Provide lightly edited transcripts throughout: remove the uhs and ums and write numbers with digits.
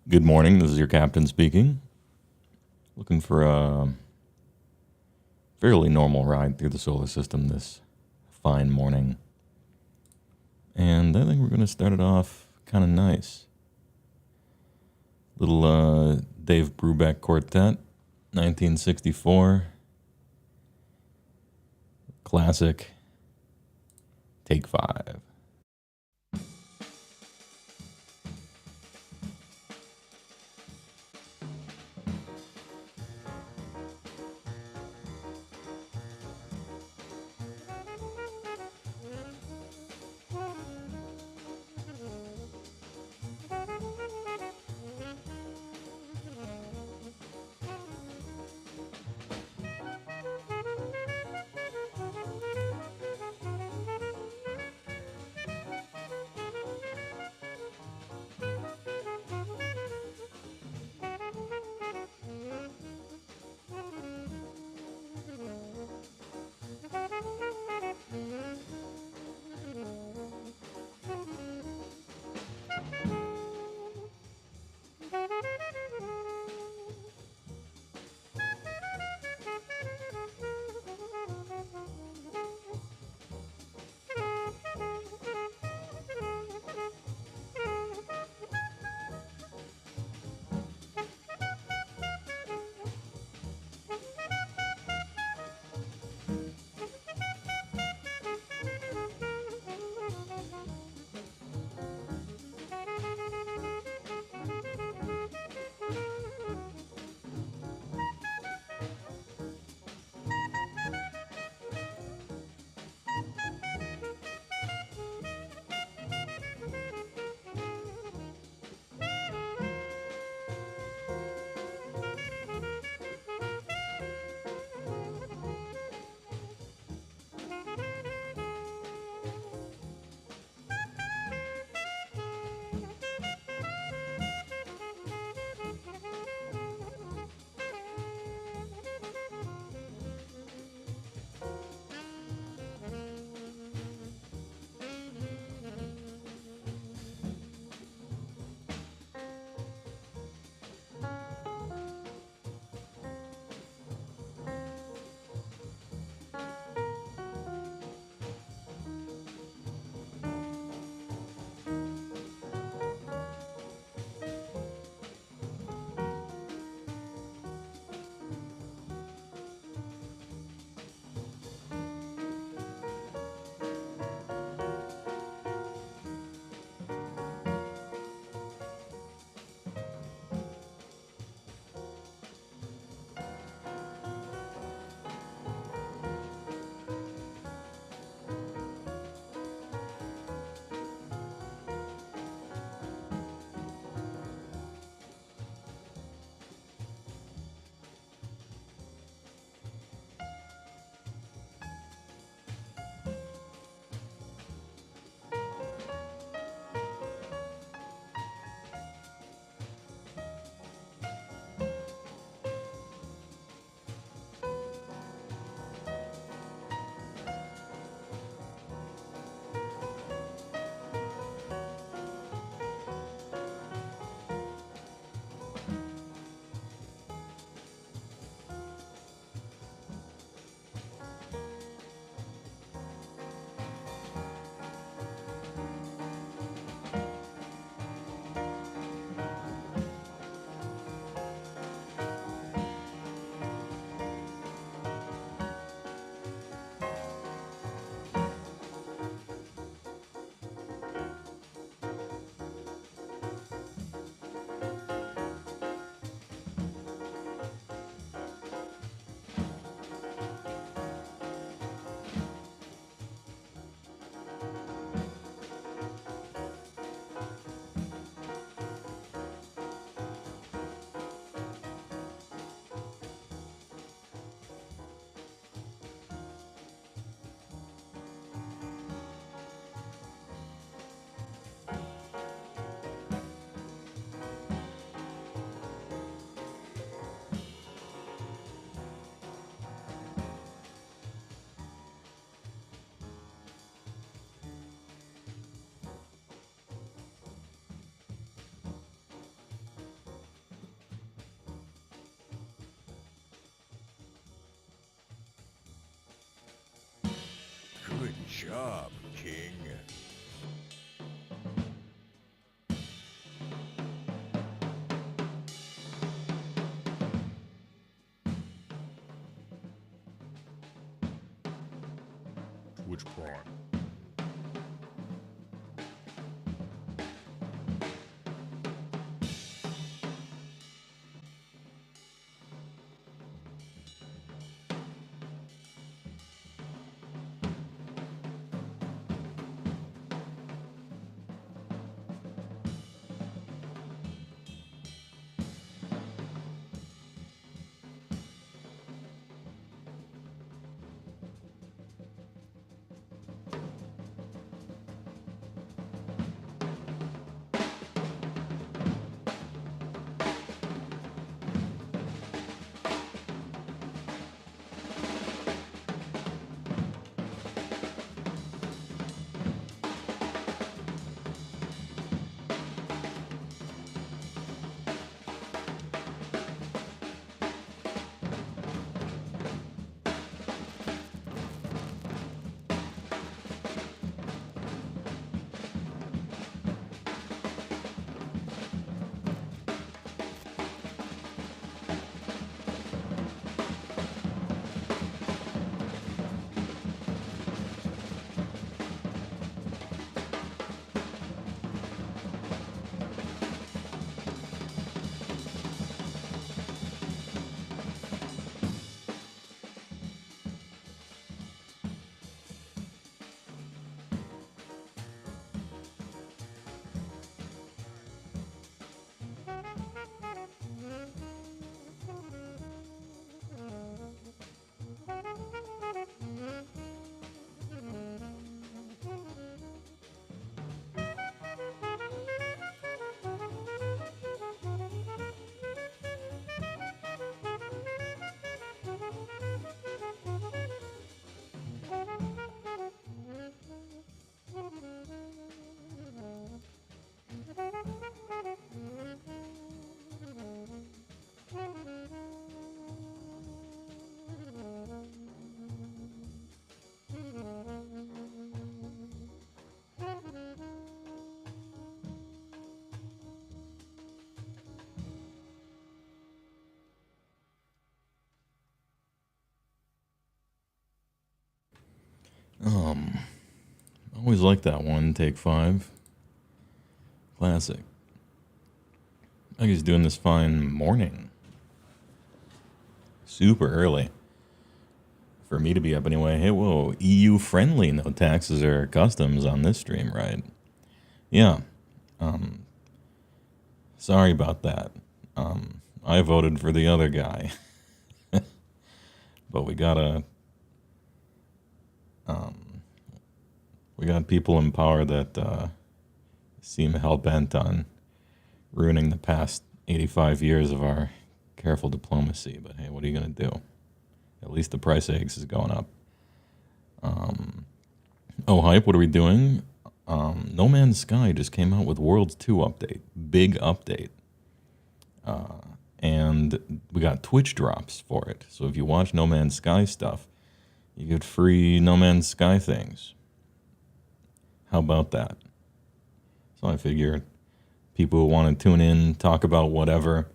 Good morning, this is your captain speaking. Looking for a fairly normal ride through the solar system this fine morning. And I think we're going to start it off kind of nice. Little Dave Brubeck Quartet, 1964. Classic. Take 5. job, King. Twitch Prime. Always like that one, take 5. Classic. I think he's doing this fine morning. Super early. For me to be up anyway. Hey, whoa, EU friendly, no taxes or customs on this stream, right? Yeah. Sorry about that. I voted for the other guy. But we got people in power that seem hell-bent on ruining the past 85 years of our careful diplomacy. But hey, what are you going to do? At least the price of eggs is going up. Oh, hype, what are we doing? No Man's Sky just came out with Worlds 2 update. Big update. And we got Twitch drops for it. So if you watch No Man's Sky stuff, you get free No Man's Sky things. How about that? So I figured people who want to tune in, talk about whatever,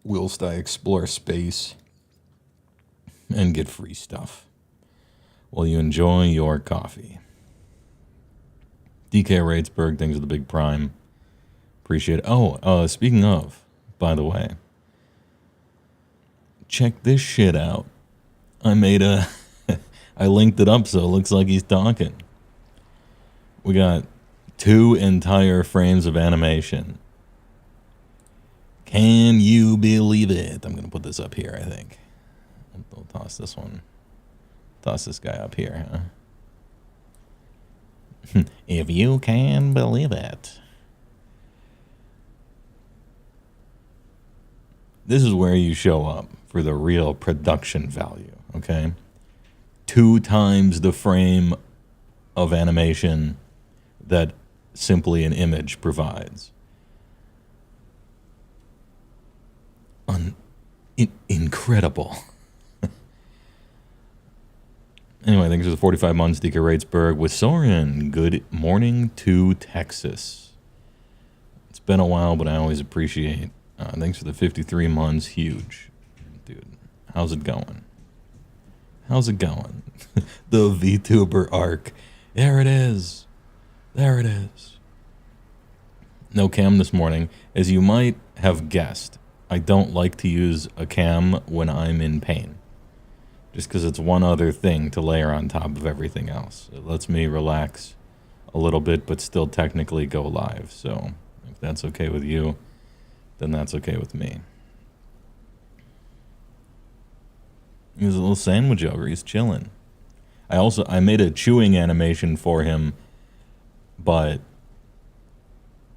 whilst I explore space and get free stuff while you enjoy your coffee. DK Ratesberg, thanks for the big prime. Appreciate it. Oh, speaking of, by the way, check this shit out. I linked it up so it looks like he's talking. We got 2 entire frames of animation. Can you believe it? I'm going to put this up here, I think. I'll toss this one. Toss this guy up here, huh? If you can believe it. This is where you show up for the real production value, okay? 2 times the frame of animation that simply an image provides. Incredible. Anyway, thanks for the 45 months, DK Ratesburg. With Soren, good morning to Texas. It's been a while, but I always appreciate. Thanks for the 53 months, huge. Dude, how's it going? How's it going? The VTuber arc. There it is. There it is. No cam this morning. As you might have guessed, I don't like to use a cam when I'm in pain. Just because it's one other thing to layer on top of everything else. It lets me relax a little bit, but still technically go live. So if that's okay with you, then that's okay with me. He's a little sandwich ogre. He's chilling. I made a chewing animation for him, but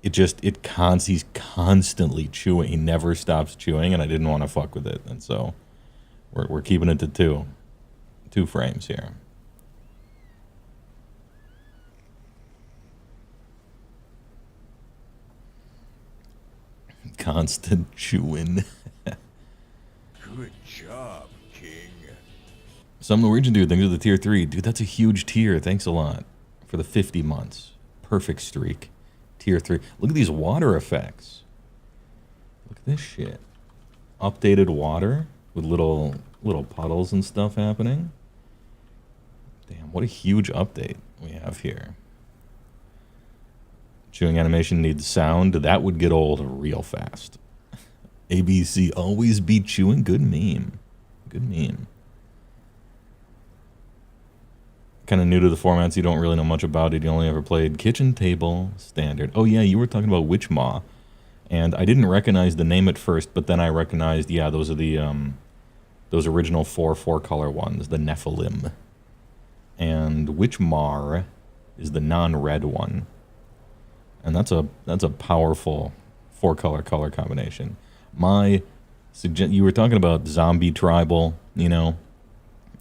he's constantly chewing. He never stops chewing, and I didn't want to fuck with it, and so we're keeping it to two frames here. Constant chewing. Good job, King. Some Norwegian dude, thanks for the tier 3. Dude, that's a huge tier. Thanks a lot for the 50 months. Perfect streak. Tier 3. Look at these water effects. Look at this shit. Updated water with little puddles and stuff happening. Damn, what a huge update we have here. Chewing animation needs sound. That would get old real fast. ABC always be chewing. Good meme. Good meme. Kind of new to the format, so you don't really know much about it. You only ever played Kitchen Table Standard. Oh yeah, you were talking about HeyWoah. And I didn't recognize the name at first, but then I recognized, yeah, those are the those original four-color ones, the Nephilim. And HeyWoah is the non-red one. And that's a powerful four-color color combination. You were talking about zombie tribal, you know,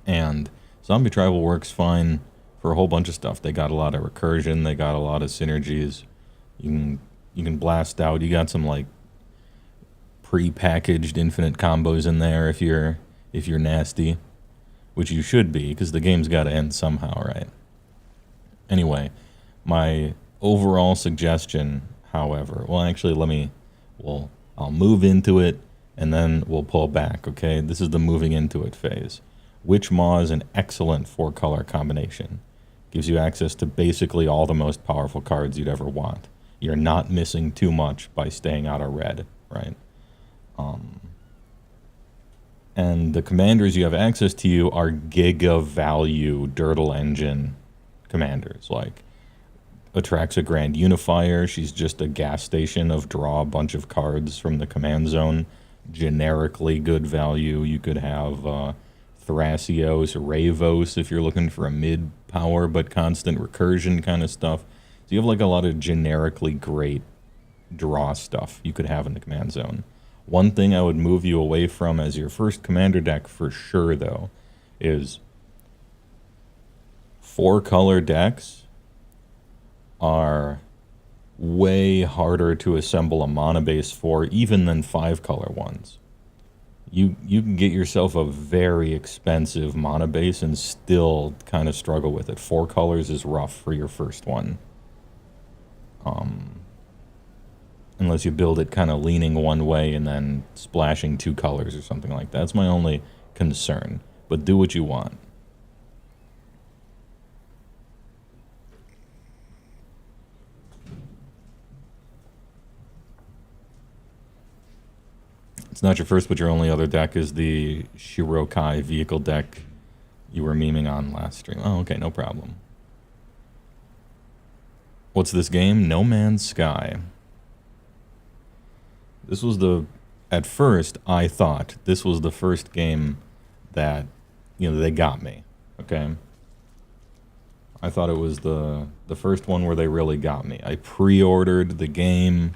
and zombie tribal works fine for a whole bunch of stuff. They got a lot of recursion, they got a lot of synergies. You can blast out. You got some like pre-packaged infinite combos in there if you're nasty, which you should be because the game's got to end somehow, right? Anyway, my overall suggestion, however, well, actually, I'll move into it and then we'll pull back. Okay, this is the moving into it phase. HeyWoah is an excellent four-color combination. Gives you access to basically all the most powerful cards you'd ever want. You're not missing too much by staying out of red, right? And the commanders you have access to are giga value Dirtle engine commanders, like Atraxa Grand Unifier. She's just a gas station of draw a bunch of cards from the command zone. Generically good value. You could have Thrasios, Ravos if you're looking for a mid-power but constant recursion kind of stuff. So you have like a lot of generically great draw stuff you could have in the command zone. One thing I would move you away from as your first commander deck for sure, though, is four-color decks are way harder to assemble a mana base for even than five-color ones. You can get yourself a very expensive mana base and still kind of struggle with it. Four colors is rough for your first one. Unless you build it kind of leaning one way and then splashing two colors or something like that. That's my only concern. But do what you want. It's not your first, but your only other deck is the Shirokai vehicle deck you were memeing on last stream. Oh, okay, no problem. What's this game? No Man's Sky. This was at first, I thought this was the first game that, they got me, okay? I thought it was the first one where they really got me. I pre-ordered the game.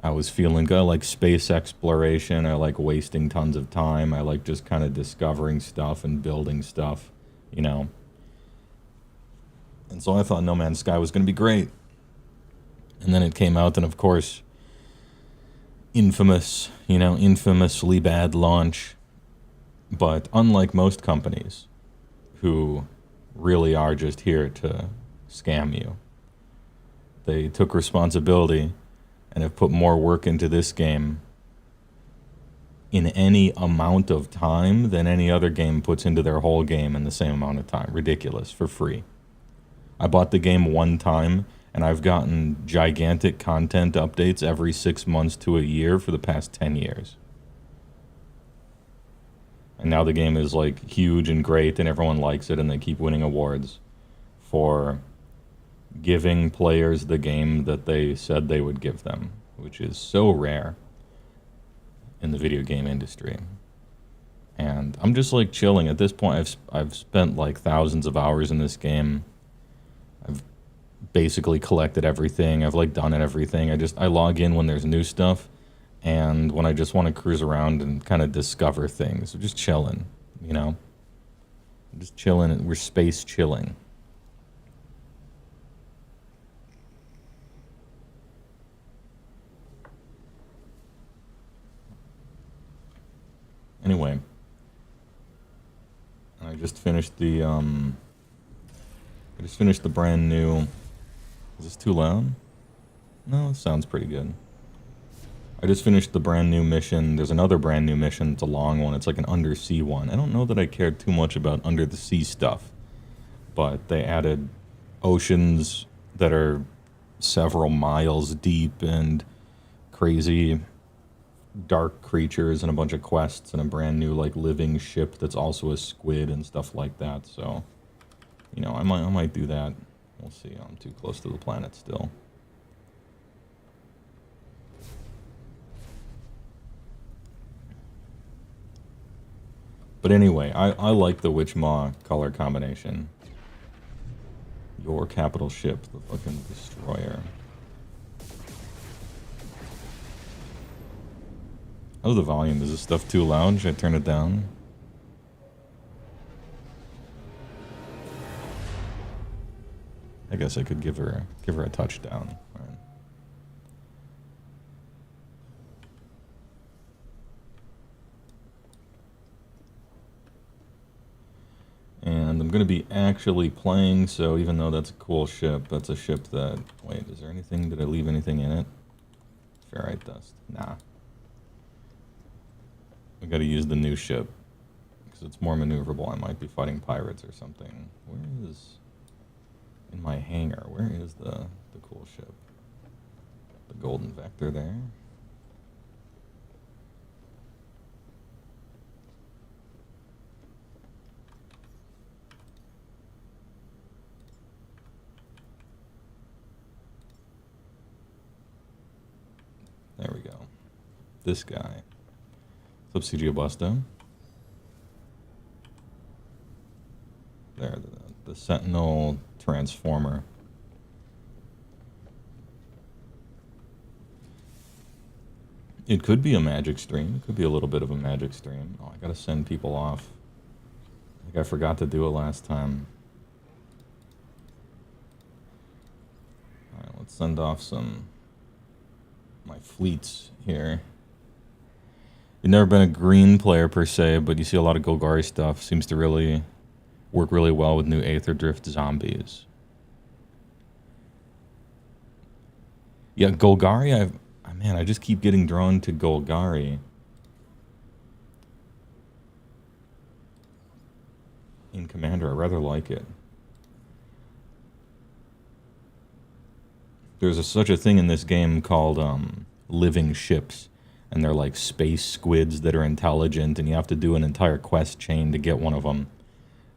I was feeling good. I like space exploration. I like wasting tons of time. I like just kind of discovering stuff and building stuff, And so I thought No Man's Sky was going to be great. And then it came out, and of course, infamously bad launch. But unlike most companies, who really are just here to scam you. They took responsibility and have put more work into this game in any amount of time than any other game puts into their whole game in the same amount of time. Ridiculous, for free. I bought the game one time, and I've gotten gigantic content updates every 6 months to a year for the past 10 years. And now the game is like huge and great, and everyone likes it, and they keep winning awards for giving players the game that they said they would give them, which is so rare in the video game industry. And I'm just like chilling at this point. I've spent like thousands of hours in this game. I've basically collected everything. I've like done everything. I log in when there's new stuff, and when I just want to cruise around and kind of discover things. We're just chilling, you know. We're just chilling. We're space chilling. Anyway, I just finished the brand new. Is this too loud? No, it sounds pretty good. I just finished the brand new mission. There's another brand new mission. It's a long one. It's like an undersea one. I don't know that I cared too much about under the sea stuff, but they added oceans that are several miles deep and crazy dark creatures and a bunch of quests and a brand new like living ship that's also a squid and stuff like that. So, you know, I might do that. We'll see. I'm too close to the planet still. But anyway, I like the HeyWoah color combination. Your capital ship, the fucking destroyer. How's the volume? Is this stuff too loud? Should I turn it down? I guess I could give her a touchdown. Right. And I'm gonna be actually playing, so even though that's a cool ship, that's a ship that... Wait, is there anything? Did I leave anything in it? Ferrite dust. Nah. I gotta use the new ship because it's more maneuverable. I might be fighting pirates or something. Where is... in my hangar, where is the cool ship? The golden vector there. There we go. This guy. Subsidio Busto. There, the Sentinel Transformer. It could be a magic stream. It could be a little bit of a magic stream. Oh, I gotta send people off. I think I forgot to do it last time. Alright, let's send off my fleets here. You've never been a green player per se, but you see a lot of Golgari stuff. Seems to really work really well with new Aether Drift zombies. Yeah, Golgari, man, I just keep getting drawn to Golgari. In Commander, I rather like it. There's such a thing in this game called living ships. And they're like space squids that are intelligent, and you have to do an entire quest chain to get one of them.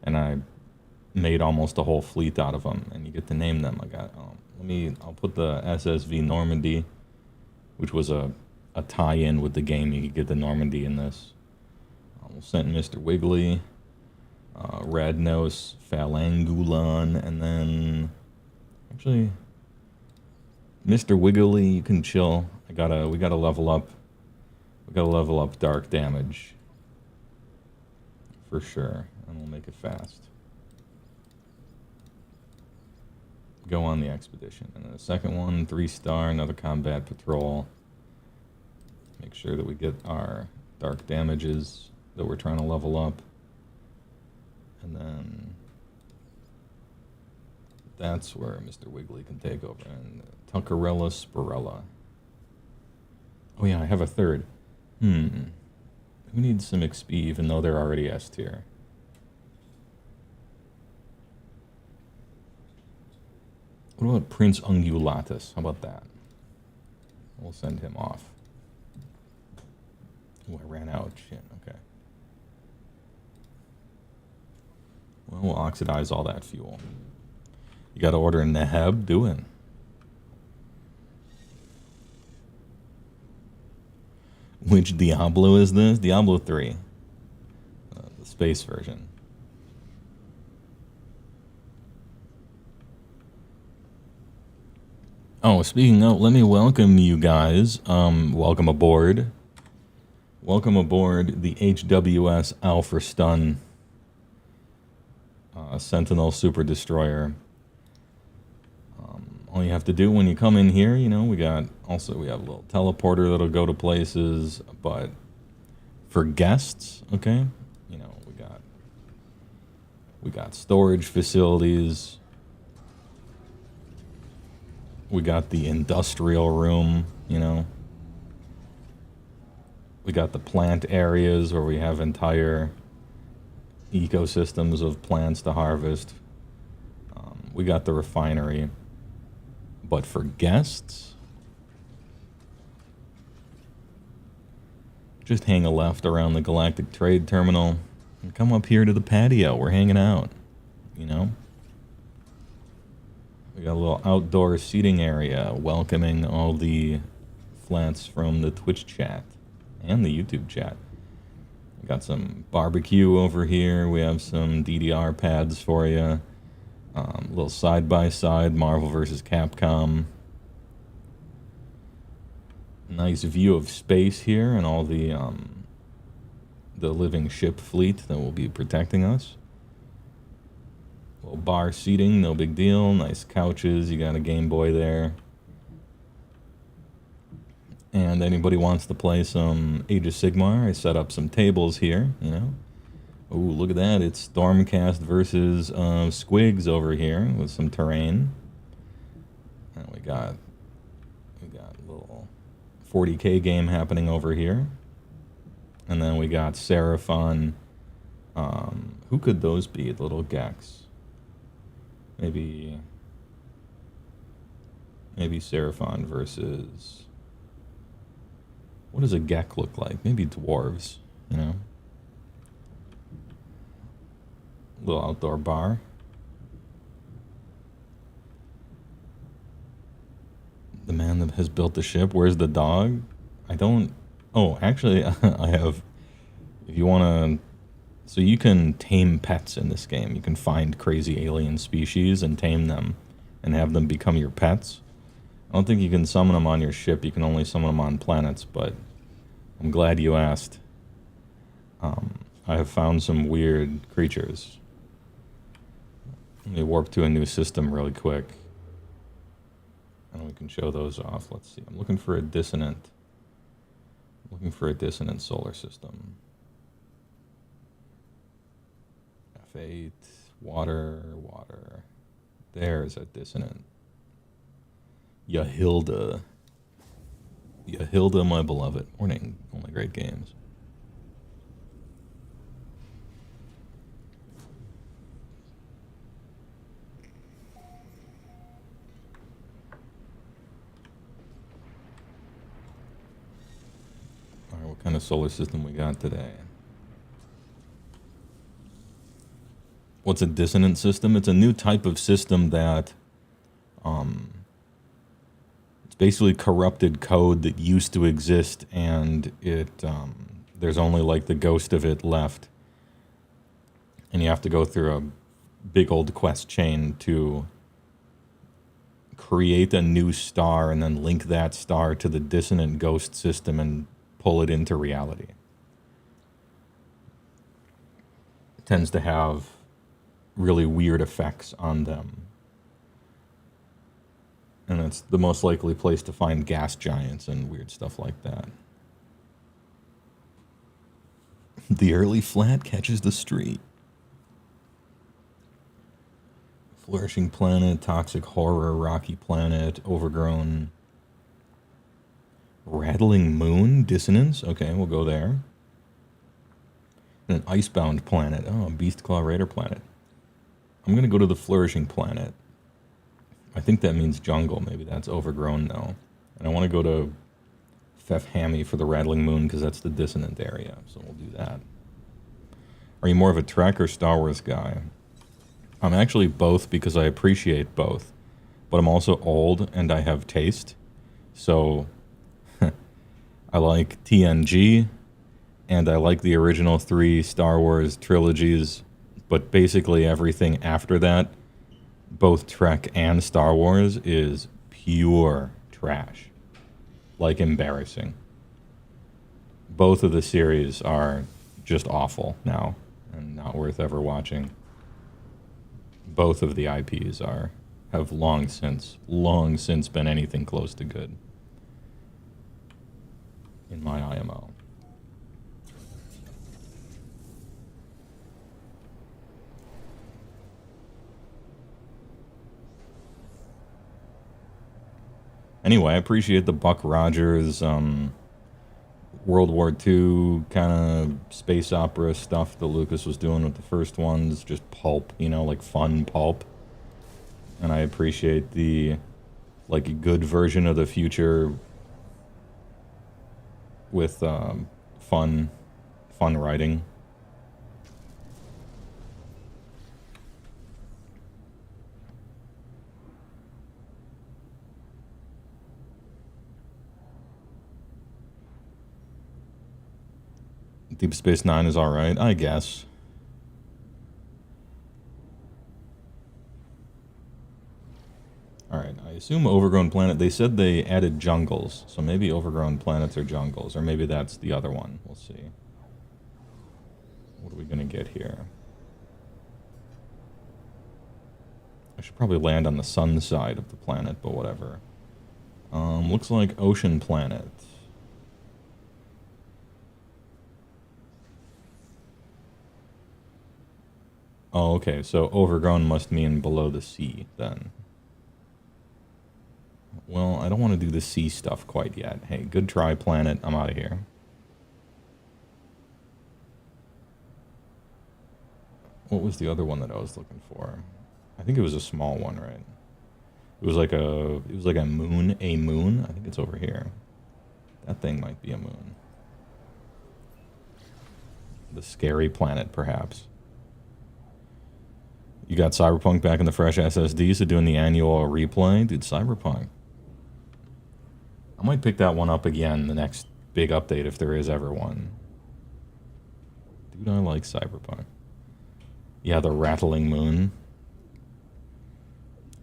And I made almost a whole fleet out of them, and you get to name them. I got, I'll put the SSV Normandy, which was a tie-in with the game. You could get the Normandy in this. We'll send Mr. Wiggly, Radnos, Phalangulon, and then actually Mr. Wiggly, you can chill. We gotta level up. We gotta level up dark damage. For sure. And we'll make it fast. Go on the expedition. And then the second one, 3-star, another combat patrol. Make sure that we get our dark damages that we're trying to level up. And then That's where Mr. Wiggly can take over. And Tuckerella Spirella. Oh yeah, I have a third. Who needs some XP even though they're already S tier? What about Prince Ungulatus? How about that? We'll send him off. Oh, I ran out. Shit, okay. Well, we'll oxidize all that fuel. You gotta order Neheb, doing. Which Diablo is this? Diablo 3. The space version. Oh, speaking of, let me welcome you guys. Welcome aboard. Welcome aboard the HWS Alpha Stun Sentinel Super Destroyer. All you have to do when you come in here, you know, we have a little teleporter that'll go to places, but for guests, okay, you know, we got storage facilities. We got the industrial room, you know. We got the plant areas where we have entire ecosystems of plants to harvest. We got the refinery. But for guests, just hang a left around the Galactic Trade Terminal and come up here to the patio. We're hanging out, you know. We got a little outdoor seating area welcoming all the flats from the Twitch chat and the YouTube chat. We got some barbecue over here. We have some DDR pads for you. A little side-by-side Marvel vs. Capcom. Nice view of space here and all the living ship fleet that will be protecting us. Little bar seating, no big deal. Nice couches. You got a Game Boy there. And anybody wants to play some Age of Sigmar, I set up some tables here, you know. Ooh, look at that. It's Stormcast versus Squigs over here with some terrain. And we got a little 40k game happening over here. And then we got Seraphon. Who could those be? Little Gex. Maybe Seraphon versus... What does a Gek look like? Maybe dwarves, you know? Little outdoor bar. The man that has built the ship. Where's the dog? I don't... Oh, actually, I have... If you want to... So you can tame pets in this game. You can find crazy alien species and tame them and have them become your pets. I don't think you can summon them on your ship. You can only summon them on planets, but I'm glad you asked. I have found some weird creatures. Let me warp to a new system really quick. And we can show those off. Let's see. I'm looking for a dissonant. Solar system. F8, water. There's a dissonant. Yahilda, my beloved. Morning. Only great games. All right, what kind of solar system we got today? What's a dissonant system? It's a new type of system that it's basically corrupted code that used to exist, and it there's only like the ghost of it left. And you have to go through a big old quest chain to create a new star and then link that star to the dissonant ghost system and pull it into reality. It tends to have really weird effects on them. And it's the most likely place to find gas giants and weird stuff like that. The early flat catches the street. Flourishing planet, toxic horror, rocky planet, overgrown, rattling moon, dissonance. Okay, we'll go there. And an icebound planet. Oh, a beast claw raider planet. I'm gonna go to the flourishing planet. I think that means jungle. Maybe that's overgrown though. And I want to go to Fefhami for the rattling moon because that's the dissonant area. So we'll do that. Are you more of a Trek or Star Wars guy? I'm actually both because I appreciate both. But I'm also old and I have taste. So I like TNG and I like the original 3 Star Wars trilogies. But basically everything after that, both Trek and Star Wars, is pure trash. Like embarrassing. Both of the series are just awful now and not worth ever watching. Both of the IPs have long since been anything close to good in my IMO. Anyway, I appreciate the Buck Rogers, World War II kind of space opera stuff that Lucas was doing with the first ones. Just pulp, you know, like fun pulp. And I appreciate the, like, a good version of the future with fun writing. Deep Space Nine is alright, I guess. Alright, I assume Overgrown Planet, they said they added jungles, so maybe Overgrown Planets are jungles, or maybe that's the other one, we'll see. What are we gonna get here? I should probably land on the sun side of the planet, but whatever. Looks like Ocean Planet. Oh, okay, so overgrown must mean below the sea, then. Well, I don't want to do the sea stuff quite yet. Hey, good try, planet. I'm out of here. What was the other one that I was looking for? I think it was a small one, right? It was like a moon, I think it's over here. That thing might be a moon. The scary planet, perhaps. You got Cyberpunk back in the fresh SSD, so doing the annual replay. Dude, Cyberpunk. I might pick that one up again, the next big update, if there is ever one. Dude, I like Cyberpunk. Yeah, the Rattling Moon.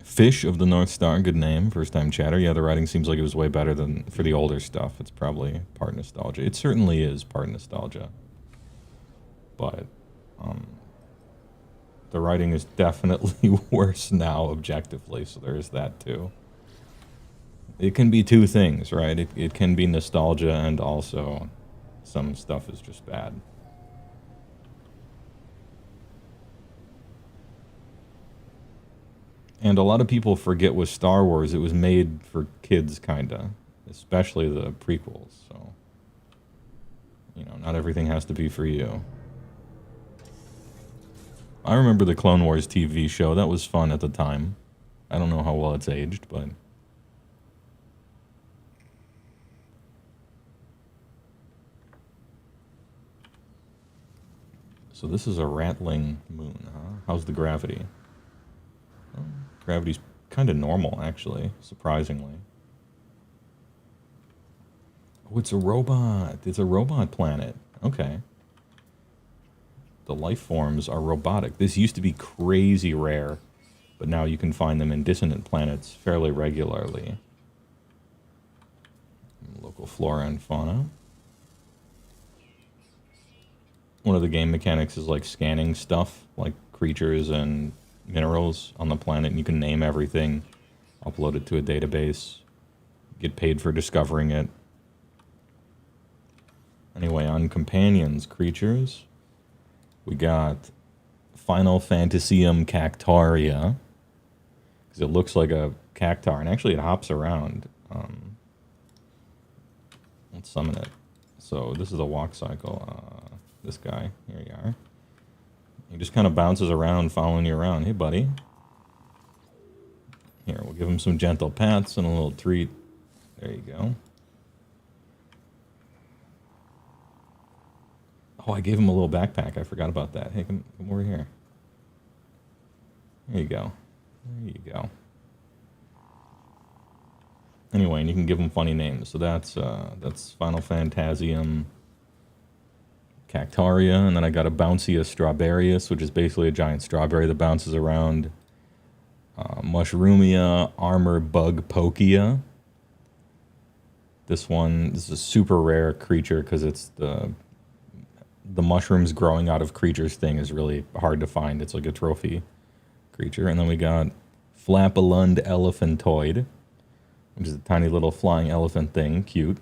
Fish of the North Star, good name, first time chatter. Yeah, the writing seems like it was way better than for the older stuff. It's probably part nostalgia. It certainly is part nostalgia. But, the writing is definitely worse now, objectively, so there is that too. It can be two things, right? It can be nostalgia and also some stuff is just bad. And a lot of people forget with Star Wars, it was made for kids, kinda. Especially the prequels, so... You know, not everything has to be for you. I remember the Clone Wars TV show. That was fun at the time. I don't know how well it's aged, but... So this is a rattling moon, huh? How's the gravity? Well, gravity's kind of normal, actually, surprisingly. Oh, it's a robot. It's a robot planet. Okay. The life forms are robotic. This used to be crazy rare, but now you can find them in dissonant planets fairly regularly. Local flora and fauna. One of the game mechanics is like scanning stuff, like creatures and minerals on the planet, and you can name everything, upload it to a database, get paid for discovering it. Anyway, on companions, creatures, we got Final Fantasium Cactaria. because it looks like a cactar, and actually it hops around. Let's summon it. So this is a walk cycle. This guy, here you are. He just kind of bounces around, following you around. Hey, buddy. Here, we'll give him some gentle pats and a little treat. There you go. Oh, I gave him a little backpack. I forgot about that. Hey, come over here. There you go. There you go. Anyway, and you can give them funny names. So that's Final Phantasium Cactaria, and then I got a Bouncia Strawberrius, which is basically a giant strawberry that bounces around. Mushroomia Armor Bug Pokia. This is a super rare creature because it's the mushrooms growing out of creatures thing is really hard to find. It's like a trophy creature. And then we got Flapalund Elephantoid, which is a tiny little flying elephant thing. Cute.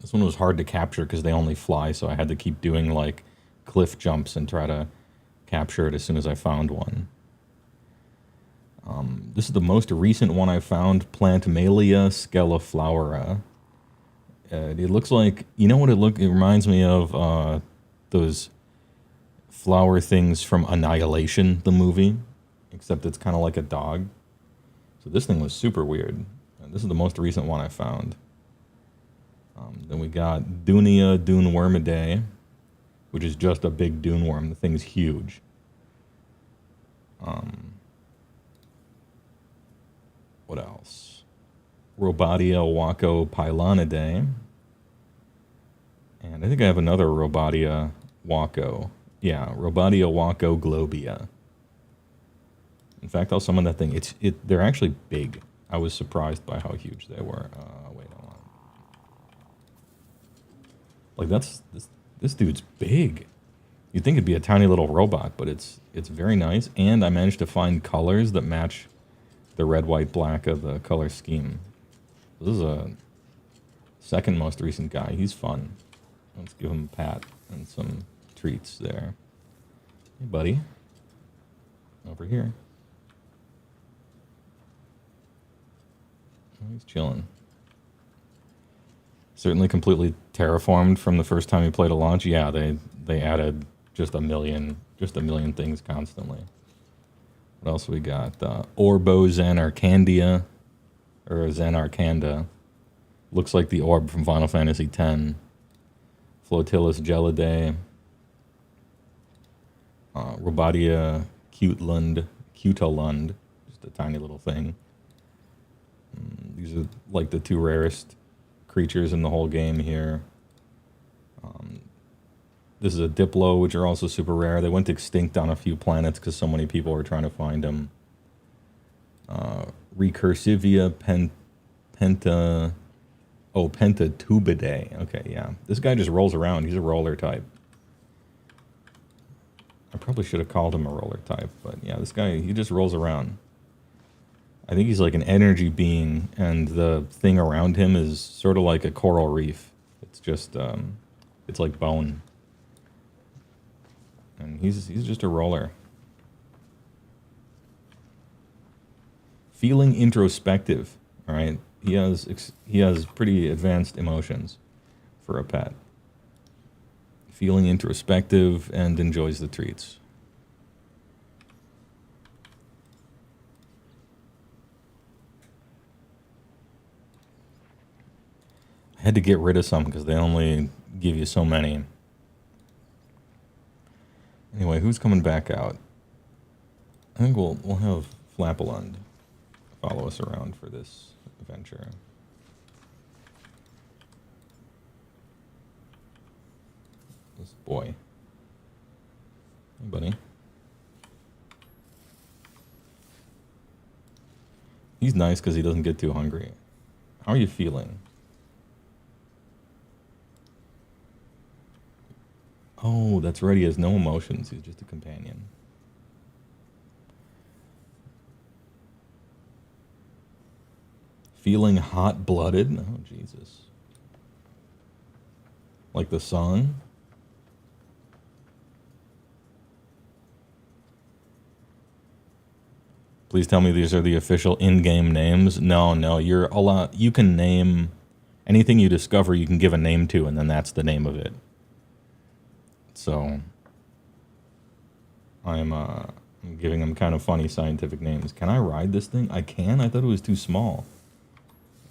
This one was hard to capture because they only fly, so I had to keep doing like cliff jumps and try to capture it as soon as I found one. This is the most recent one I found, Plantmalia Scelliflowera. It looks like, you know what it reminds me of? Those flower things from Annihilation, the movie, except it's kind of like a dog. So this thing was super weird. This is the most recent one I found. Then we got Dunia Dunewormidae, which is just a big dune worm. The thing's huge. What else? Robadia Wako Pylonidae. And I think I have another Robadia Wako. Yeah, Robadia Wako Globia. In fact, I'll summon that thing. They're actually big. I was surprised by how huge they were. Wait, hold on. Like this dude's big. You'd think it'd be a tiny little robot, but it's very nice. And I managed to find colors that match the red, white, black of the color scheme. This is a second most recent guy. He's fun. Let's give him a pat and some treats there. Hey, buddy. Over here. Oh, he's chilling. Certainly completely terraformed from the first time he played a launch. Yeah, they added just a million things constantly. What else we got? Orbo Zanarcandia, or Zanarcanda. Looks like the orb from Final Fantasy X. Flotillus Gelidae. Robadia Cutalund, just a tiny little thing. These are like the two rarest creatures in the whole game here. This is a Diplo, which are also super rare. They went extinct on a few planets because so many people were trying to find them. Recursivia Pentatubidae. Okay, yeah. This guy just rolls around. He's a roller type. I probably should have called him a roller type, but yeah, this guy, he just rolls around. I think he's like an energy being, and the thing around him is sort of like a coral reef. It's just, it's like bone. And he's just a roller. Feeling introspective, all right? He has pretty advanced emotions for a pet. Feeling introspective and enjoys the treats. I had to get rid of some because they only give you so many. Anyway, who's coming back out? I think we'll have Flapalund follow us around for this adventure. This boy. Hey, buddy. He's nice because he doesn't get too hungry. How are you feeling? Oh, that's right. He has no emotions. He's just a companion. Feeling hot-blooded? Oh, Jesus. Like the song? Please tell me these are the official in-game names. No, you're allowed. You can name anything you discover. You can give a name to, and then that's the name of it. So I'm giving them kind of funny scientific names. Can I ride this thing? I can? I thought it was too small.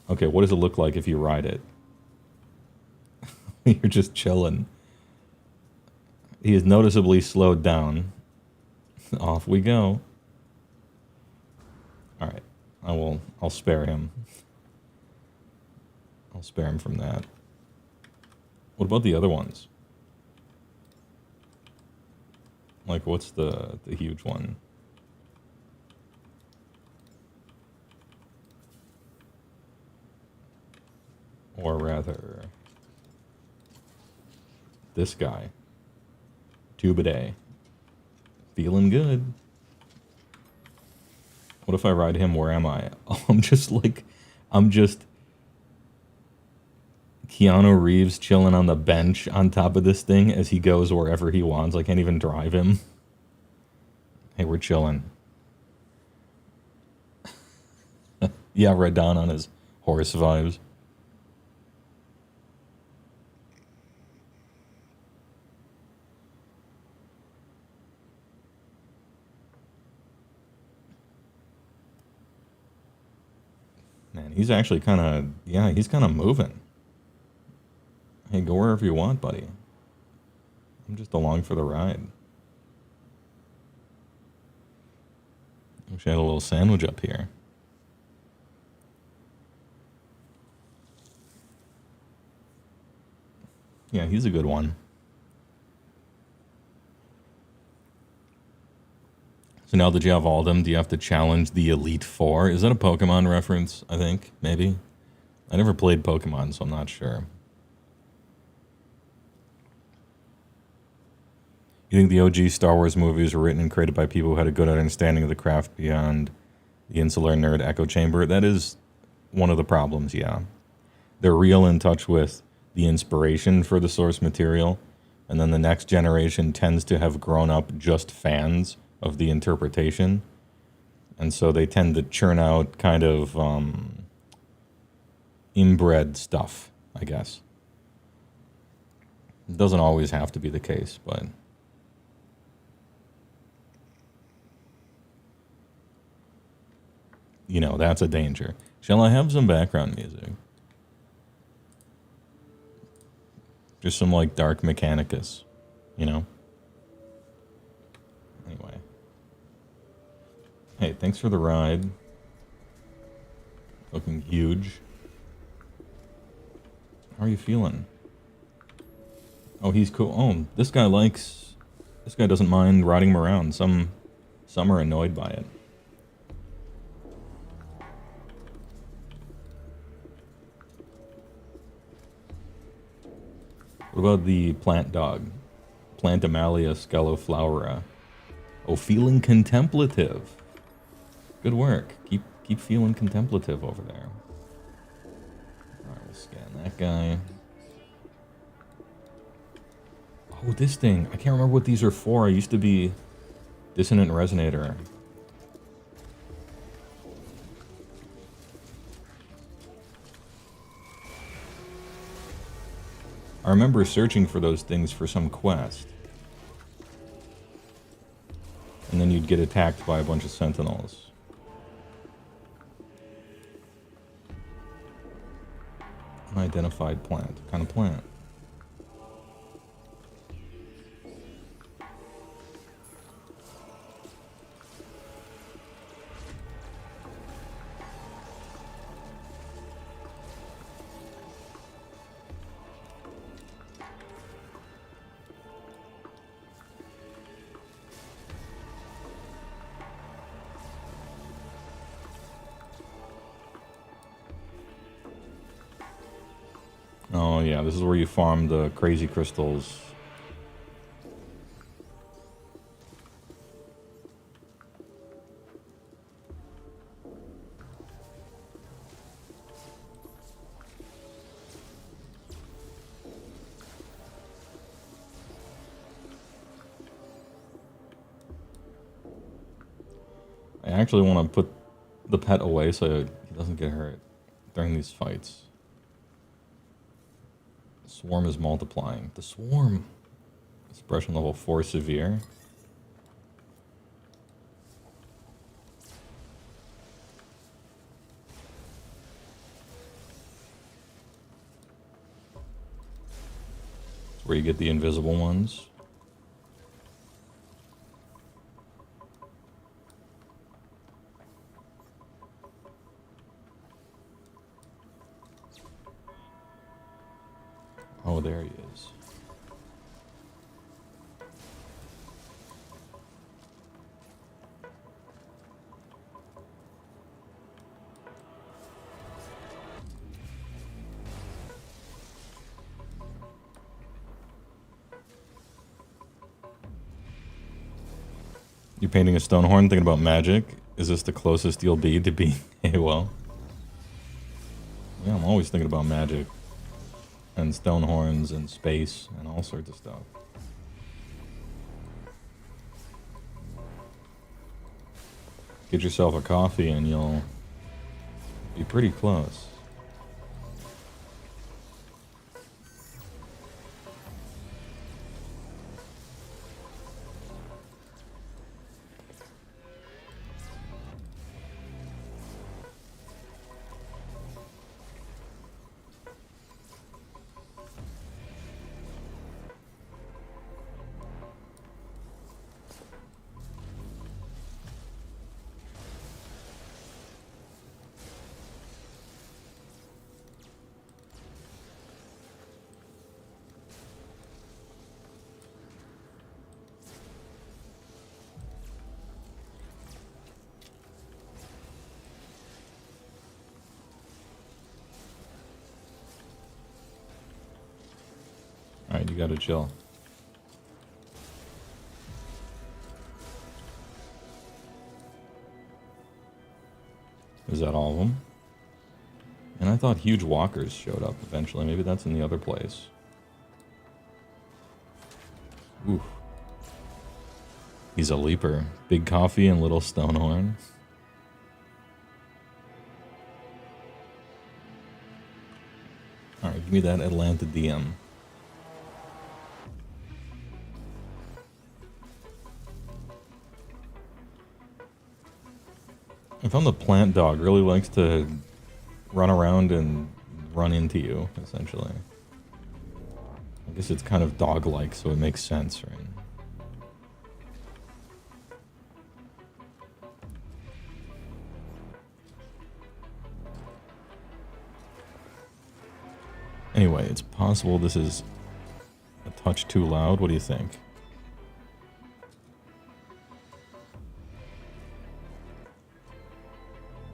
Okay, what does it look like if you ride it? You're just chilling. He is noticeably slowed down. Off we go. Alright. I'll spare him. I'll spare him from that. What about the other ones? Like, what's the huge one? Or rather, this guy. Tubidae. Feeling good. What if I ride him? Where am I? Oh, I'm just Keanu Reeves chilling on the bench on top of this thing as he goes wherever he wants. I can't even drive him. Hey, we're chilling. Yeah, Radon on his horse vibes. Man, he's actually kind of, yeah, he's kind of moving. Hey, go wherever you want, buddy. I'm just along for the ride. Wish I had a little sandwich up here. Yeah, he's a good one. So now that you have all of them, do you have to challenge the Elite Four? Is that a Pokemon reference, I think? Maybe? I never played Pokemon, so I'm not sure. You think the OG Star Wars movies were written and created by people who had a good understanding of the craft beyond the insular nerd echo chamber? That is one of the problems, yeah. They're real in touch with the inspiration for the source material, and then the next generation tends to have grown up just fans of the interpretation, and so they tend to churn out kind of inbred stuff, I guess. It doesn't always have to be the case, but you know, that's a danger. Shall I have some background music? Just some, like, Dark Mechanicus, you know? Anyway. Hey, thanks for the ride. Looking huge. How are you feeling? Oh, he's cool. Oh, this guy doesn't mind riding him around. Some are annoyed by it. What about the plant dog? Plantamalia scaloflowera. Oh, feeling contemplative. Good work. Keep feeling contemplative over there. Alright, we'll scan that guy. Oh, this thing. I can't remember what these are for. I used to be Dissonant Resonator. I remember searching for those things for some quest. And then you'd get attacked by a bunch of sentinels. Unidentified plant. What kind of plant? Oh yeah, this is where you farm the crazy crystals. I actually want to put the pet away so he doesn't get hurt during these fights. The swarm is multiplying. The swarm. Suppression level 4 severe. That's where you get the invisible ones. Oh, there he is. You painting a stone horn, thinking about magic? Is this the closest you'll be to being HeyWoah? Yeah, I'm always thinking about magic. And stone horns and space and all sorts of stuff. Get yourself a coffee and you'll be pretty close. Alright, you gotta chill. Is that all of them? And I thought huge walkers showed up eventually. Maybe that's in the other place. Oof. He's a leaper. Big coffee and little stone horn. Alright, give me that Atlanta DM. I found the plant dog really likes to run around and run into you, essentially. I guess it's kind of dog-like, so it makes sense, right? Anyway, it's possible this is a touch too loud. What do you think?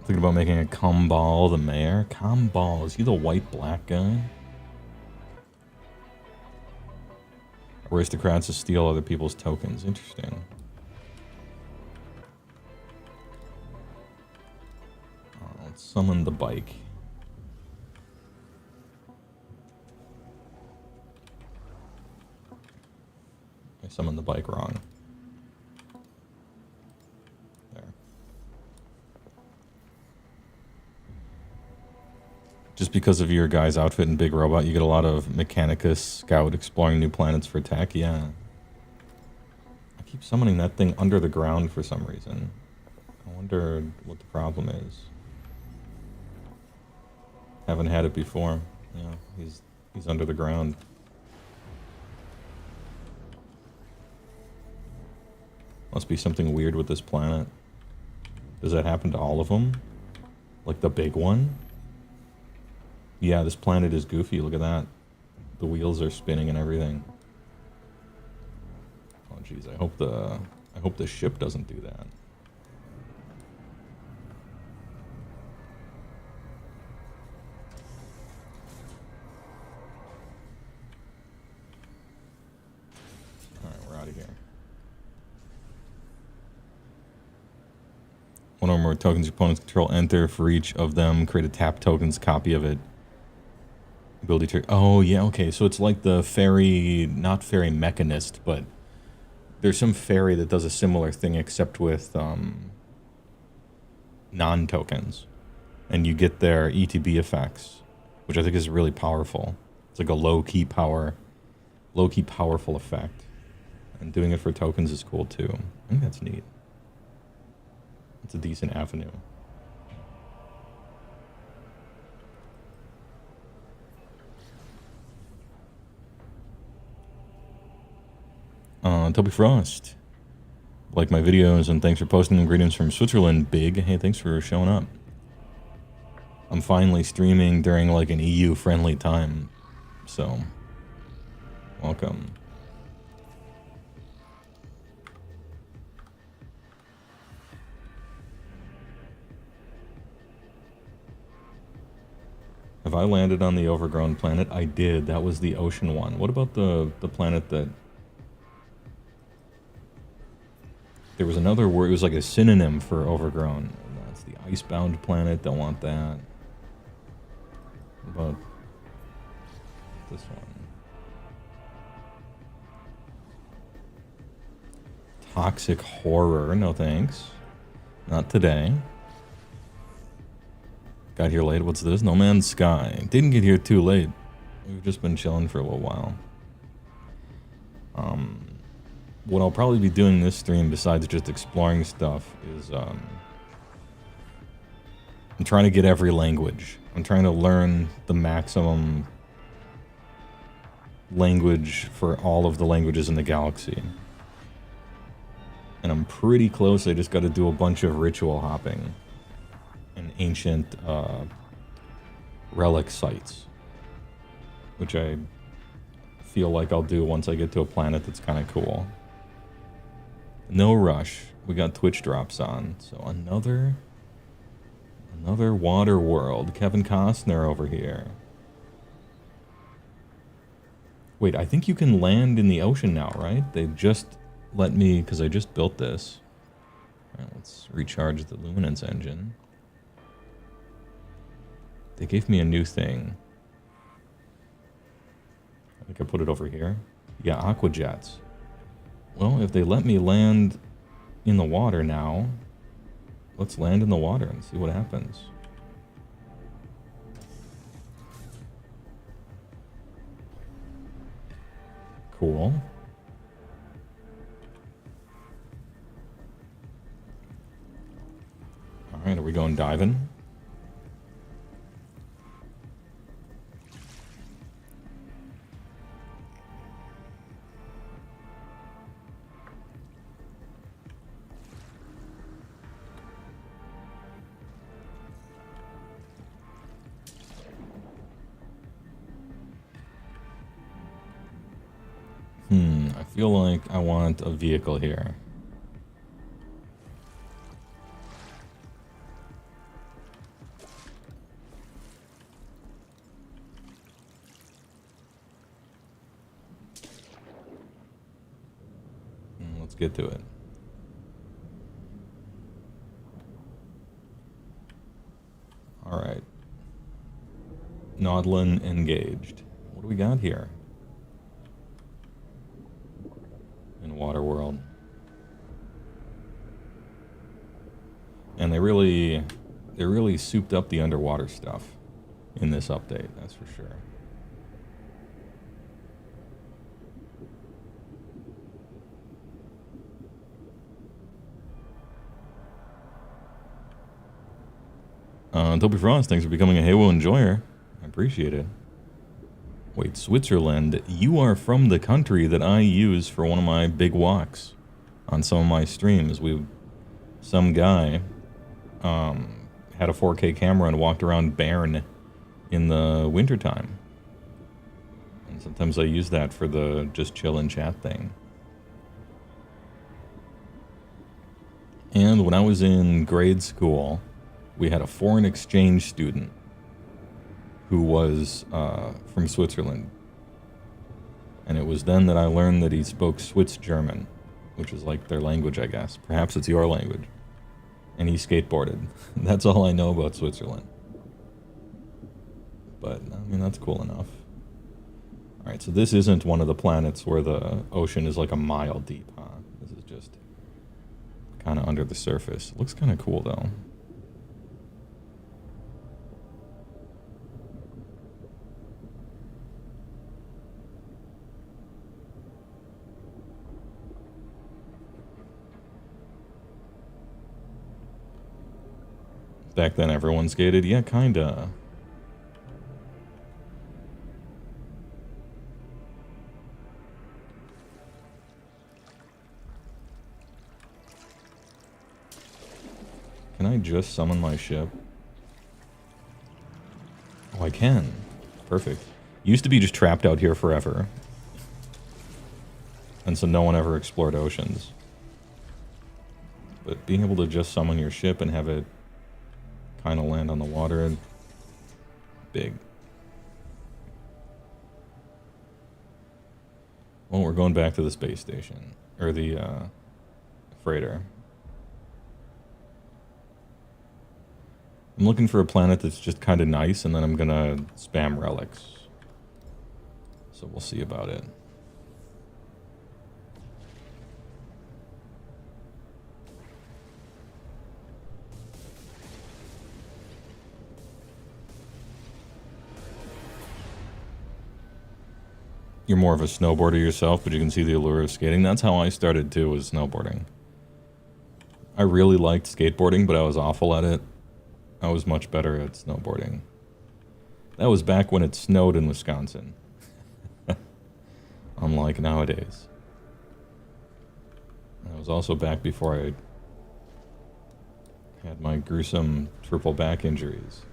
Thinking about making a Comball the mayor. Comball, is he the white-black guy? Aristocrats to steal other people's tokens. Interesting. Let's summon the bike. I summoned the bike wrong. Just because of your guy's outfit and big robot, you get a lot of Mechanicus Scout exploring new planets for tech. Yeah. I keep summoning that thing under the ground for some reason. I wonder what the problem is. Haven't had it before. Yeah, he's under the ground. Must be something weird with this planet. Does that happen to all of them? Like the big one? Yeah, this planet is goofy. Look at that. The wheels are spinning and everything. Oh jeez, I hope the ship doesn't do that. Alright, we're out of here. One or more tokens your opponents control enter for each of them. Create a tap tokens copy of it. Ability trigger. Oh, yeah, okay. So it's like the fairy, not fairy mechanist, but there's some fairy that does a similar thing except with non-tokens, and you get their ETB effects, which I think is really powerful. It's like a low-key powerful effect. And doing it for tokens is cool too. I think that's neat. It's a decent avenue. Toby Frost. Like my videos, and thanks for posting ingredients from Switzerland, Big. Hey, thanks for showing up. I'm finally streaming during like an EU-friendly time, so welcome. Have I landed on the overgrown planet? I did. That was the ocean one. What about the planet that... There was another word, it was like a synonym for overgrown. That's the icebound planet, don't want that. What about this one? Toxic horror, no thanks. Not today. Got here late, what's this? No Man's Sky. Didn't get here too late. We've just been chilling for a little while. What I'll probably be doing this stream, besides just exploring stuff, is I'm trying to get every language. I'm trying to learn the maximum language for all of the languages in the galaxy. And I'm pretty close. I just got to do a bunch of ritual hopping and ancient relic sites, which I feel like I'll do once I get to a planet that's kind of cool. No rush. We got Twitch drops on, so another water world. Kevin Costner over here. Wait, I think you can land in the ocean now, right? They just let me, because I just built this. All right, let's recharge the luminance engine. They gave me a new thing. I think I put it over here. Yeah, aqua jets. Well, if they let me land in the water now, let's land in the water and see what happens. Cool. All right, are we going diving? I feel like I want a vehicle here. Let's get to it. All right. Nodlin engaged. What do we got here? In Waterworld. And they really souped up the underwater stuff in this update, that's for sure. Toby Frost, thanks for becoming a HeyWoah enjoyer. I appreciate it. Wait, Switzerland, you are from the country that I use for one of my big walks on some of my streams. Some guy had a 4K camera and walked around Bern in the wintertime. And sometimes I use that for the just chill and chat thing. And when I was in grade school, we had a foreign exchange student who was from Switzerland. And it was then that I learned that he spoke Swiss German, which is like their language, I guess. Perhaps it's your language. And he skateboarded. That's all I know about Switzerland. But, I mean, that's cool enough. Alright, so this isn't one of the planets where the ocean is like a mile deep, huh? This is just kind of under the surface. Looks kind of cool, though. Back then everyone skated? Yeah, kinda. Can I just summon my ship? Oh, I can. Perfect. Used to be just trapped out here forever. And so no one ever explored oceans. But being able to just summon your ship and have it kind of land on the water, big. Well, we're going back to the space station. Or the freighter. I'm looking for a planet that's just kind of nice, and then I'm gonna spam relics. So we'll see about it. You're more of a snowboarder yourself, but you can see the allure of skating. That's how I started too, was snowboarding. I really liked skateboarding, but I was awful at it. I was much better at snowboarding. That was back when it snowed in Wisconsin. Unlike nowadays. That was also back before I had my gruesome triple back injuries.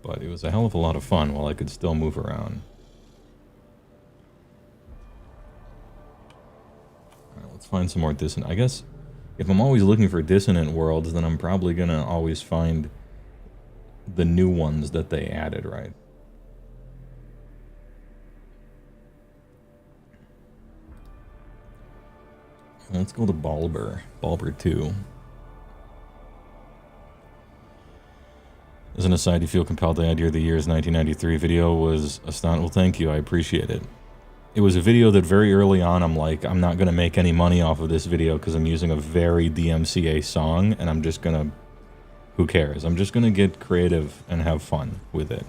But it was a hell of a lot of fun while I could still move around. Alright, let's find some more dissonant. I guess if I'm always looking for dissonant worlds, then I'm probably gonna always find the new ones that they added, right? Let's go to Balber. Balber 2. As an aside, you feel compelled the idea of the year's 1993 video was astonishing. Well, thank you. I appreciate it. It was a video that very early on, I'm like, I'm not going to make any money off of this video because I'm using a very DMCA song, and I'm just going to... Who cares? I'm just going to get creative and have fun with it.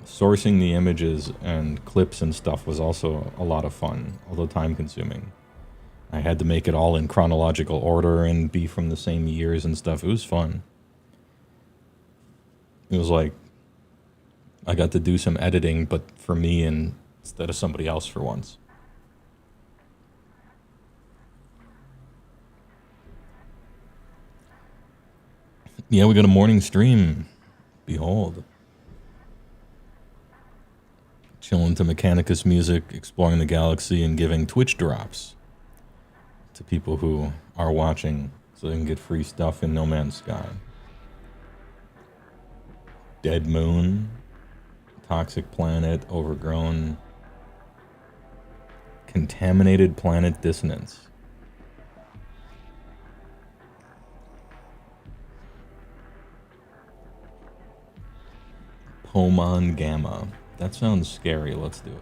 Sourcing the images and clips and stuff was also a lot of fun, although time-consuming. I had to make it all in chronological order and be from the same years and stuff. It was fun. It was like I got to do some editing, but for me and instead of somebody else for once. Yeah, we got a morning stream. Behold. Chilling to Mechanicus music, exploring the galaxy, and giving Twitch drops to people who are watching so they can get free stuff in No Man's Sky. Dead Moon, Toxic Planet, Overgrown, Contaminated Planet Dissonance. Pomon Gamma. That sounds scary. Let's do it.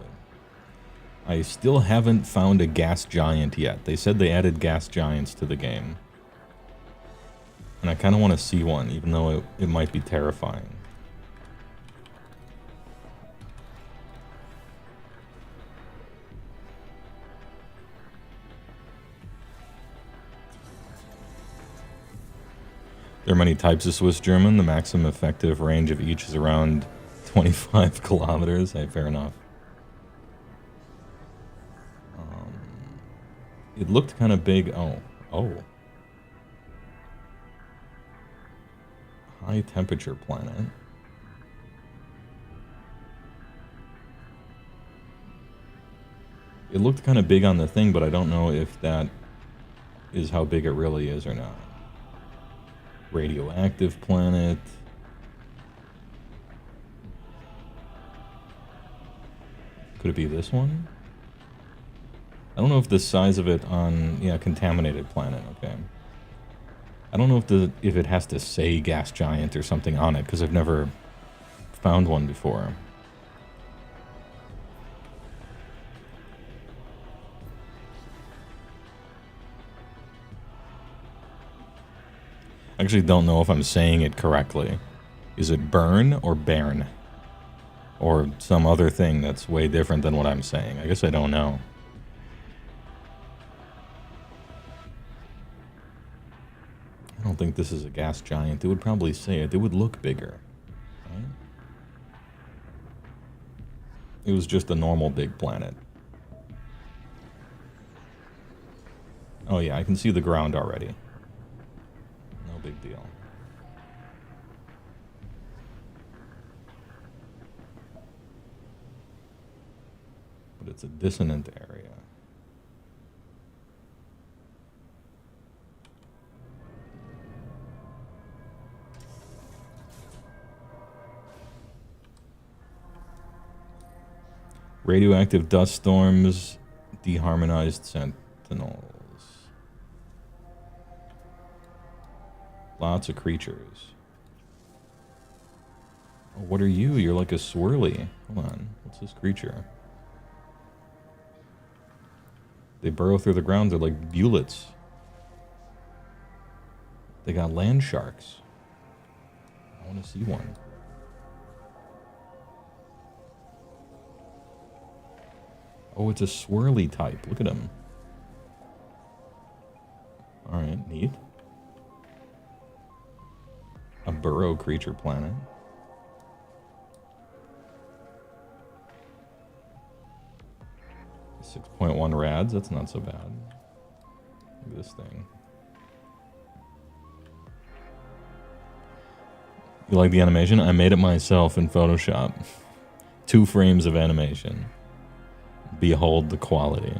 I still haven't found a gas giant yet. They said they added gas giants to the game. And I kind of want to see one, even though it might be terrifying. There are many types of Swiss German. The maximum effective range of each is around 25 kilometers. Hey, fair enough. It looked kind of big. Oh. High temperature planet. It looked kind of big on the thing, but I don't know if that is how big it really is or not. Radioactive planet. Could it be this one? I don't know if the size of it on... Yeah, contaminated planet, okay. I don't know if it has to say gas giant or something on it, because I've never found one before. I actually don't know if I'm saying it correctly. Is it burn or bairn? Or some other thing that's way different than what I'm saying? I guess I don't know. don't think this is a gas giant. It would probably say it. It would look bigger. Right? It was just a normal big planet. Oh yeah, I can see the ground already. No big deal. But it's a dissonant area. Radioactive dust storms, deharmonized sentinels. Lots of creatures. Oh, what are you? You're like a swirly. Hold on. What's this creature? They burrow through the ground. They're like bullets. They got land sharks. I want to see one. Oh, it's a swirly type. Look at him. Alright, neat. A burrow creature planet. .1 rads, that's not so bad. Look at this thing. You like the animation? I made it myself in Photoshop. 2 frames of animation. Behold the quality.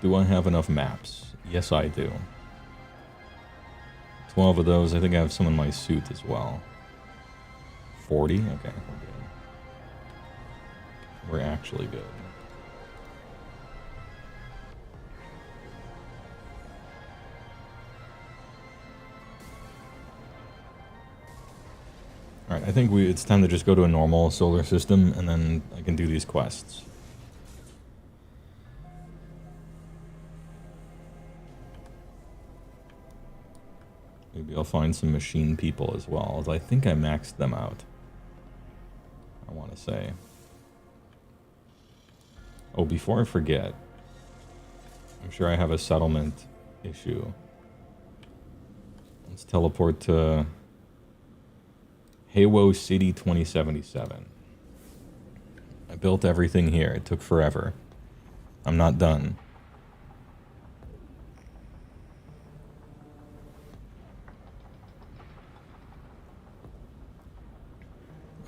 Do I have enough maps? Yes, I do. 12 of those. I think I have some in my suit as well. 40? Okay, we're good. We're actually good. Alright, I think it's time to just go to a normal solar system, and then I can do these quests. Maybe I'll find some machine people as well, as I think I maxed them out. I want to say. Oh, before I forget, I'm sure I have a settlement issue. Let's teleport to HeyWoah City 2077. I built everything here. It took forever. I'm not done.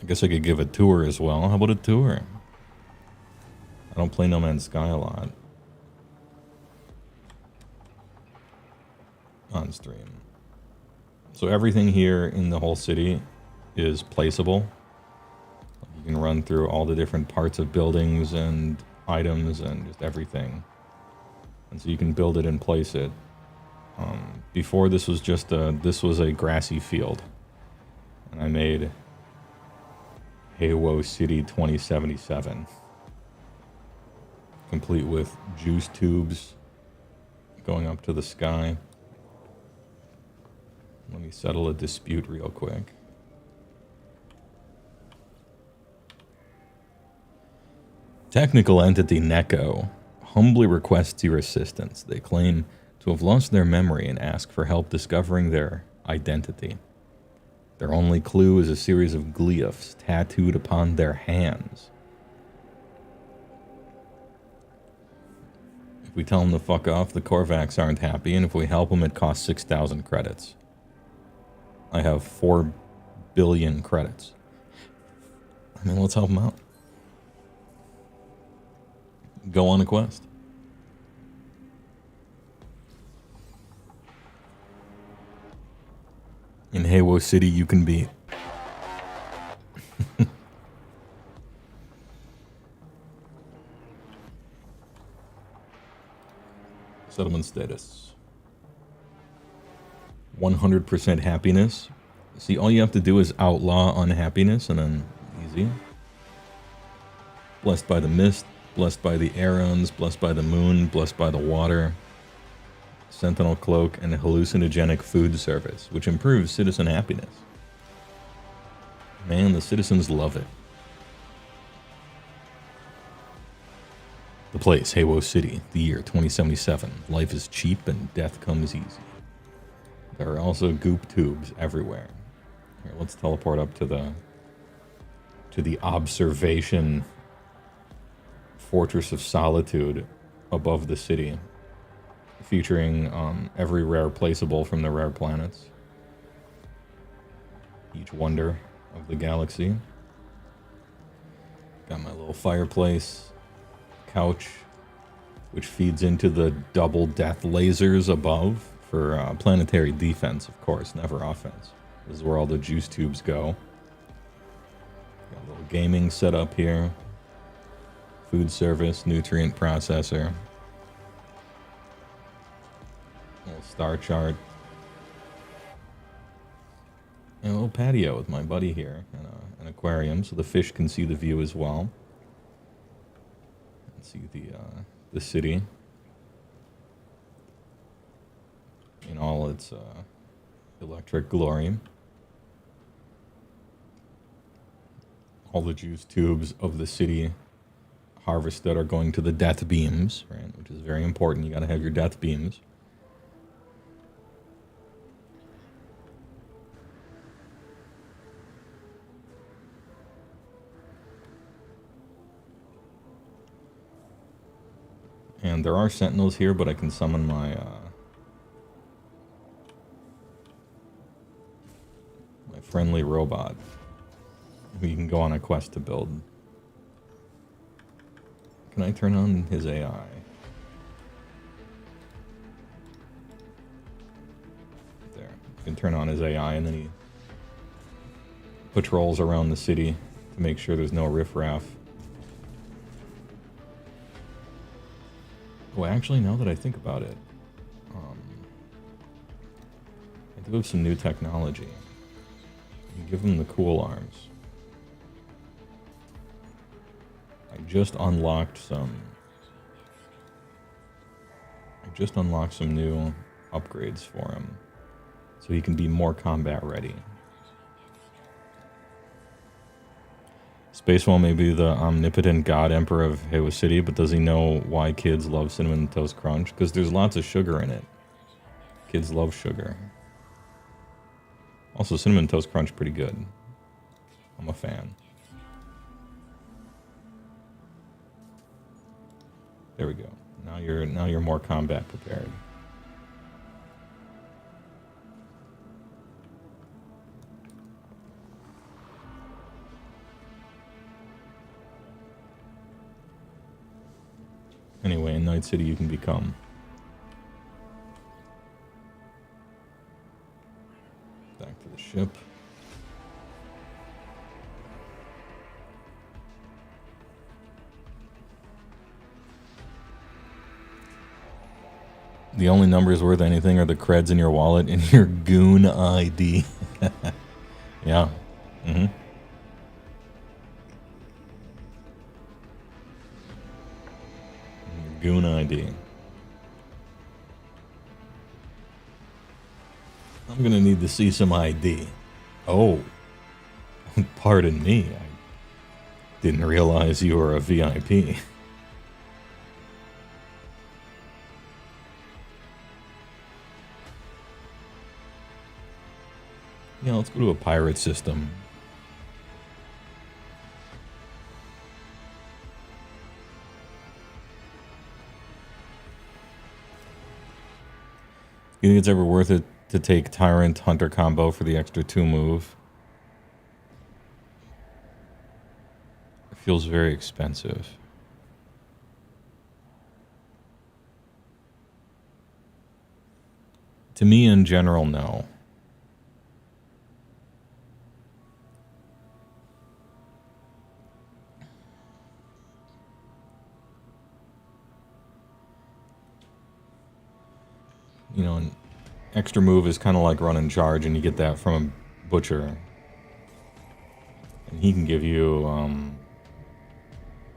I guess I could give a tour as well. How about a tour? I don't play No Man's Sky a lot. On stream. So everything here in the whole city is placeable. You can run through all the different parts of buildings and items and just everything. And so you can build it and place it. Before this was just this was a grassy field. And I made HeyWoah City 2077. Complete with juice tubes going up to the sky. Let me settle a dispute real quick. Technical entity Neko humbly requests your assistance. They claim to have lost their memory and ask for help discovering their identity. Their only clue is a series of glyphs tattooed upon their hands. If we tell them to fuck off, the Korvax aren't happy, and if we help them, it costs 6,000 credits. I have 4 billion credits. I mean, let's help them out. Go on a quest. In HeyWoah City, you can be. Settlement status. 100% happiness. See, all you have to do is outlaw unhappiness and then easy. Blessed by the mist, blessed by the Aerons, blessed by the moon, blessed by the water. Sentinel cloak and hallucinogenic food service, which improves citizen happiness. Man, the citizens love it. The place, HeyWoah City, the year 2077. Life is cheap and death comes easy. There are also goop tubes everywhere. Here, let's teleport up to the observation Fortress of Solitude above the city, featuring every rare placeable from the rare planets. Each wonder of the galaxy. Got my little fireplace, couch, which feeds into the double death lasers above for planetary defense, of course, never offense. This is where all the juice tubes go. Got a little gaming set up here. Food service, nutrient processor. Little star chart. And a little patio with my buddy here. And an aquarium so the fish can see the view as well. And see the city in all its electric glory. All the juice tubes of the city harvested are going to the death beams, right? Which is very important. You got to have your death beams. And there are sentinels here, but I can summon my my friendly robot, who you can go on a quest to build. Can I turn on his AI? There. You can turn on his AI, and then he patrols around the city to make sure there's no riffraff. Oh, actually, now that I think about it, I do have some new technology. You can give him the cool arms. I just unlocked some new upgrades for him, so he can be more combat ready. HeyWoah may be the omnipotent god emperor of HeyWoah City, but does he know why kids love Cinnamon Toast Crunch? Because there's lots of sugar in it. Kids love sugar. Also, Cinnamon Toast Crunch pretty good. I'm a fan. There we go. Now you're more combat prepared. Anyway, in Night City you can become. Back to the ship. The only numbers worth anything are the creds in your wallet and your goon ID. Yeah. Mm-hmm. Goon ID. I'm gonna need to see some ID. Oh, pardon me. I didn't realize you were a VIP. Yeah, let's go to a pirate system. You think it's ever worth it to take Tyrant Hunter combo for the extra 2 move? It feels very expensive. To me, in general, no. You know, an extra move is kind of like run and charge, and you get that from a butcher. And he can give you,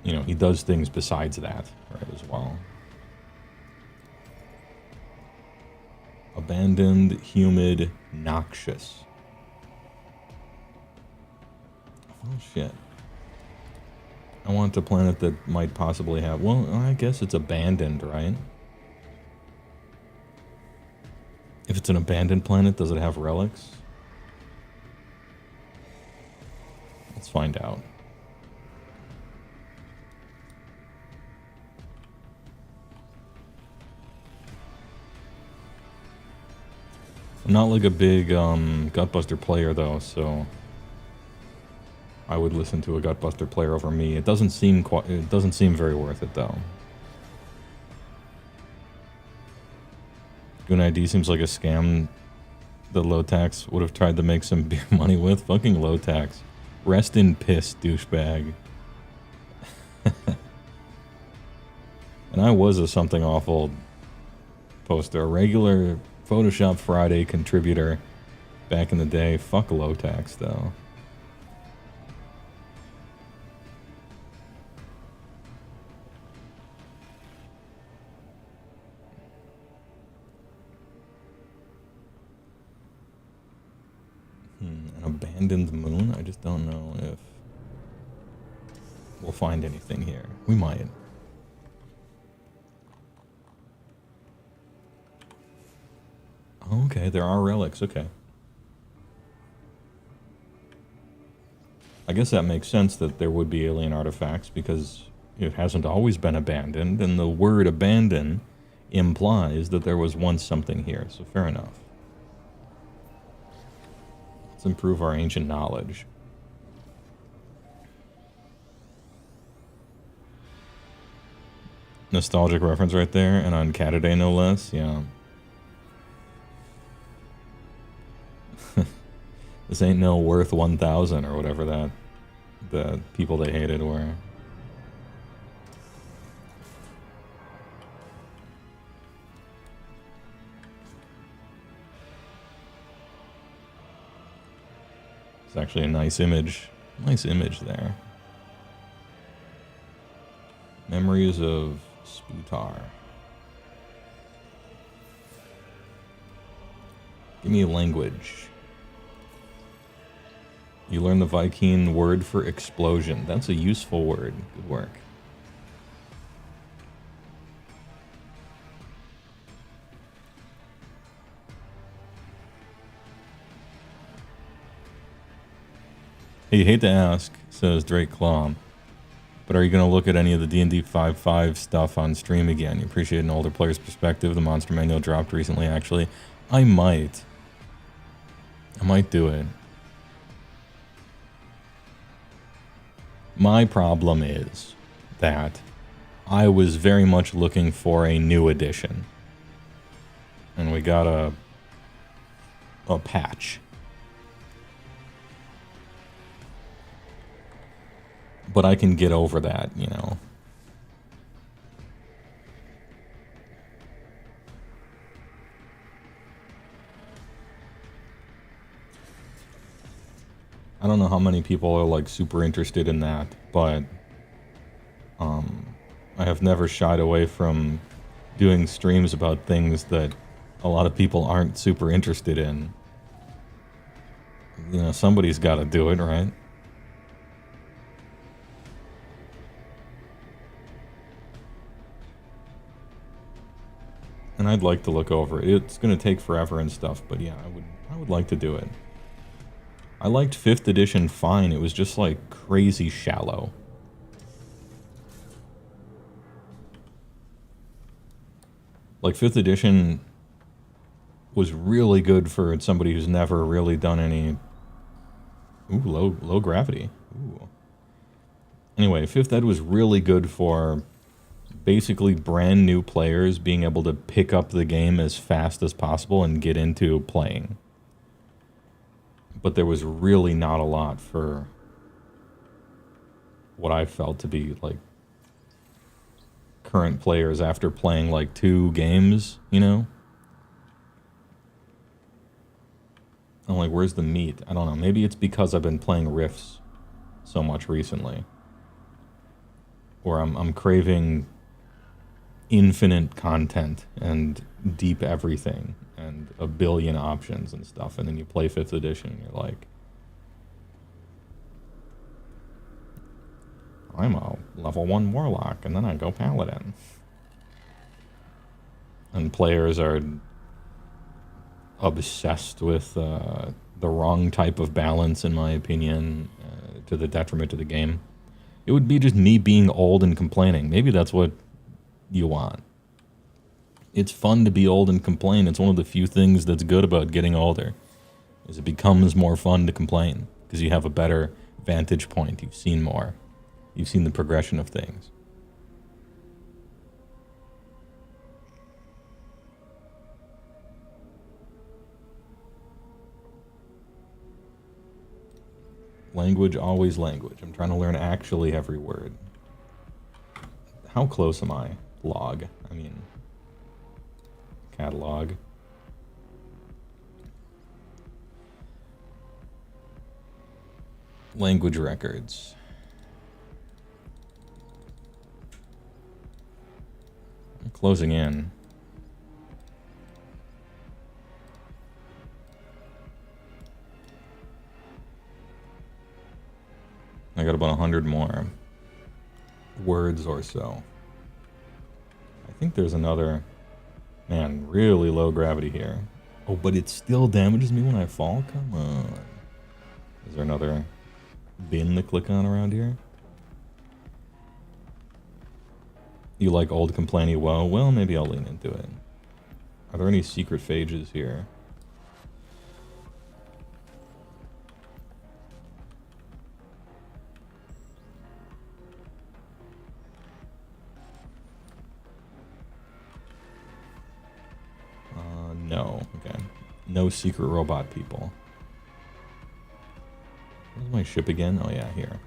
you know, he does things besides that, right, as well. Abandoned, humid, noxious. Oh, shit. I want a planet that might possibly have... Well, I guess it's abandoned, right? If it's an abandoned planet, does it have relics? Let's find out. I'm not like a big Gutbuster player though, so I would listen to a Gutbuster player over me. It doesn't seem very worth it though. Goon ID seems like a scam that Low Tax would have tried to make some beer money with. Fucking Low Tax. Rest in piss, douchebag. And I was a Something Awful poster, a regular Photoshop Friday contributor back in the day. Fuck Low Tax though. An abandoned moon? I just don't know if we'll find anything here. We might. Okay, there are relics. Okay. I guess that makes sense that there would be alien artifacts because it hasn't always been abandoned, and the word abandon implies that there was once something here, so fair enough. Let's improve our ancient knowledge. Nostalgic reference right there, and on Cataday no less, yeah. This ain't no worth 1,000 or whatever that the people they hated were. It's actually a nice image. Nice image there. Memories of Sputar. Give me a language. You learn the Viking word for explosion. That's a useful word. Good work. Hey, you hate to ask, says Drake Claw, but are you going to look at any of the D&D 5.5 stuff on stream again? You appreciate an older player's perspective. The Monster Manual dropped recently, actually. I might do it. My problem is that I was very much looking for a new edition. And we got a patch. But I can get over that, you know. I don't know how many people are like super interested in that, but I have never shied away from doing streams about things that a lot of people aren't super interested in. You know, somebody's got to do it, right? And I'd like to look over it. It's going to take forever and stuff, but yeah, I would like to do it. I liked 5th edition fine. It was just like crazy shallow. Like 5th edition was really good for somebody who's never really done any... Ooh, low gravity. Ooh. Anyway, 5th ed was really good for basically brand new players being able to pick up the game as fast as possible and get into playing. But there was really not a lot for what I felt to be like current players after playing like 2 games, you know? I'm like, where's the meat? I don't know. Maybe it's because I've been playing Rifts so much recently. or I'm craving infinite content and deep everything and a billion options and stuff, and then you play 5th edition and you're like, I'm a level 1 warlock, and then I go paladin. And players are obsessed with the wrong type of balance, in my opinion, to the detriment of the game. It would be just me being old and complaining. Maybe that's what you want. It's fun to be old and complain. It's one of the few things that's good about getting older, is it becomes more fun to complain because you have a better vantage point. You've seen more. You've seen the progression of things. Language, always language. I'm trying to learn actually every word. How close am I? Log. I mean, catalog. Language records. I'm closing in. I got about 100 more words or so. I think there's another, man, really low gravity here. Oh, but it still damages me when I fall? Come on. Is there another bin to click on around here? You like old complaining? Well, maybe I'll lean into it. Are there any secret phages here? No. Okay. No secret robot people. Where's my ship again? Oh yeah, here.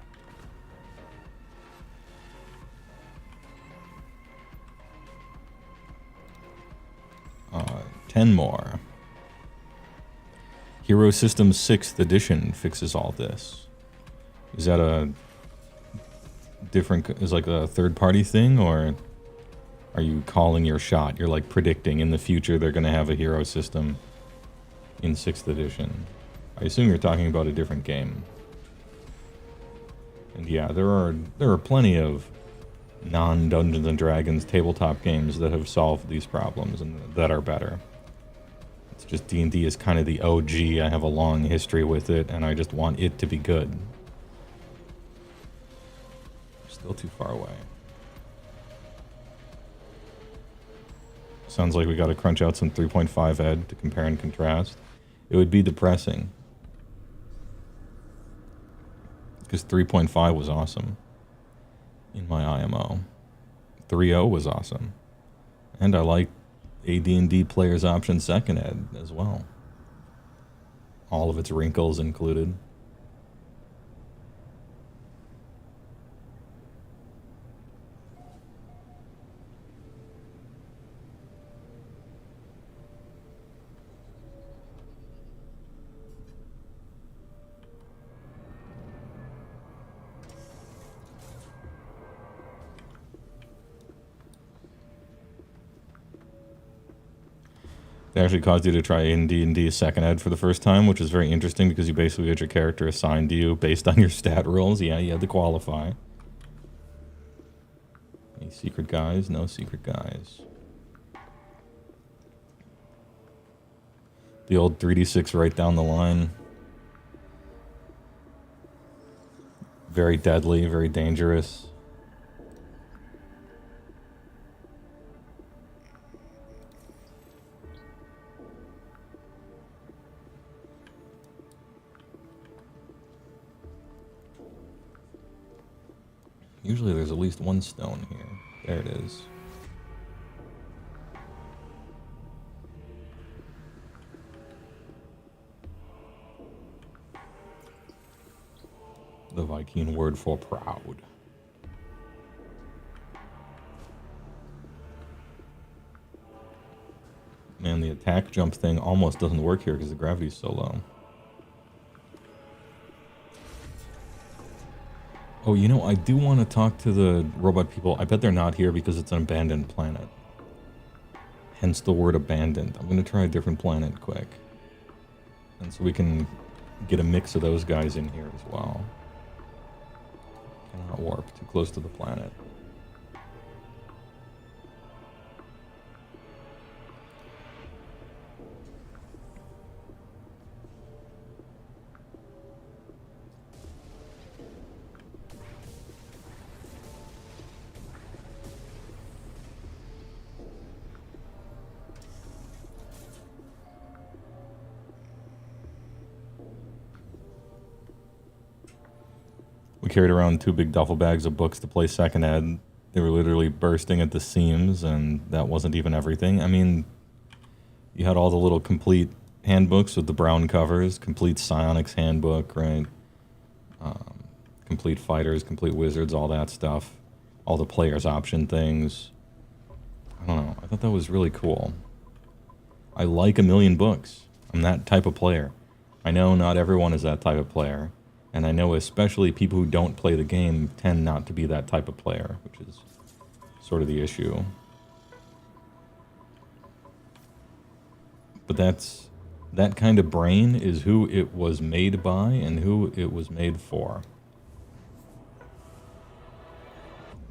Uh, 10 more. Hero System 6th edition fixes all this. Is that a different, is like a third-party thing, or are you calling your shot? You're like predicting in the future they're going to have a hero system in 6th edition. I assume you're talking about a different game. And yeah, there are plenty of non-Dungeons and Dragons tabletop games that have solved these problems and that are better. It's just D&D is kind of the OG. I have a long history with it, and I just want it to be good. Still too far away. Sounds like we got to crunch out some 3.5 ed to compare and contrast. It would be depressing. Because 3.5 was awesome in my IMO. 3.0 was awesome. And I like AD&D Player's Option 2nd ed as well. All of its wrinkles included. They actually caused you to try D&D 2nd ed for the first time, which is very interesting because you basically get your character assigned to you based on your stat rolls. Yeah, you had to qualify. Any secret guys? No secret guys. The old 3d6 right down the line. Very deadly, very dangerous. Usually there's at least one stone here. There it is. The Viking word for proud. Man, the attack jump thing almost doesn't work here because the gravity's so low. Oh, you know, I do want to talk to the robot people. I bet they're not here because it's an abandoned planet. Hence the word abandoned. I'm going to try a different planet quick. And so we can get a mix of those guys in here as well. Cannot warp. Too close to the planet. We carried around 2 big duffel bags of books to play second ed. They were literally bursting at the seams, and that wasn't even everything. I mean, you had all the little complete handbooks with the brown covers, complete psionics handbook, right? Complete fighters, complete wizards, all that stuff. All the player's option things. I don't know. I thought that was really cool. I like 1,000,000 books. I'm that type of player. I know not everyone is that type of player. And I know especially people who don't play the game tend not to be that type of player, which is sort of the issue. But that kind of brain is who it was made by and who it was made for.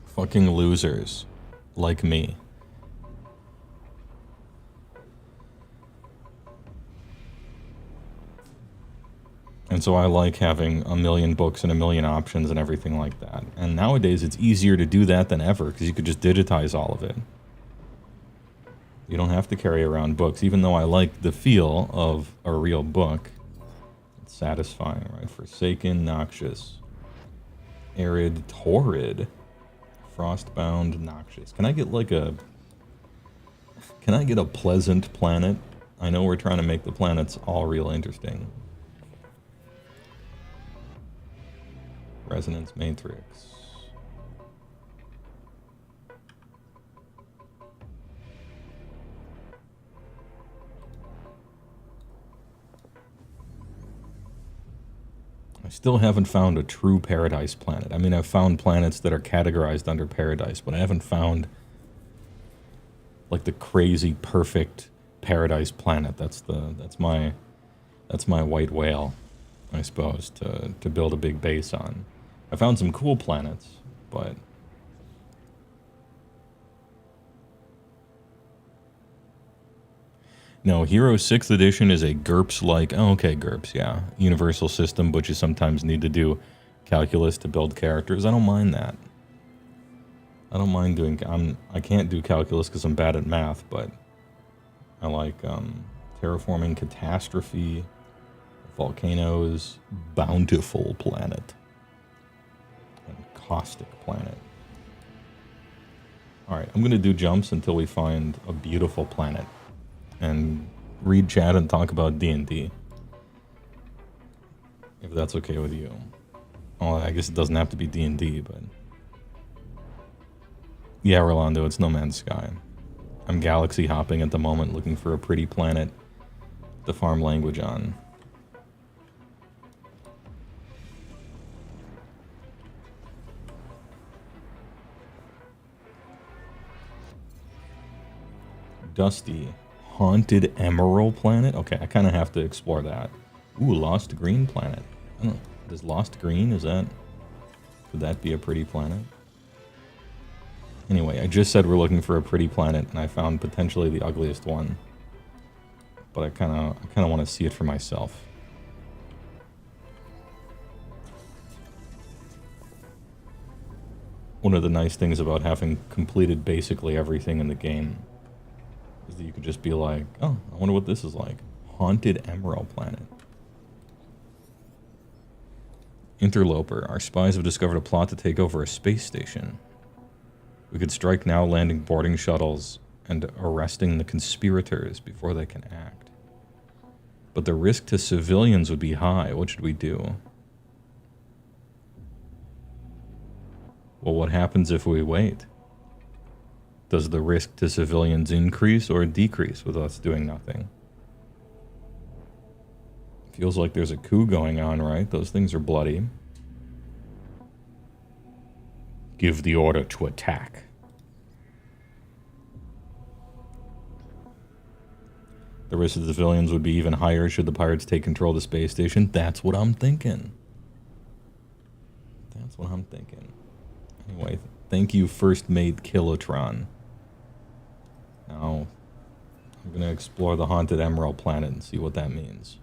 Fucking losers like me. And so I like having 1,000,000 books and 1,000,000 options and everything like that. And nowadays it's easier to do that than ever because you could just digitize all of it. You don't have to carry around books, even though I like the feel of a real book. It's satisfying, right? Forsaken, noxious, arid, torrid, frostbound, noxious. Can I get a pleasant planet? I know we're trying to make the planets all real interesting. Resonance matrix. I still haven't found a true paradise planet. I mean, I've found planets that are categorized under paradise, but I haven't found like the crazy perfect paradise planet. That's my white whale, I suppose, to build a big base on. I found some cool planets, but no, Hero 6th Edition is a GURPS-like, oh, okay, GURPS, yeah, universal system, but you sometimes need to do calculus to build characters. I don't mind that. I don't mind doing, I can't do calculus because I'm bad at math, but I like terraforming, catastrophe, volcanoes, bountiful planet. Caustic planet. Alright, I'm going to do jumps until we find a beautiful planet. And read chat and talk about D&D. If that's okay with you. Well, I guess it doesn't have to be D&D, but... Yeah, Rolando, it's No Man's Sky. I'm galaxy hopping at the moment looking for a pretty planet to farm language on. Dusty. Haunted Emerald Planet? Okay, I kind of have to explore that. Ooh, Lost Green Planet. I don't know. Does Lost Green, could that be a pretty planet? Anyway, I just said we're looking for a pretty planet, and I found potentially the ugliest one. But I kind of want to see it for myself. One of the nice things about having completed basically everything in the game is that you could just be like, oh, I wonder what this is like. Haunted Emerald Planet. Interloper. Our spies have discovered a plot to take over a space station. We could strike now, landing boarding shuttles and arresting the conspirators before they can act. But the risk to civilians would be high. What should we do? Well, what happens if we wait? Does the risk to civilians increase or decrease with us doing nothing? Feels like there's a coup going on, right? Those things are bloody. give the order to attack. The risk of the civilians would be even higher should the pirates take control of the space station. That's what I'm thinking. That's what I'm thinking. Anyway, thank you, First Mate Kilotron. Now, I'm going to explore the haunted Emerald Planet and see what that means.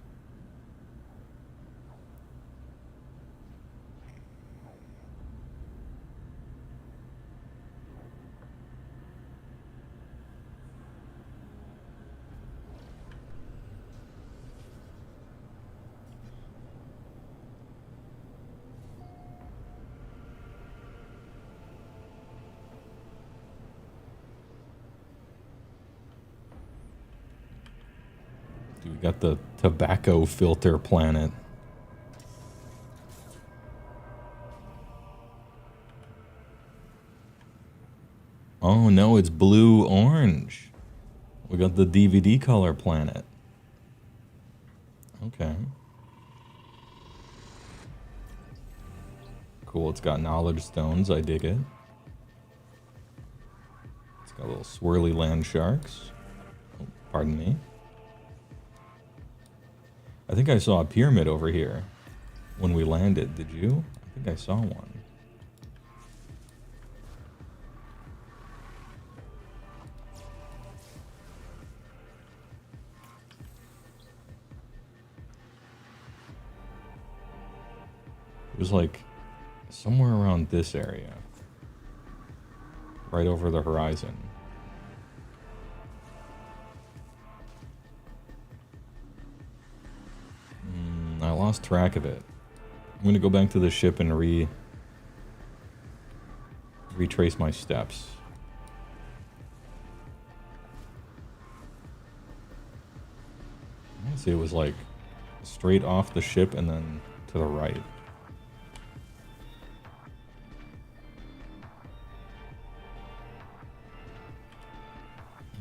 We got the tobacco filter planet. Oh no, it's blue-orange. We got the DVD color planet. Okay. Cool, it's got knowledge stones, I dig it. It's got little swirly land sharks. Oh, pardon me. I think I saw a pyramid over here when we landed. Did you? I think I saw one. It was like somewhere around this area. Right over the horizon. I lost track of it. I'm going to go back to the ship and retrace my steps. I want to say it was like straight off the ship and then to the right.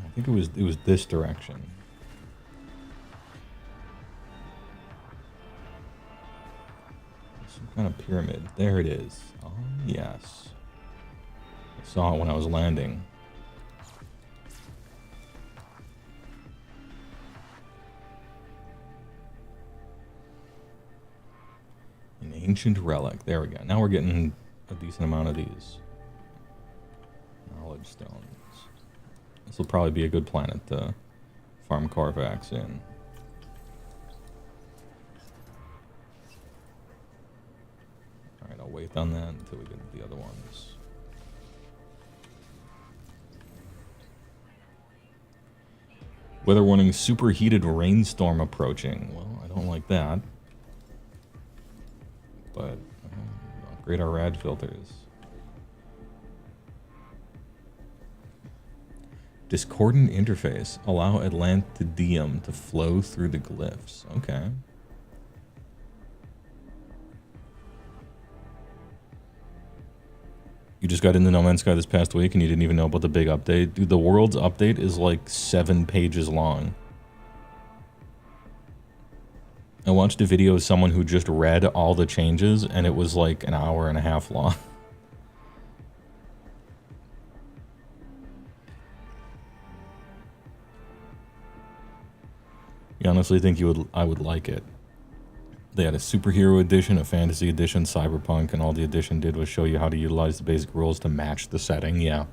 I think it was this direction. Some kind of pyramid. There it is. Oh, yes. I saw it when I was landing. An ancient relic. There we go. Now we're getting a decent amount of these. Knowledge stones. This will probably be a good planet to farm Corvax in. Alright, I'll wait on that until we get to the other ones. Weather warning, superheated rainstorm approaching. Well, I don't like that. But, upgrade our rad filters. Discordant interface. Allow Atlantidium to flow through the glyphs. Okay. You just got into No Man's Sky this past week and you didn't even know about the big update? Dude, the world's update is like 7 pages long. I watched a video of someone who just read all the changes and it was like an hour and a half long. You honestly think I would like it? They had a superhero edition, a fantasy edition, cyberpunk, and all the edition did was show you how to utilize the basic rules to match the setting. Yeah.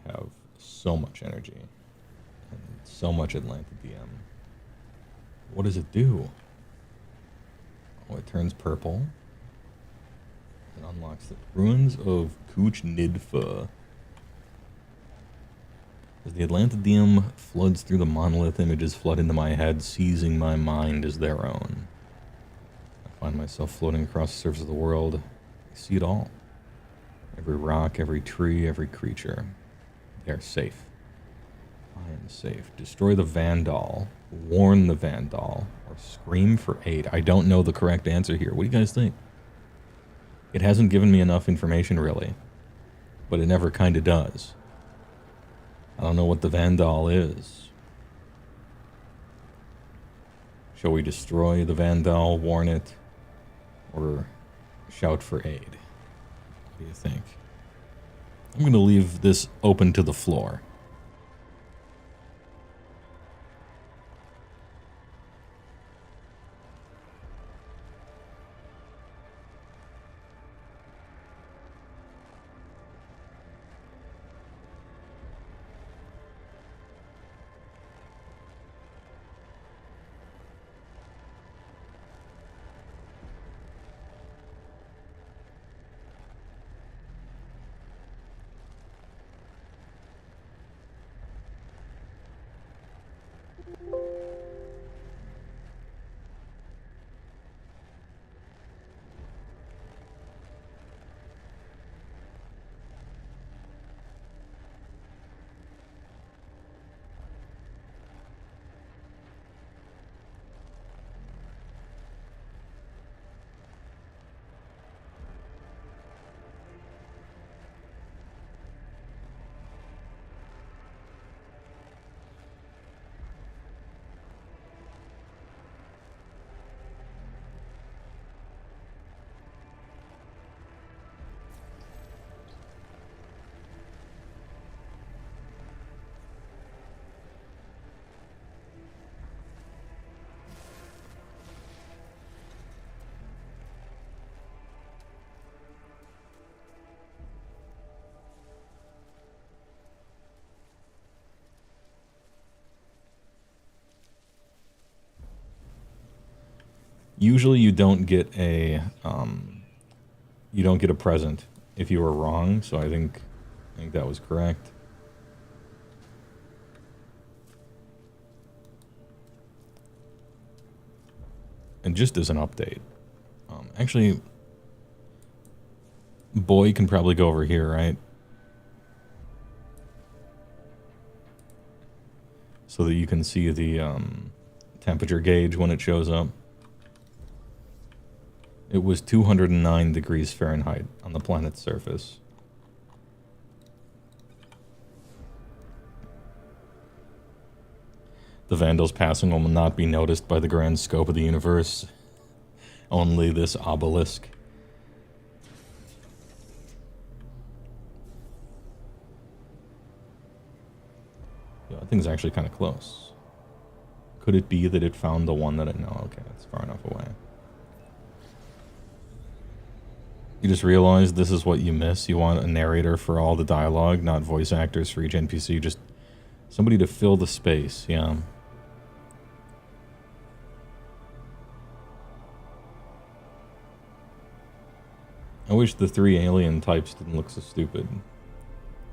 I have so much energy. And so much Atlantidium. What does it do? Oh, it turns purple. It unlocks the ruins of Kuch Nidfa. As the Atlantidium floods through the monolith, images flood into my head, seizing my mind as their own. I find myself floating across the surface of the world. I see it all. Every rock, every tree, every creature. They are safe. I am safe. Destroy the Vandal. Warn the Vandal. Or scream for aid. I don't know the correct answer here. What do you guys think? It hasn't given me enough information, really. But it never kind of does. I don't know what the Vandal is. Shall we destroy the Vandal, warn it, or shout for aid? What do you think? I'm going to leave this open to the floor. Usually you don't get a present if you were wrong, so I think that was correct. And just as an update, actually, boy can probably go over here, right? So that you can see the temperature gauge when it shows up. It was 209 degrees Fahrenheit on the planet's surface. The Vandals passing will not be noticed by the grand scope of the universe. Only this obelisk. Yeah, that thing's actually kind of close. Could it be that it found the one that it... No, okay, it's far enough away. You just realized this is what you miss. You want a narrator for all the dialogue, not voice actors for each NPC. Just somebody to fill the space, yeah. I wish the 3 alien types didn't look so stupid.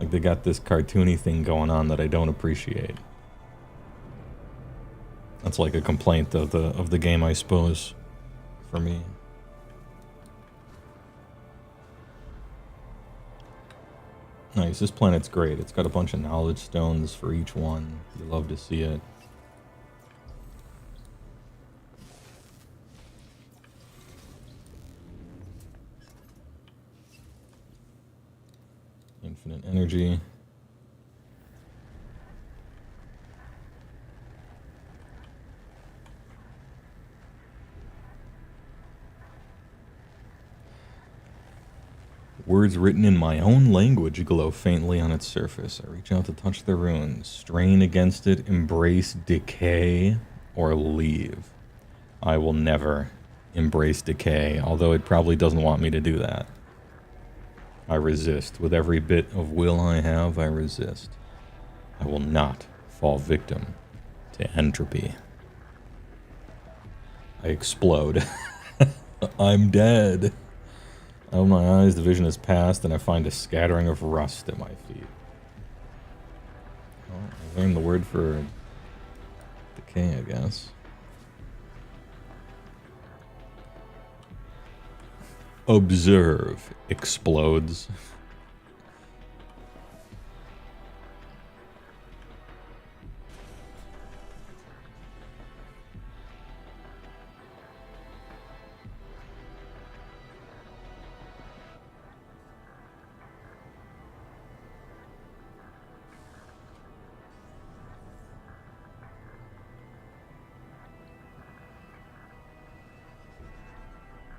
Like they got this cartoony thing going on that I don't appreciate. That's like a complaint of the game, I suppose, for me. Nice, this planet's great. It's got a bunch of knowledge stones for each one. You love to see it. Infinite energy. Words written in my own language glow faintly on its surface. I reach out to touch the runes. Strain against it, embrace decay, or leave. I will never embrace decay, although it probably doesn't want me to do that. I resist. With every bit of will I have, I resist. I will not fall victim to entropy. I explode. I'm dead. I open my eyes, the vision has passed, and I find a scattering of rust at my feet. Well, I learned the word for decay, I guess. Observe. Explodes.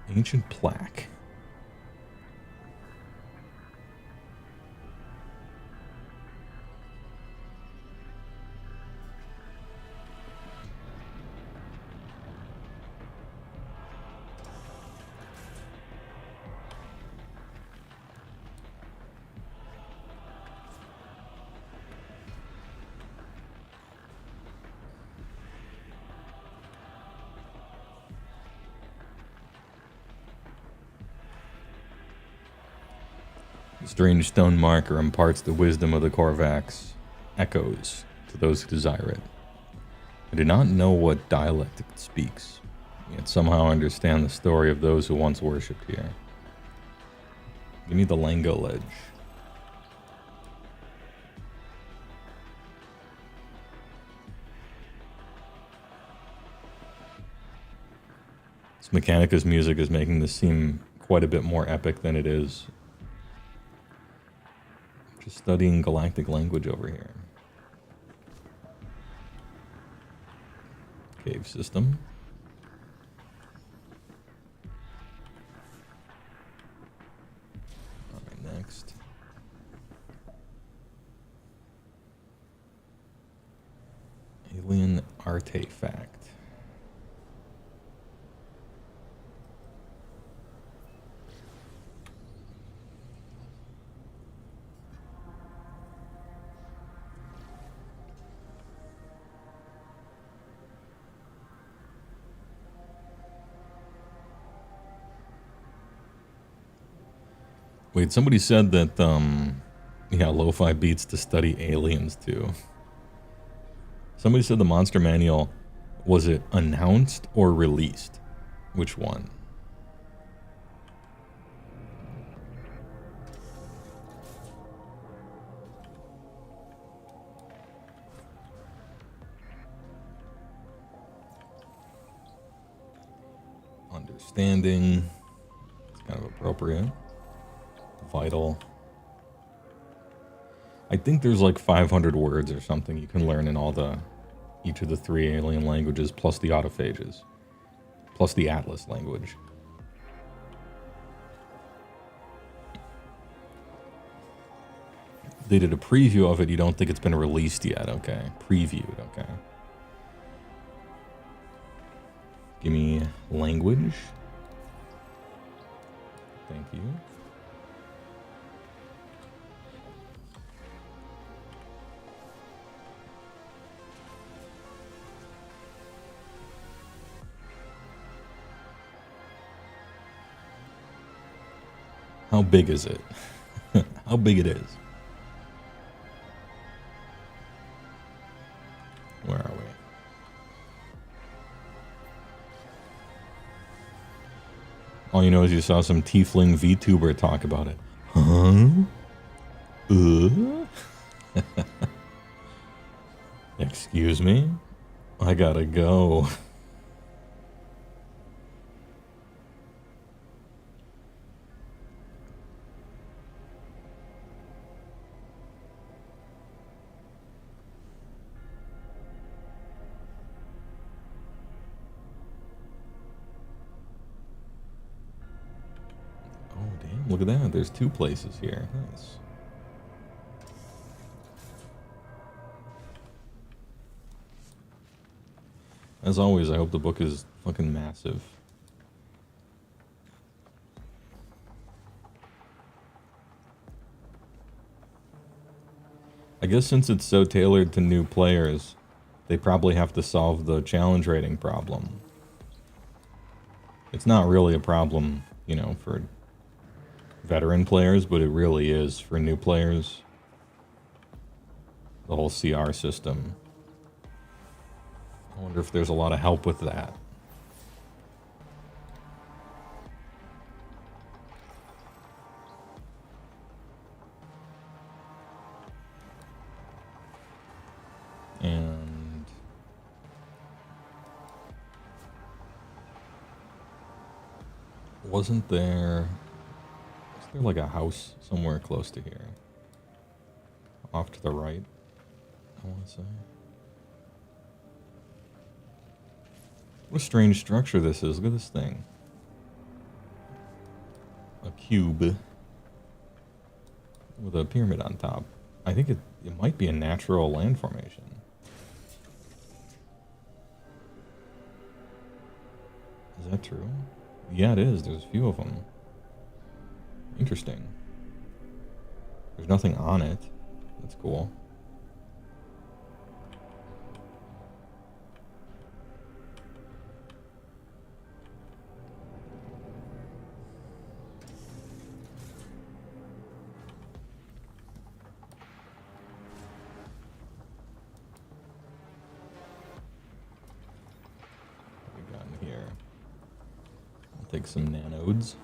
Ancient plaque. The strange stone marker imparts the wisdom of the Korvax, echoes to those who desire it. I do not know what dialect it speaks, yet somehow understand the story of those who once worshipped here. Give me the Lango Ledge. This Mechanicus music is making this seem quite a bit more epic than it is. Just studying galactic language over here. Cave system. Alright, next. Alien artifact. Wait, somebody said that, yeah, lo-fi beats to study aliens, too. Somebody said the Monster Manual, was it announced or released? Which one? Understanding. It's kind of appropriate. Vital. I think there's like 500 words or something you can learn in each of the 3 alien languages, plus the autophages, plus the Atlas language. They did a preview of it. You don't think it's been released yet? Okay. Previewed. Okay. Give me language. Thank you. How big is it? How big it is? Where are we? All you know is you saw some tiefling VTuber talk about it. Huh? Excuse me? I gotta go. Look at that. There's 2 places here. Nice. As always, I hope the book is fucking massive. I guess since it's so tailored to new players, they probably have to solve the challenge rating problem. It's not really a problem, you know, for veteran players, but it really is for new players. The whole CR system. I wonder if there's a lot of help with that. And wasn't there... Is there like a house somewhere close to here? Off to the right, I want to say. What a strange structure this is. Look at this thing. A cube with a pyramid on top. I think it might be a natural land formation. Is that true? Yeah, it is. There's a few of them. Interesting. There's nothing on it. That's cool. Take some nanodes.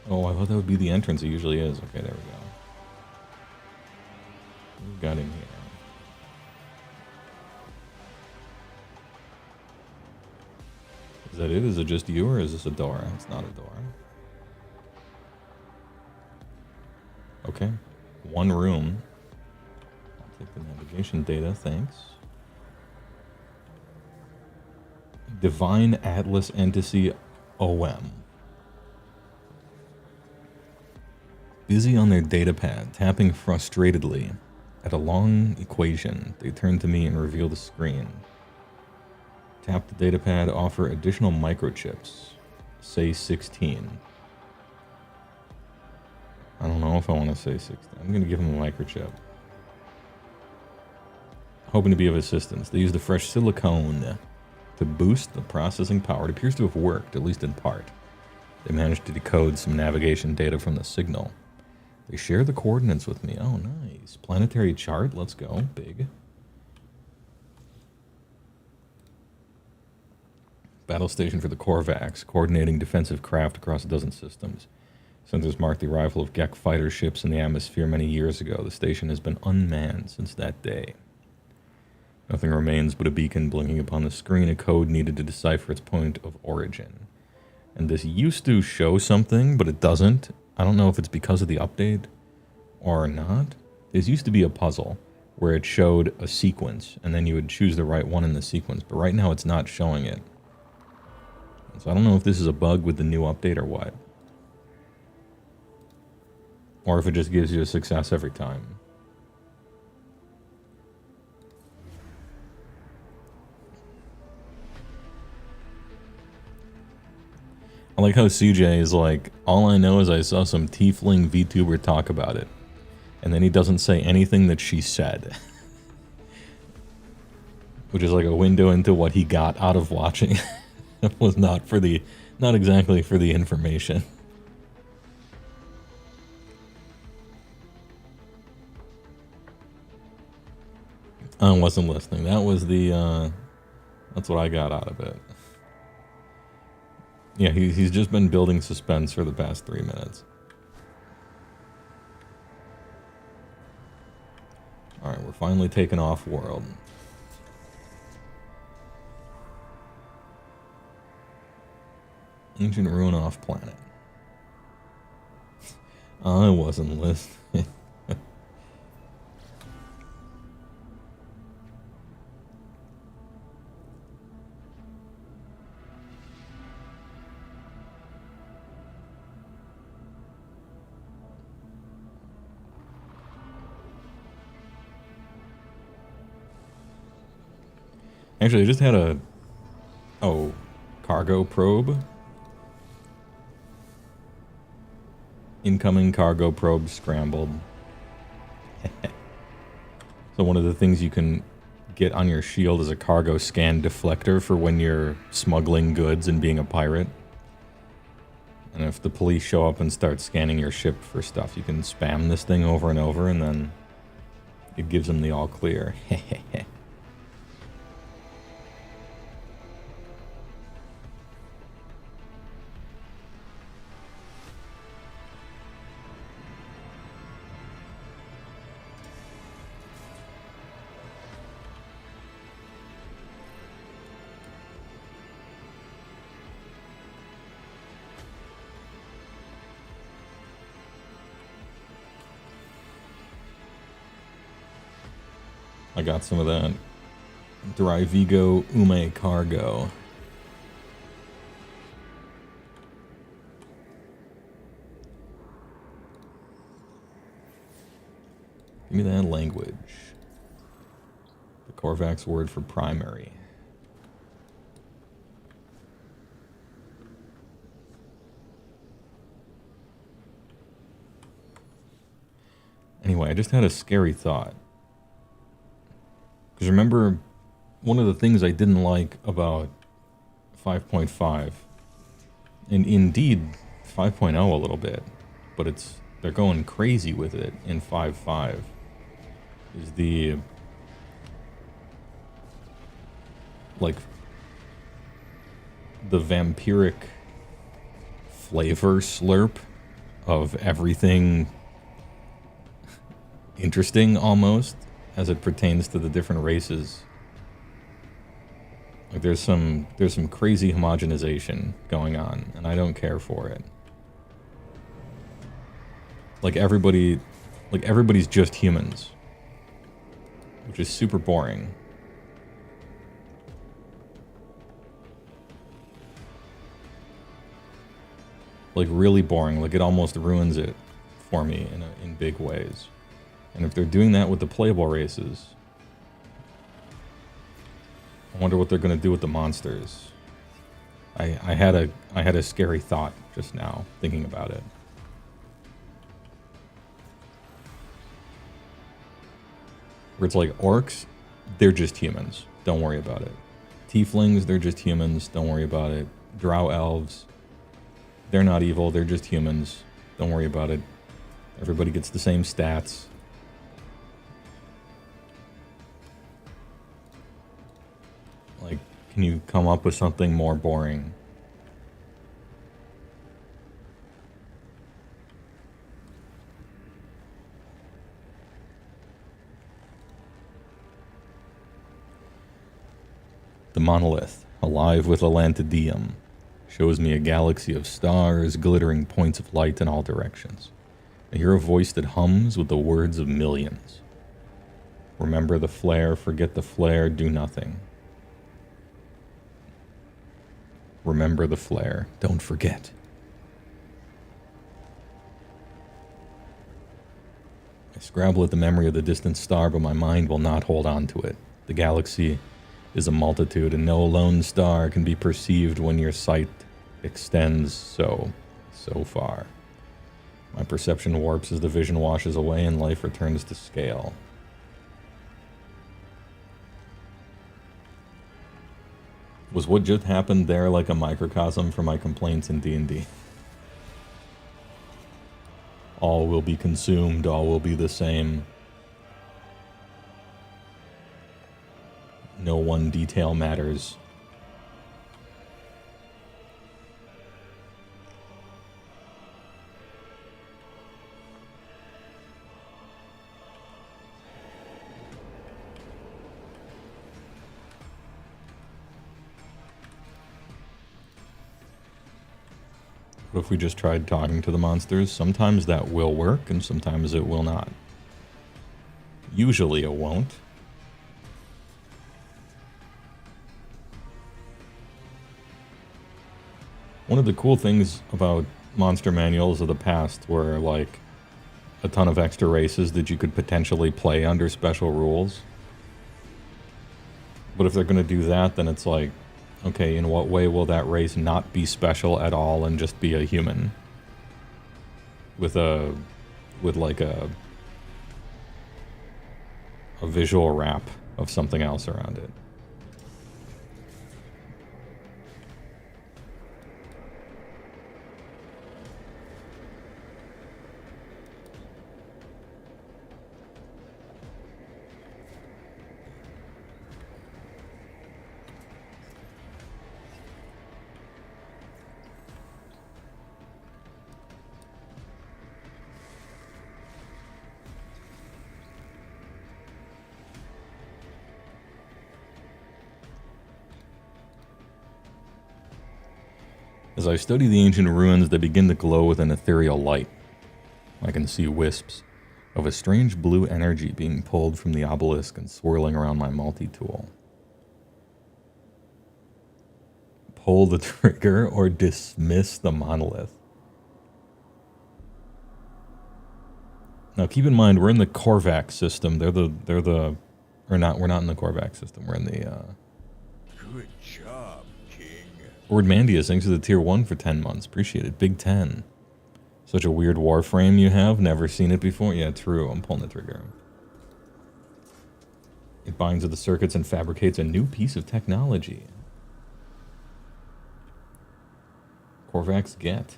Oh, I thought that would be the entrance. It usually is. Okay, there we go. What we got in here? Is that it? Is it just you, or is this a door? It's not a door. Okay. One room. I'll take the navigation data, thanks. Divine Atlas Entity OM. Busy on their datapad, tapping frustratedly at a long equation, they turn to me and reveal the screen. Tap the datapad, offer additional microchips. Say 16. I don't know if I want to say 16. I'm going to give them a microchip. Hoping to be of assistance. They use the fresh silicone to boost the processing power. It appears to have worked, at least in part. They managed to decode some navigation data from the signal. They share the coordinates with me. Oh, nice. Planetary chart. Let's go. Big. Battle station for the Korvax, coordinating defensive craft across a dozen systems. Sensors marked the arrival of Gek fighter ships in the atmosphere many years ago. The station has been unmanned since that day. Nothing remains but a beacon blinking upon the screen, a code needed to decipher its point of origin. And this used to show something, but it doesn't. I don't know if it's because of the update or not. This used to be a puzzle where it showed a sequence, and then you would choose the right one in the sequence, but right now it's not showing it. So I don't know if this is a bug with the new update or what. Or if it just gives you a success every time. I like how CJ is like, all I know is I saw some tiefling VTuber talk about it. And then he doesn't say anything that she said. Which is like a window into what he got out of watching. It was not exactly for the information. I wasn't listening. That was that's what I got out of it. Yeah, he's just been building suspense for the past 3 minutes. Alright, we're finally taking off world. Ancient ruin off planet. I wasn't listening. Actually, I just had a cargo probe. Incoming cargo probe scrambled. So one of the things you can get on your shield is a cargo scan deflector for when you're smuggling goods and being a pirate. And if the police show up and start scanning your ship for stuff, you can spam this thing over and over, and then it gives them the all clear. I got some of that Drivigo Ume cargo. Give me that language. The Korvax word for primary. Anyway, I just had a scary thought. Because remember, one of the things I didn't like about 5.5, and indeed 5.0 a little bit, but they're going crazy with it in 5.5, is the, like, the vampiric flavor slurp of everything interesting, almost, as it pertains to the different races. Like, there's some crazy homogenization going on, and I don't care for it. Like, everybody's just humans, which is super boring. Like, really boring. Like, it almost ruins it for me in big ways. And if they're doing that with the playable races, I wonder what they're going to do with the monsters. I had a scary thought just now thinking about it. Where it's like, orcs, they're just humans. Don't worry about it. Tieflings, they're just humans. Don't worry about it. Drow elves, they're not evil. They're just humans. Don't worry about it. Everybody gets the same stats. Like, can you come up with something more boring? The Monolith, alive with Atlantidium, shows me a galaxy of stars, glittering points of light in all directions. I hear a voice that hums with the words of millions. Remember the flare, forget the flare, do nothing. Remember the flare, don't forget. I scrabble at the memory of the distant star, but my mind will not hold on to it. The galaxy is a multitude, and no lone star can be perceived when your sight extends so far. My perception warps as the vision washes away and life returns to scale. Was what just happened there like a microcosm for my complaints in D&D? All will be consumed, all will be the same. No one detail matters. What if we just tried talking to the monsters? Sometimes that will work, and sometimes it will not. Usually it won't. One of the cool things about monster manuals of the past were, like, a ton of extra races that you could potentially play under special rules. But if they're going to do that, then it's like, okay, in what way will that race not be special at all and just be a human? With like a visual wrap of something else around it. As I study the ancient ruins, they begin to glow with an ethereal light. I can see wisps of a strange blue energy being pulled from the obelisk and swirling around my multi-tool. Pull the trigger or dismiss the monolith. Now keep in mind, we're in the Korvax system. We're not in the Korvax system. We're in the, Good job, King. Ordmandius, thanks for the tier 1 for 10 months. Appreciate it. Big 10. Such a weird warframe you have. Never seen it before. Yeah, true. I'm pulling the trigger. It binds to the circuits and fabricates a new piece of technology. Korvax get.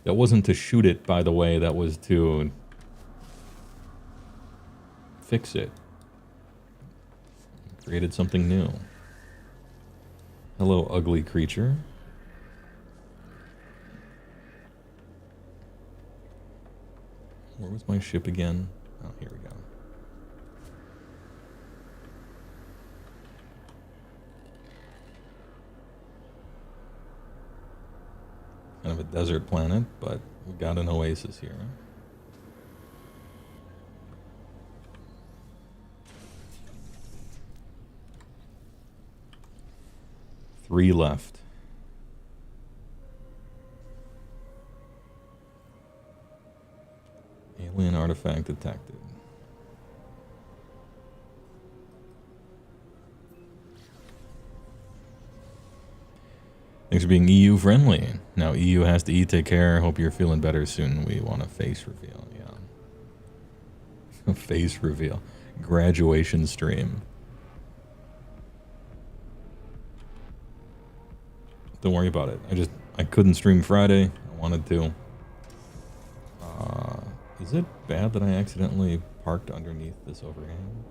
That wasn't to shoot it, by the way. That was to fix it. Created something new. Hello, ugly creature. Where was my ship again? Oh, here we go. Kind of a desert planet, but we got an oasis here. Three left. Alien artifact detected. Thanks for being EU friendly. Now EU has to take care. Hope you're feeling better soon. We want a face reveal. Yeah. A face reveal. Graduation stream. Don't worry about it. I couldn't stream Friday. I wanted to. Is it bad that I accidentally parked underneath this overhang?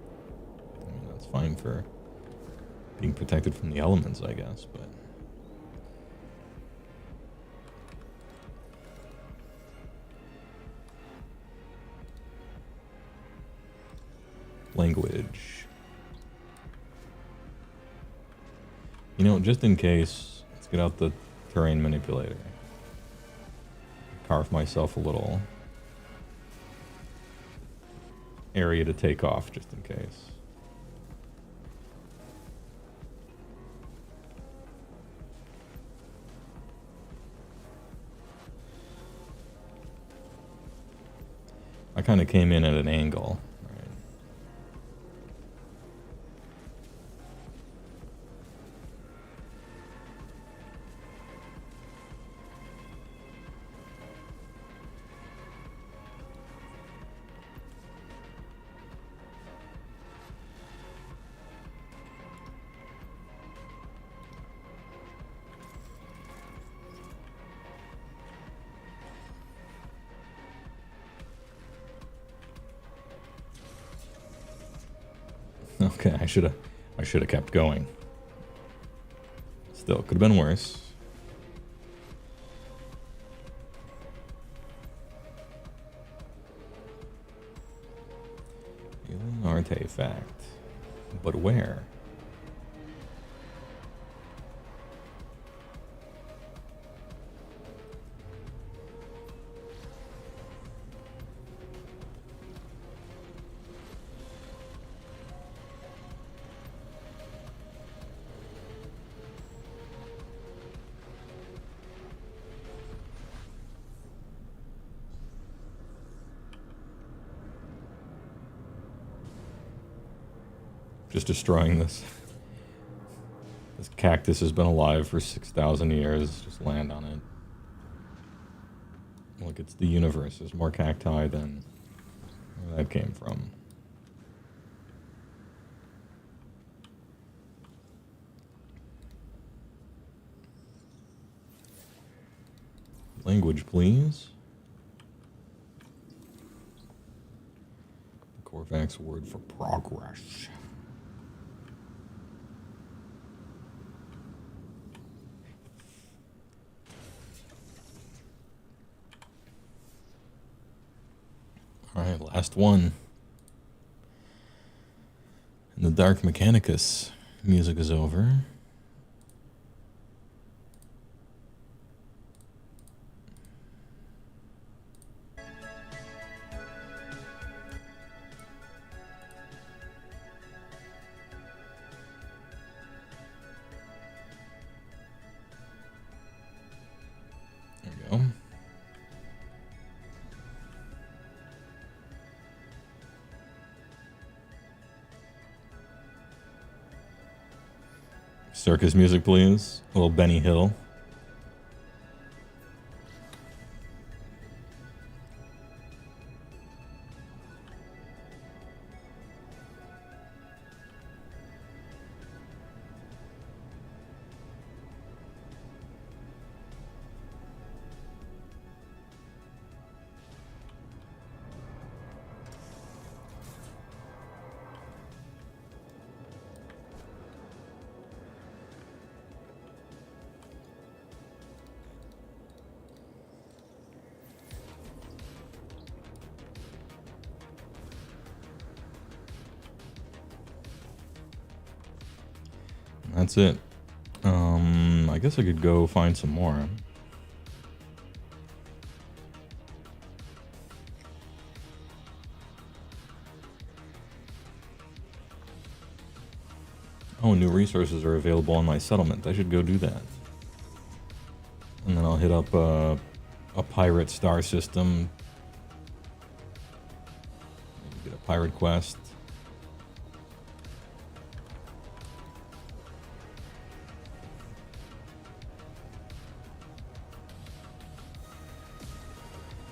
I mean, that's fine for being protected from the elements, I guess, but... Language. You know, just in case, let's get out the terrain manipulator. Carve myself a little area to take off, just in case. I kind of came in at an angle. Okay, I should have kept going. Still, could have been worse. Alien artifact. But where? Just destroying this. This cactus has been alive for 6,000 years. Just land on it. Look, it's the universe. There's more cacti than where that came from. Language, please. The Korvax word for progress. Alright, last one. And the Dark Mechanicus music is over. There we go. Circus music, please. A little Benny Hill. That's it. I guess I could go find some more. Oh, new resources are available on my settlement. I should go do that. And then I'll hit up a pirate star system. Maybe get a pirate quest.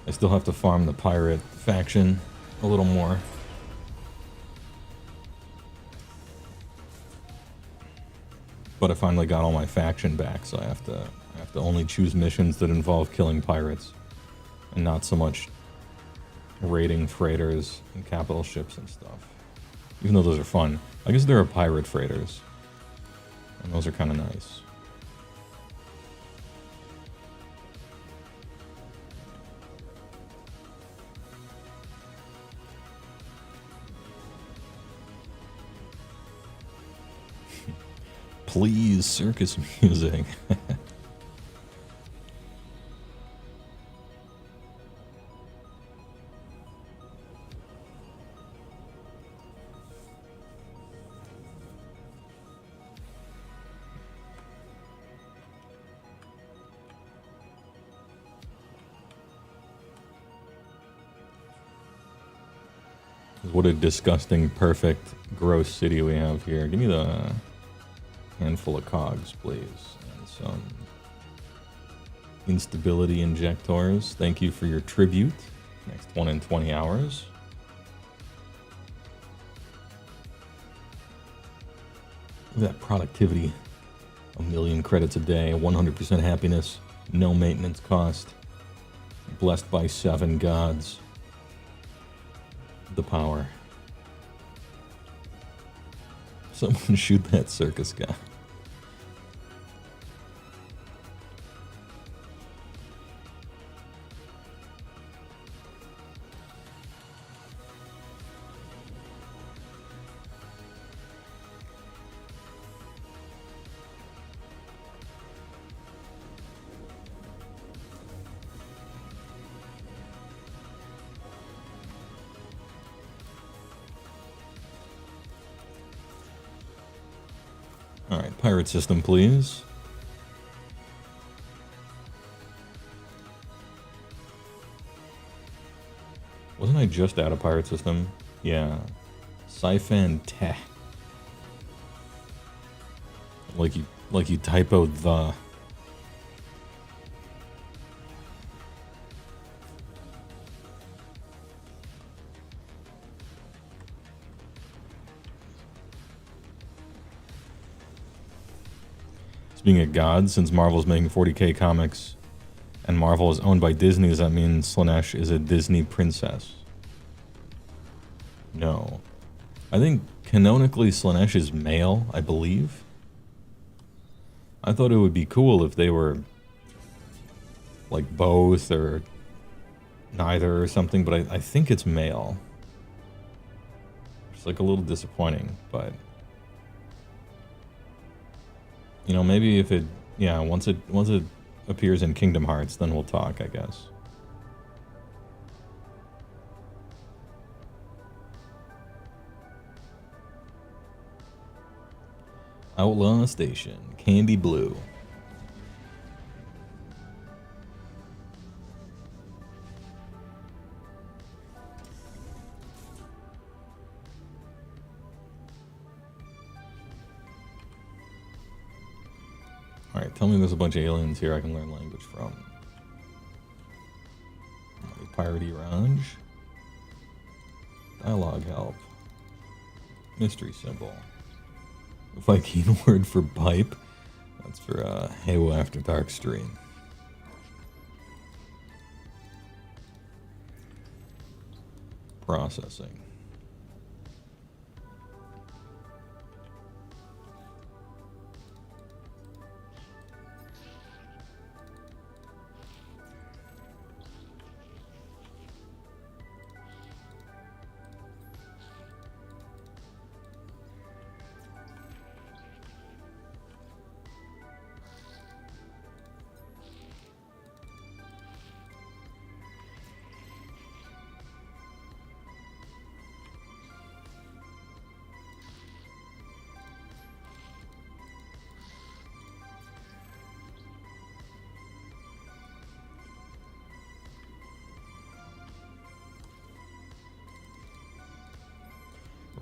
I still have to farm the pirate faction a little more. But I finally got all my faction back, so I have to only choose missions that involve killing pirates, and not so much raiding freighters and capital ships and stuff. Even though those are fun. I guess there are pirate freighters, and those are kind of nice. Please, circus music. What a disgusting, perfect, gross city we have here. Give me the handful of cogs, please, and some instability injectors. Thank you for your tribute. Next one in 20 hours. Look at that productivity. 1,000,000 credits a day, 100% happiness, no maintenance cost. Blessed by 7 gods. The power. Someone shoot that circus guy. Alright, pirate system, please. Wasn't I just out of pirate system? Yeah. Siphon Teh. Like you typoed the. Being a god, since Marvel's making 40K comics and Marvel is owned by Disney, does that mean Slaanesh is a Disney princess? No. I think canonically Slaanesh is male, I believe. I thought it would be cool if they were like both or neither or something, but I think it's male. It's like a little disappointing, but you know, maybe if it, yeah, once it appears in Kingdom Hearts, then we'll talk, I guess. Outlaw Station, Candy Blue. Alright, tell me there's a bunch of aliens here I can learn language from. Piratey Range. Dialogue help. Mystery symbol. Viking word for pipe. That's for HeyWoah After Dark stream. Processing.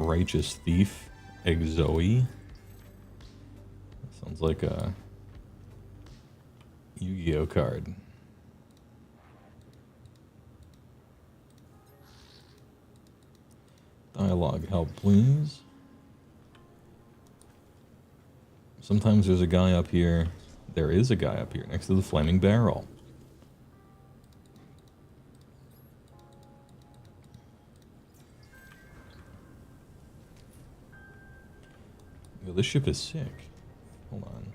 Righteous Thief, Exoe. Sounds like a Yu-Gi-Oh card. Dialogue help, please. Sometimes there's a guy up here. There is a guy up here next to the flaming barrel. Yo, this ship is sick. Hold on.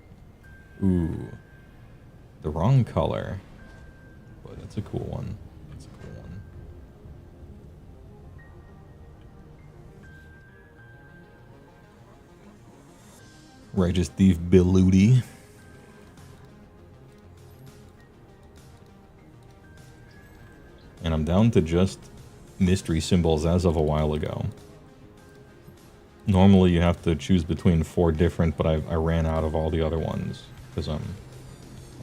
Ooh. The wrong color. But it's a cool one. It's a cool one. Righteous Thief Beludi. And I'm down to just mystery symbols as of a while ago. Normally you have to choose between 4 different, but I ran out of all the other ones because I'm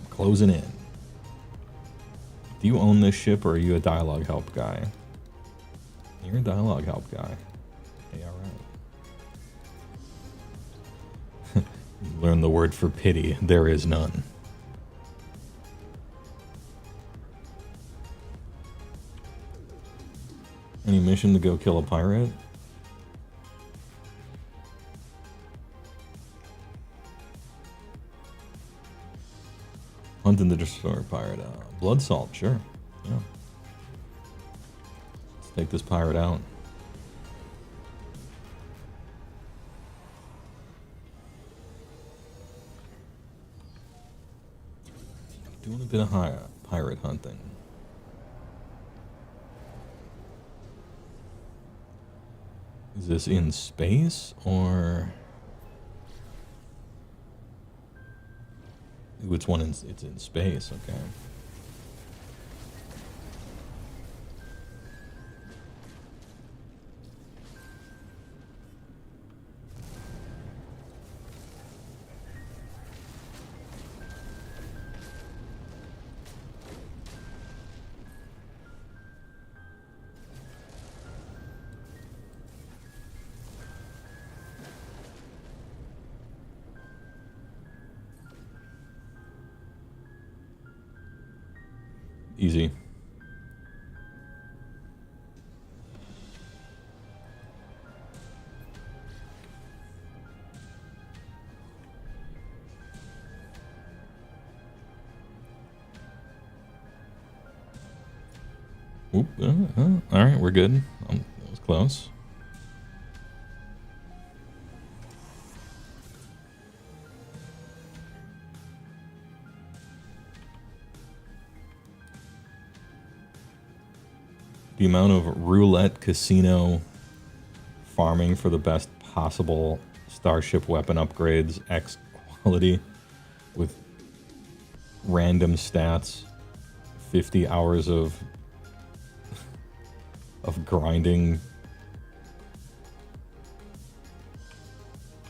closing in. Do you own this ship or are you a dialogue help guy? You're a dialogue help guy. Hey, alright. Learn the word for pity. There is none. Any mission to go kill a pirate? Hunt and destroy a pirate. Blood salt, sure. Yeah. Let's take this pirate out. Doing a bit of pirate hunting. Is this in space or? Which one is it's in space, okay. Easy. Oop, all right, we're good. That was close. The amount of roulette casino farming for the best possible Starship weapon upgrades, X quality, with random stats, 50 hours of grinding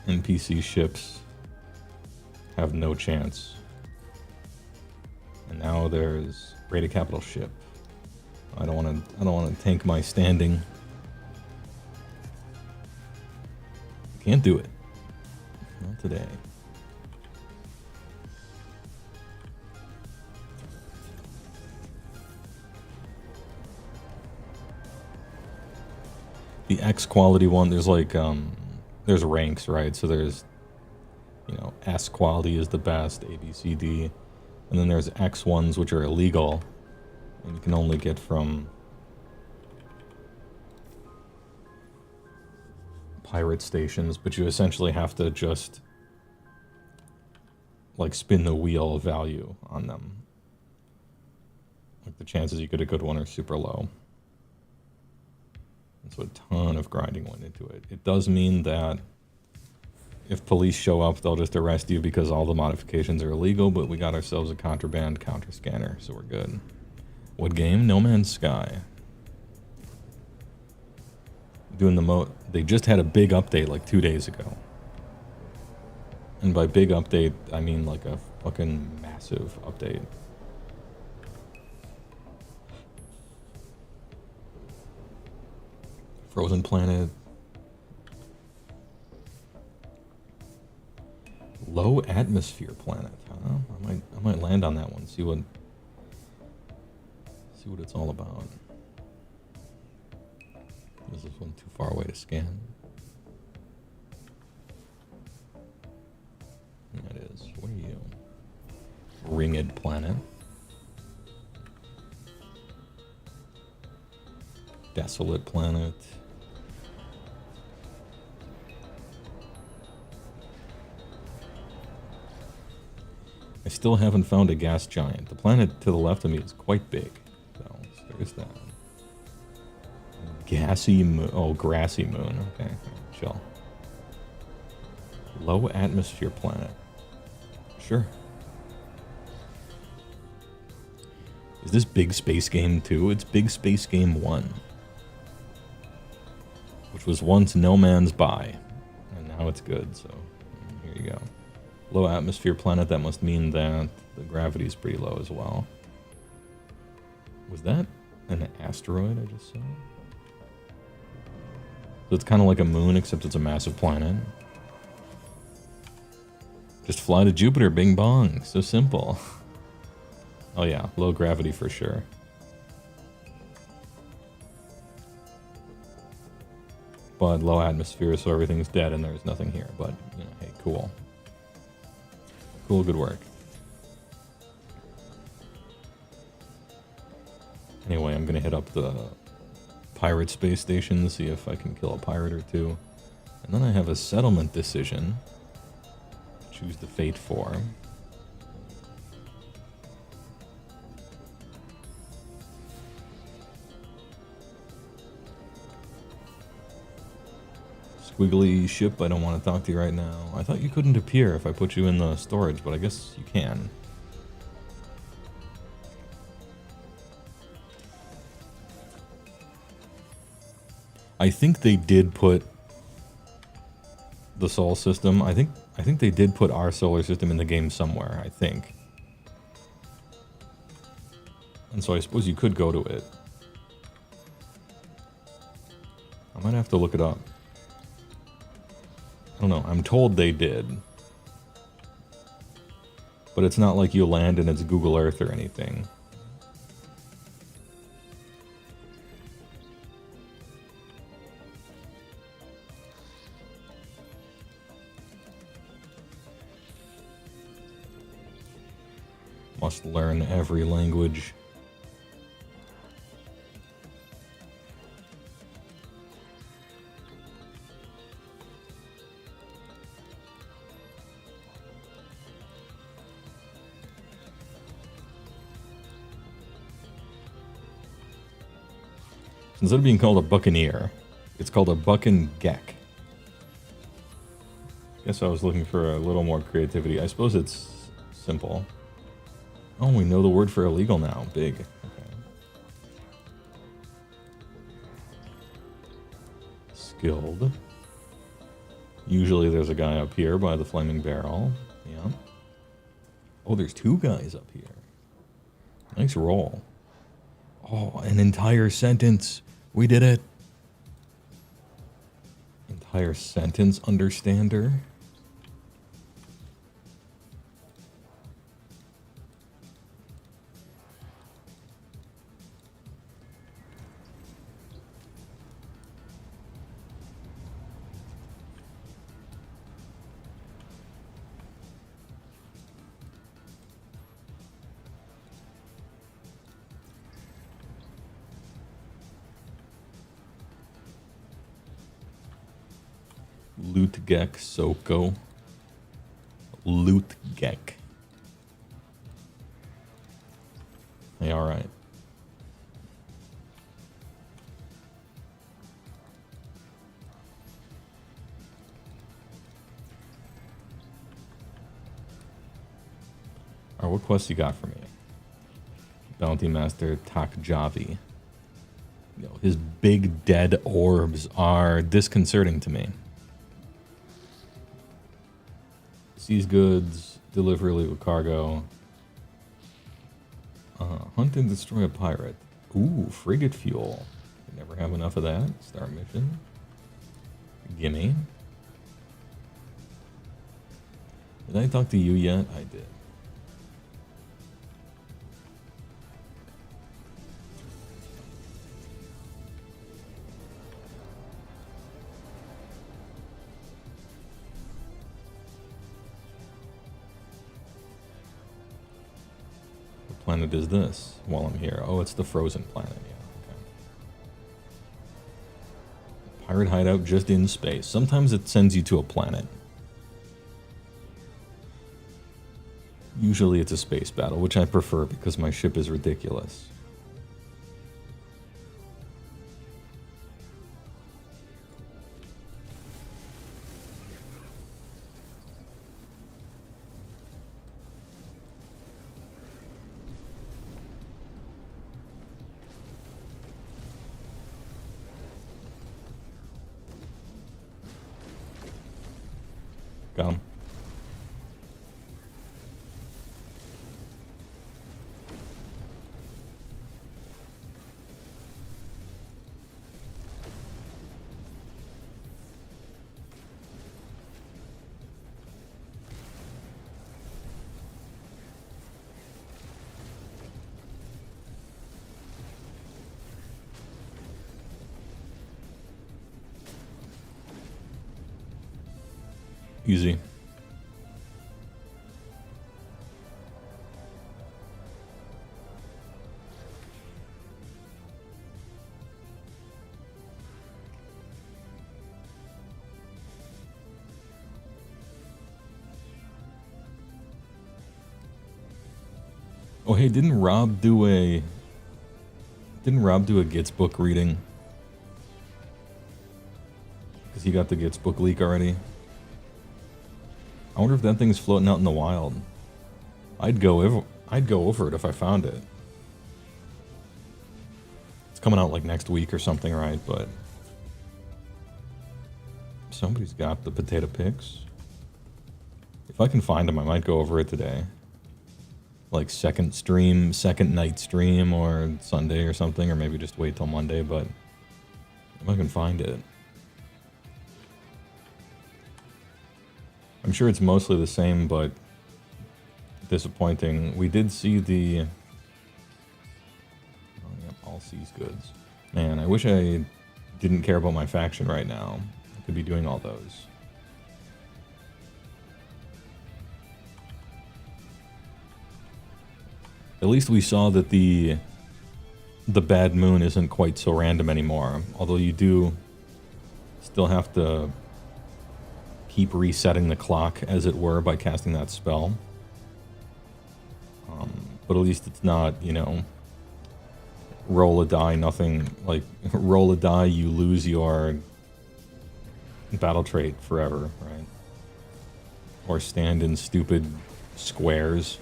NPC ships have no chance. And now there's rated capital ship. I don't want to tank my standing. Can't do it. Not today. The X quality one, there's like there's ranks, right? So there's, you know, S quality is the best, A, B, C, D, and then there's X ones which are illegal. And you can only get from pirate stations, but you essentially have to just like spin the wheel of value on them. Like the chances you get a good one are super low. And so a ton of grinding went into it. It does mean that if police show up, they'll just arrest you because all the modifications are illegal, but we got ourselves a contraband counter scanner, so we're good. What game? No Man's Sky. Doing the they just had a big update like 2 days ago. And by big update, I mean like a fucking massive update. Frozen Planet. Low atmosphere planet, huh? I might land on that one. See what it's all about. Is this one too far away to scan? Yeah, it is. What are you? Ringed planet. Desolate planet. I still haven't found a gas giant. The planet to the left of me is quite big. So there's that. Gassy moon. Oh, grassy moon. Okay, chill. Low atmosphere planet. Sure. Is this Big Space Game 2? It's Big Space Game 1. Which was once No Man's By. And now it's good, so here you go. Low atmosphere planet, that must mean that the gravity is pretty low as well. Was that an asteroid I just saw? So it's kind of like a moon, except it's a massive planet. Just fly to Jupiter, bing bong. So simple. Oh yeah, low gravity for sure. But low atmosphere, so everything's dead and there's nothing here. But, you know, hey, cool. Cool, good work. Anyway, I'm gonna hit up the pirate space station, see if I can kill a pirate or two. And then I have a settlement decision. Choose the fate for. Squiggly ship, I don't want to talk to you right now. I thought you couldn't appear if I put you in the storage, but I guess you can. I think they did put the Sol system. I think they did put our solar system in the game somewhere, I think. And so I suppose you could go to it. I might have to look it up. I don't know. I'm told they did. But it's not like you land and it's Google Earth or anything. Must learn every language. Instead of being called a buccaneer, it's called a buccan-geck. Guess I was looking for a little more creativity. I suppose it's simple. Oh, we know the word for illegal now. Big. Okay. Skilled. Usually there's a guy up here by the flaming barrel. Yeah. Oh, there's two guys up here. Nice roll. Oh, an entire sentence. We did it. Entire sentence, understander. Lootgek Soko. Lootgek. Hey, alright. Alright, what quest you got for me? Bounty Master Takjavi. Yo, his big dead orbs are disconcerting to me. Seize goods, deliver illegal cargo. Hunt and destroy a pirate. Ooh, frigate fuel. You never have enough of that. Start mission. Gimme. Did I talk to you yet? I did. What planet is this while I'm here? Oh, it's the frozen planet, yeah. Okay. Pirate hideout just in space. Sometimes it sends you to a planet. Usually it's a space battle, which I prefer because my ship is ridiculous. Got him. Easy. Oh hey, didn't Rob do a Gitz book reading? Because he got the Gitz book leak already. I wonder if that thing's floating out in the wild. I'd go over it if I found it. It's coming out like next week or something, right? But somebody's got the potato picks. If I can find them, I might go over it today. Like second night stream, or Sunday or something, or maybe just wait till Monday, but if I can find it. I'm sure it's mostly the same, but disappointing. We did see the... Oh, yeah, all seas goods. Man, I wish I didn't care about my faction right now. I could be doing all those. At least we saw that the bad moon isn't quite so random anymore. Although you do still have to keep resetting the clock, as it were, by casting that spell. But at least it's not, you know, roll a die, nothing, like, roll a die, you lose your battle trait forever, right? Or stand in stupid squares,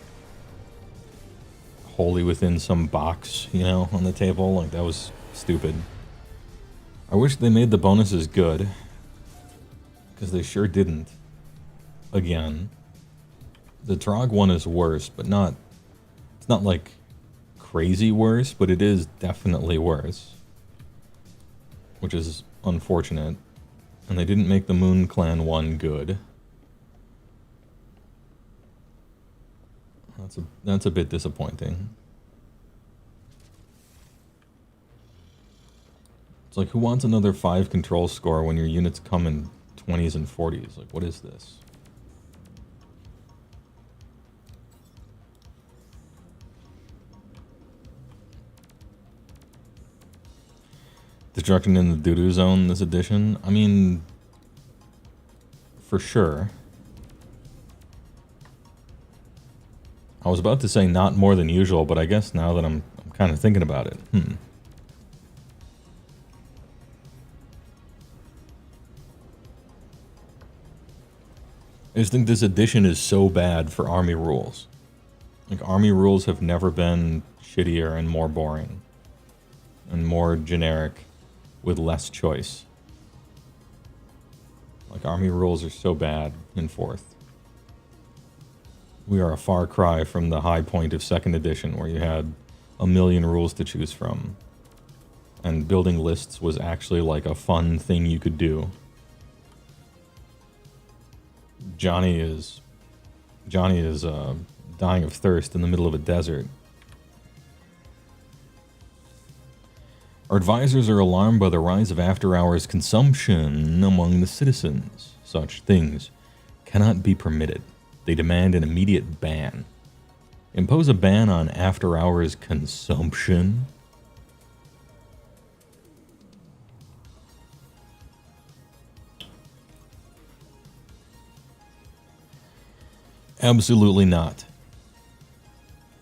wholly within some box, you know, on the table. Like, that was stupid. I wish they made the bonuses good, because they sure didn't. Again, the Trog one is worse, but not... It's not, like, crazy worse, but it is definitely worse. Which is unfortunate. And they didn't make the Moon Clan one good. That's a bit disappointing. It's like, who wants another 5 control score when your units come in 20s and 40s? Like, what is this? Destruction in the doo-doo zone this edition? I mean, for sure. I was about to say not more than usual, but I guess now that I'm kind of thinking about it. I just think this edition is so bad for army rules. Like, army rules have never been shittier and more boring. And more generic with less choice. Like, army rules are so bad in 4th. We are a far cry from the high point of 2nd edition, where you had a million rules to choose from. And building lists was actually like a fun thing you could do. Johnny is Johnny is dying of thirst in the middle of a desert. Our advisors are alarmed by the rise of after-hours consumption among the citizens. Such things cannot be permitted. They demand an immediate ban. Impose a ban on after-hours consumption? Absolutely not.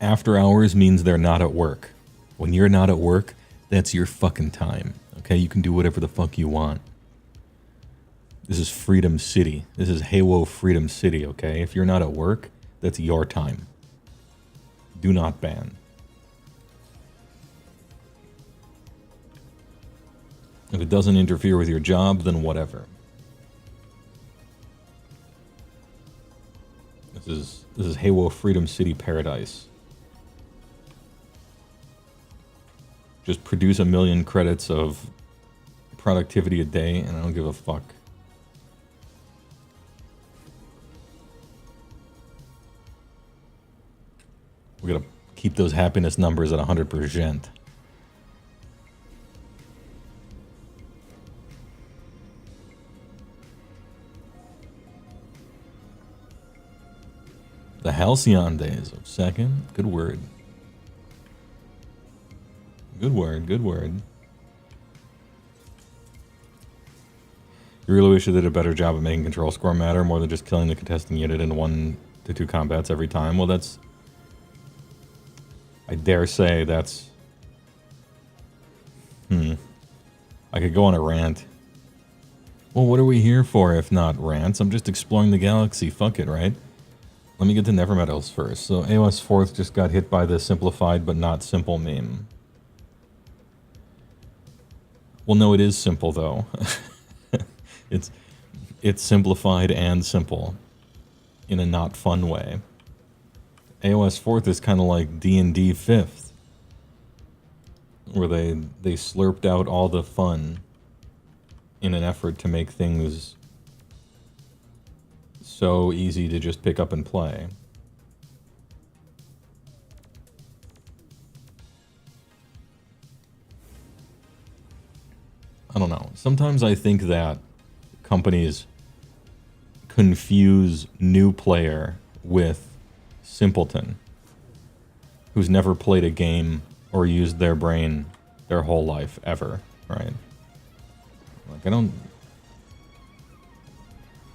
After hours means they're not at work. When you're not at work, that's your fucking time. Okay, you can do whatever the fuck you want. This is Freedom City. This is HeyWoah Freedom City, okay? If you're not at work, that's your time. Do not ban. If it doesn't interfere with your job, then whatever. This is HeyWoah Freedom City Paradise. Just produce 1 million credits of productivity a day, and I don't give a fuck. We gotta keep those happiness numbers at 100%. The halcyon days of second. Good word. Good word, good word. You really wish you did a better job of making control score matter more than just killing the contesting unit in 1 to 2 combats every time. Well, that's... I dare say that's... I could go on a rant. Well, what are we here for if not rants? I'm just exploring the galaxy. Fuck it, right? Let me get to Nevermeadows first. So AOS 4th just got hit by the simplified but not simple meme. Well, no, it is simple, though. It's simplified and simple in a not fun way. AOS 4th is kind of like D&D 5th, where they slurped out all the fun in an effort to make things so easy to just pick up and play. I don't know. Sometimes I think that companies confuse new player with simpleton who's never played a game or used their brain their whole life ever, right? Like, I don't...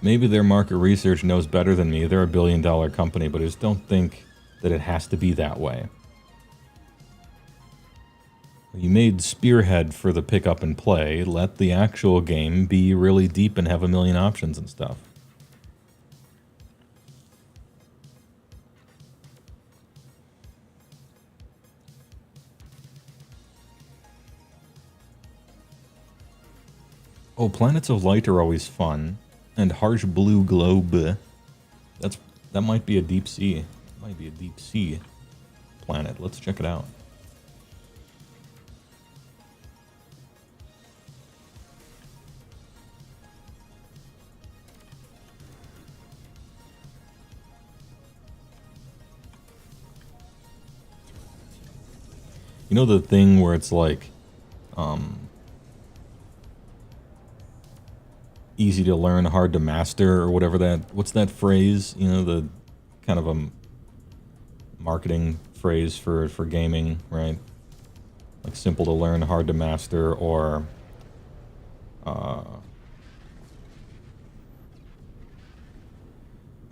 Maybe their market research knows better than me. They're a billion-dollar company, but I just don't think that it has to be that way. You made Spearhead for the pick up and play. Let the actual game be really deep and have 1 million options and stuff. Oh, Planets of Light are always fun. And Harsh Blue Globe. That might be a deep sea. Might be a deep sea planet. Let's check it out. You know the thing where it's like, easy to learn, hard to master, or whatever that... What's that phrase? You know, the kind of a marketing phrase for gaming, right? Like simple to learn, hard to master, or...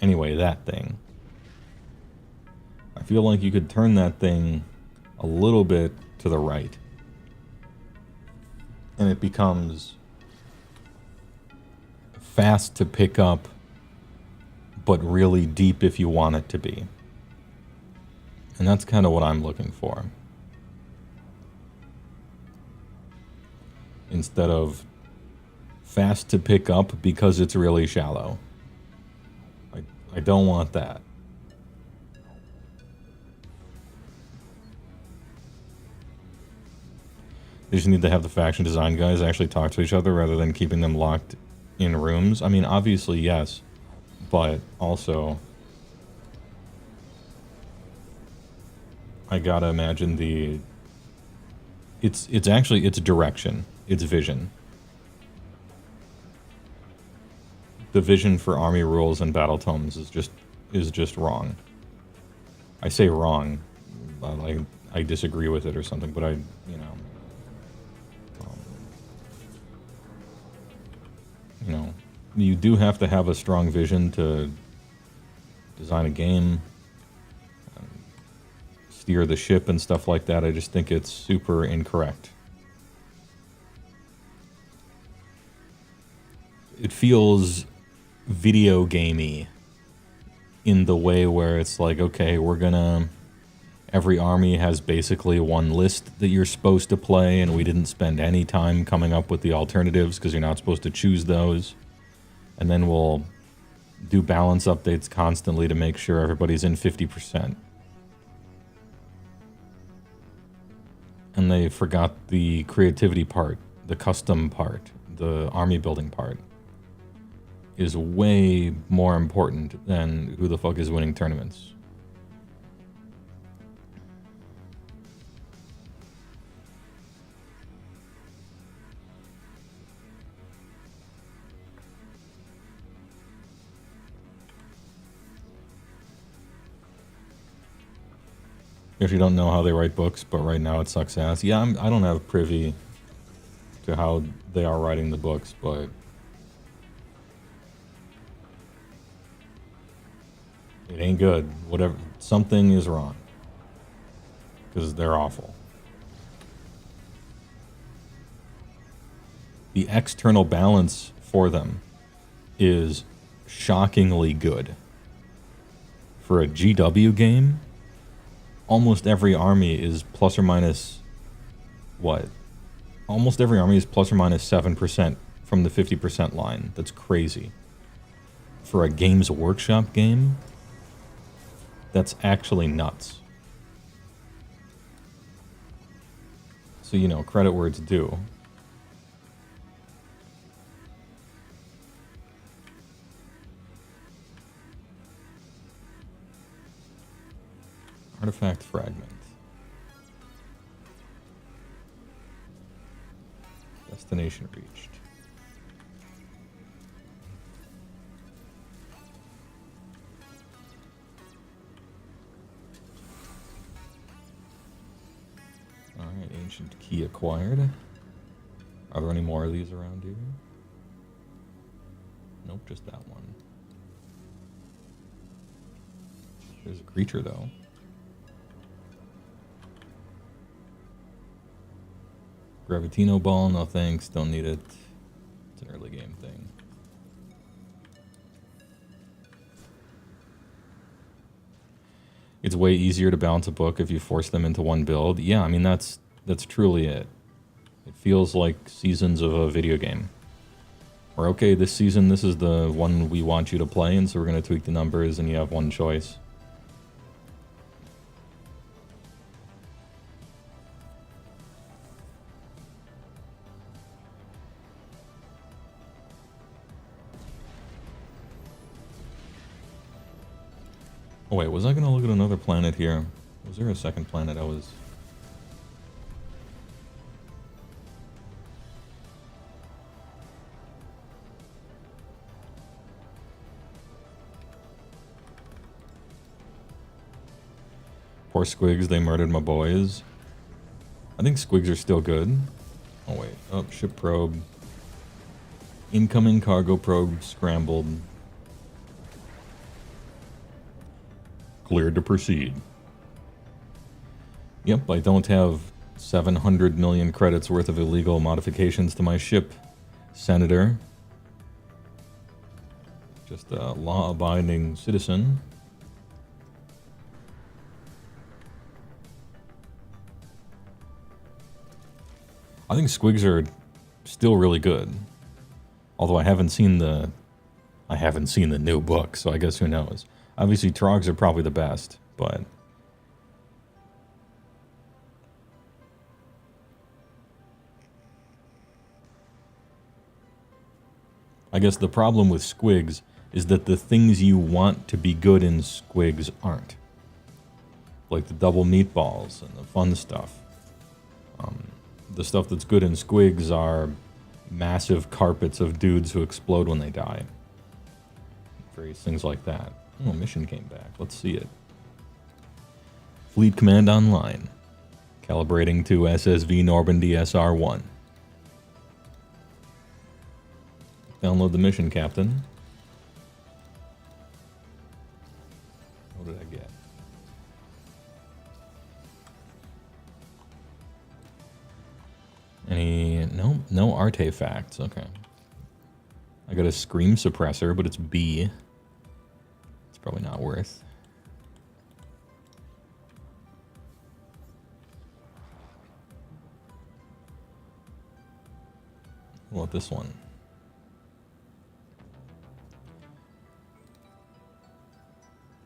Anyway, that thing. I feel like you could turn that thing a little bit to the right. And it becomes fast to pick up, but really deep if you want it to be. And that's kind of what I'm looking for. Instead of fast to pick up because it's really shallow. I don't want that. They just need to have the faction design guys actually talk to each other rather than keeping them locked in rooms. I mean, obviously, yes. But also, I gotta imagine the... It's actually, it's direction. It's vision. The vision for army rules and battle tomes is just wrong. I say wrong. I disagree with it or something, but you do have to have a strong vision to design a game, steer the ship and stuff like that. I just think it's super incorrect. It feels video gamey in the way where it's like, okay, every army has basically one list that you're supposed to play, and we didn't spend any time coming up with the alternatives because you're not supposed to choose those. And then we'll do balance updates constantly to make sure everybody's in 50%. And they forgot the creativity part, the custom part, the army building part is way more important than who the fuck is winning tournaments. If you don't know how they write books, but right now it sucks ass. Yeah, I don't have privy to how they are writing the books, but it ain't good. Whatever, something is wrong because they're awful. The external balance for them is shockingly good. For a GW game, almost every army is plus or minus what? Almost every army is plus or minus 7% from the 50% line. That's crazy. For a Games Workshop game, that's actually nuts. So, credit where it's due. Artifact fragment. Destination reached. Alright, ancient key acquired. Are there any more of these around here? Nope, just that one. There's a creature though. Gravitino ball, no thanks, don't need it. It's an early game thing. It's way easier to balance a book if you force them into one build. Yeah, I mean that's truly it. It feels like seasons of a video game. Or okay, this season this is the one we want you to play, and so we're gonna tweak the numbers and you have one choice. Oh wait, was I gonna look at another planet here? Was there a second planet I was... Poor Squigs, they murdered my boys. I think Squigs are still good. Oh wait, oh, ship probe. Incoming cargo probe scrambled. Cleared to proceed. Yep, I don't have 700 million credits worth of illegal modifications to my ship, Senator. Just a law-abiding citizen. I think Squigs are still really good. Although I haven't seen the new book, so I guess who knows. Obviously, Trogs are probably the best, but... I guess the problem with Squigs is that the things you want to be good in Squigs aren't. like the double meatballs and the fun stuff. The stuff that's good in squigs are massive carpets of dudes who explode when they die. Various things like that. Oh, mission came back. Let's see it. Fleet Command Online. Calibrating to SSV Normandy SR1. Download the mission, Captain. What did I get? Any... No artifacts. Okay. I got a scream suppressor, but it's B. It's probably not worth. What about this one?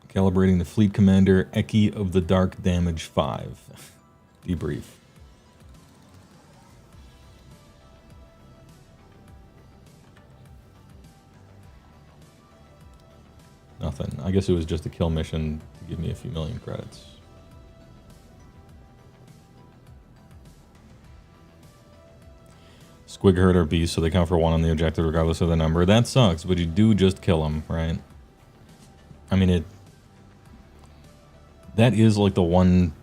Calibrating the Fleet Commander, Eki of the Dark, damage 5. Debrief. Nothing. I guess it was just a kill mission to give me a few million credits. Squig herd are beasts, so they count for 1 on the objective regardless of the number. That sucks, but you do just kill them, right? I mean, that is like the one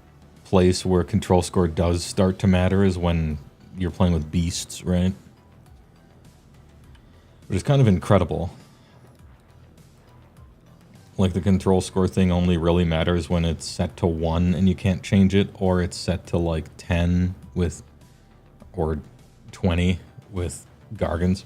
place where control score does start to matter, is when you're playing with beasts, right? Which is kind of incredible. Like, the control score thing only really matters when it's set to 1 and you can't change it, or it's set to like 10 with, or 20 with Gargans.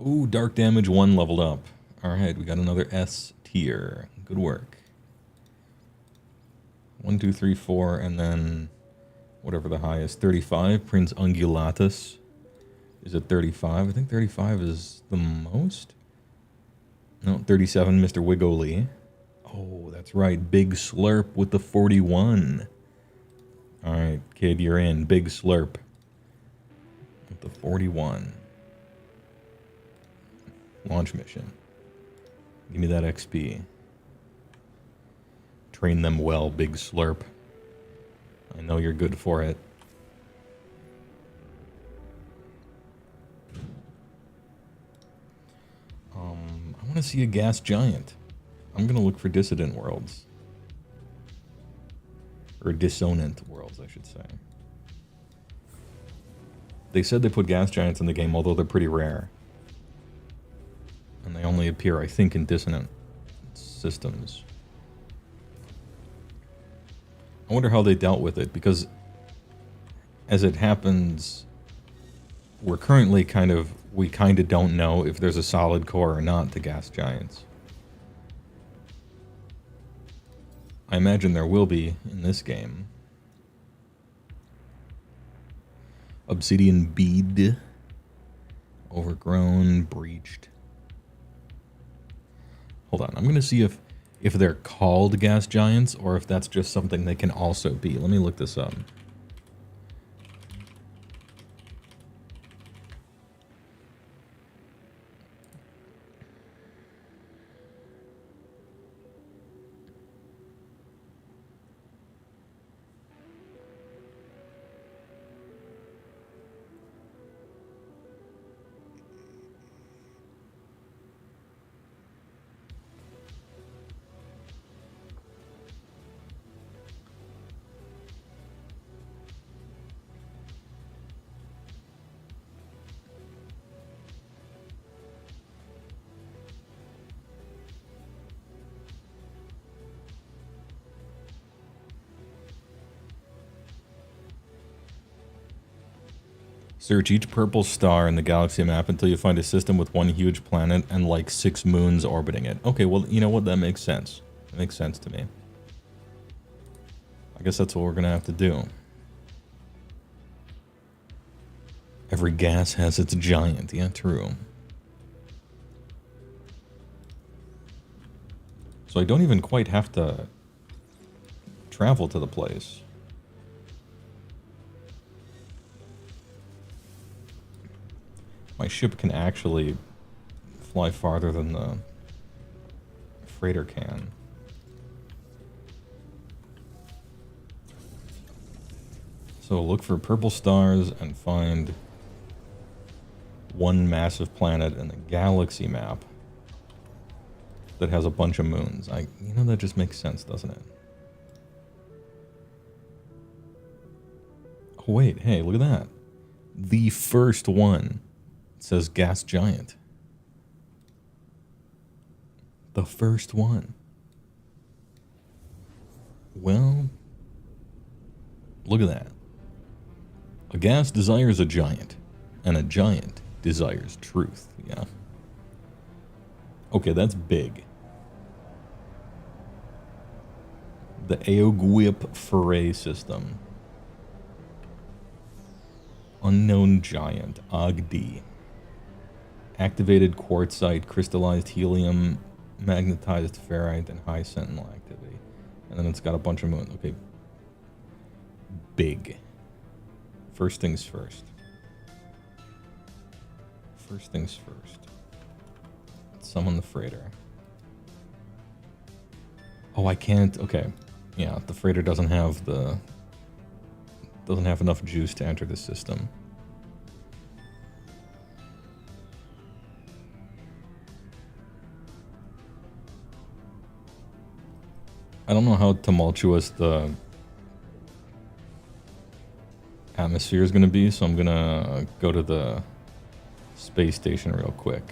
Ooh, dark damage 1 leveled up. Alright, we got another S tier. Good work. 1, 2, 3, 4, and then whatever the high is. 35. Prince Ungulatus is at 35. I think 35 is the most. No, 37, Mr. Wiggly. Oh, that's right. Big Slurp with the 41. Alright, kid, you're in. Big Slurp with the 41. Launch mission. Give me that XP. Train them well, Big Slurp. I know you're good for it. I want to see a gas giant. I'm going to look for dissident worlds. Or dissonant worlds, I should say. They said they put gas giants in the game, although they're pretty rare. And they only appear, I think, in dissonant systems. I wonder how they dealt with it, because as it happens, we're currently we kind of don't know if there's a solid core or not to gas giants. I imagine there will be in this game. Obsidian bead. Overgrown, breached. Hold on, I'm going to see if they're called gas giants or if that's just something they can also be. Let me look this up. Search each purple star in the galaxy map until you find a system with one huge planet and like 6 moons orbiting it. Okay, well, you know what? That makes sense. It makes sense to me. I guess that's what we're gonna have to do. Every gas has its giant. Yeah, true. So I don't even quite have to travel to the place. My ship can actually fly farther than the freighter can. So look for purple stars and find one massive planet in the galaxy map that has a bunch of moons. You know, that just makes sense, doesn't it? Oh, wait, hey, look at that. The first one. It says gas giant. The first one. Well, look at that. A gas desires a giant, and a giant desires truth, yeah. Okay, that's big. The HeyWoah Foray system. Unknown giant, OGD. Activated quartzite, crystallized helium, magnetized ferrite, and high sentinel activity. And then it's got a bunch of moons. Okay. Big. First things first. First things first. Let's summon the freighter. Oh, I can't. Okay. Yeah, the freighter doesn't have enough juice to enter the system. I don't know how tumultuous the atmosphere is going to be, so I'm going to go to the space station real quick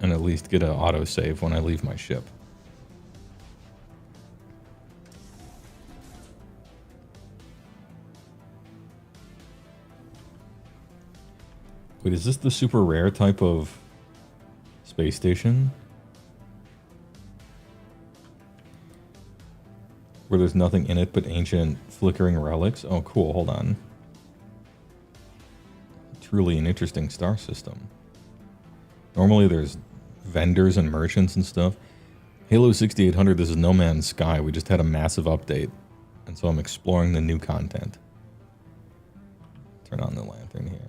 and at least get an autosave when I leave my ship. Wait, is this the super rare type of space station? Where there's nothing in it but ancient flickering relics? Oh, cool, hold on. Truly an interesting star system. Normally there's vendors and merchants and stuff. Halo 6800, this is No Man's Sky. We just had a massive update. And so I'm exploring the new content. Turn on the lantern here.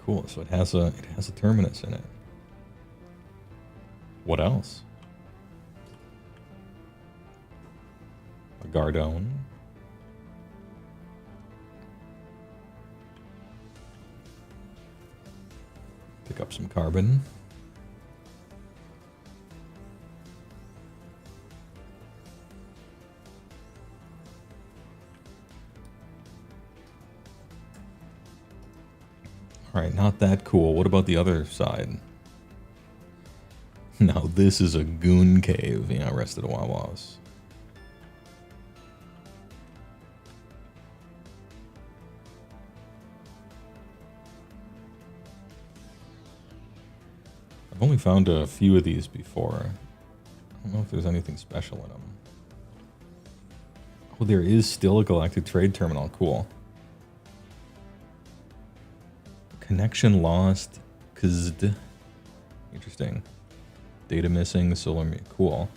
Cool, so it has a terminus in it. What else? A Gardone. Pick up some carbon. Alright, not that cool. What about the other side? Now this is a goon cave. Yeah, rested HeyWoahs. I've only found a few of these before. I don't know if there's anything special in them. Oh, there is still a galactic trade terminal. Cool. Connection lost. Interesting. Data missing. Solar. Cool.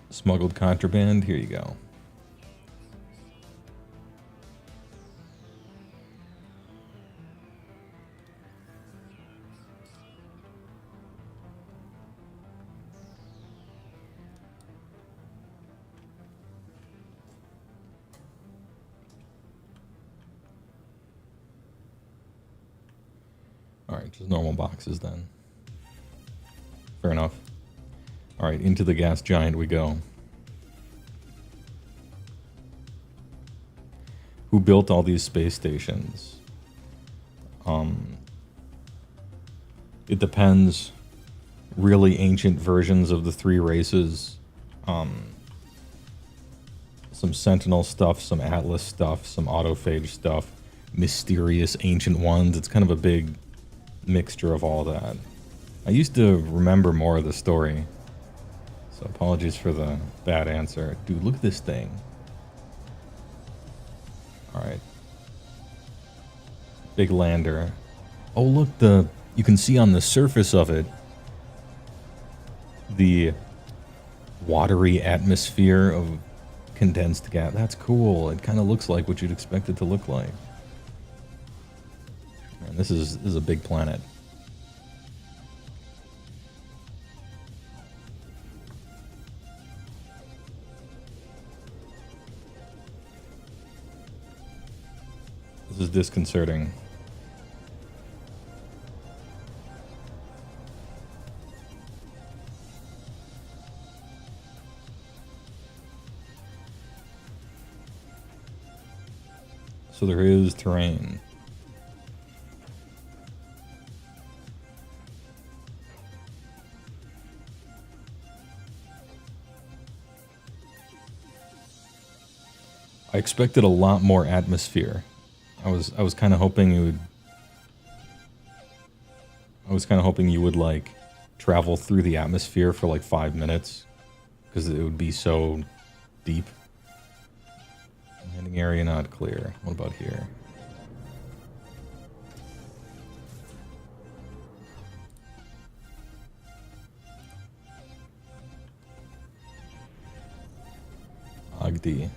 Smuggled contraband. Here you go. Alright, just normal boxes then. Fair enough. Alright, into the gas giant we go. Who built all these space stations? It depends. Really ancient versions of the three races. Some Sentinel stuff, some Atlas stuff, some autophage stuff. Mysterious ancient ones. It's kind of a big mixture of all that. I used to remember more of the story, so apologies for the bad answer. Dude, look at this thing. All right. Big lander. Oh, look, you can see on the surface of it the watery atmosphere of condensed gas. That's cool. It kind of looks like what you'd expect it to look like. Man, this is a big planet. This is disconcerting. So there is terrain. I expected a lot more atmosphere. I was kind of hoping you would. I was kind of hoping you would like travel through the atmosphere for like 5 minutes, because it would be so deep. Landing area not clear. What about here? Agdi.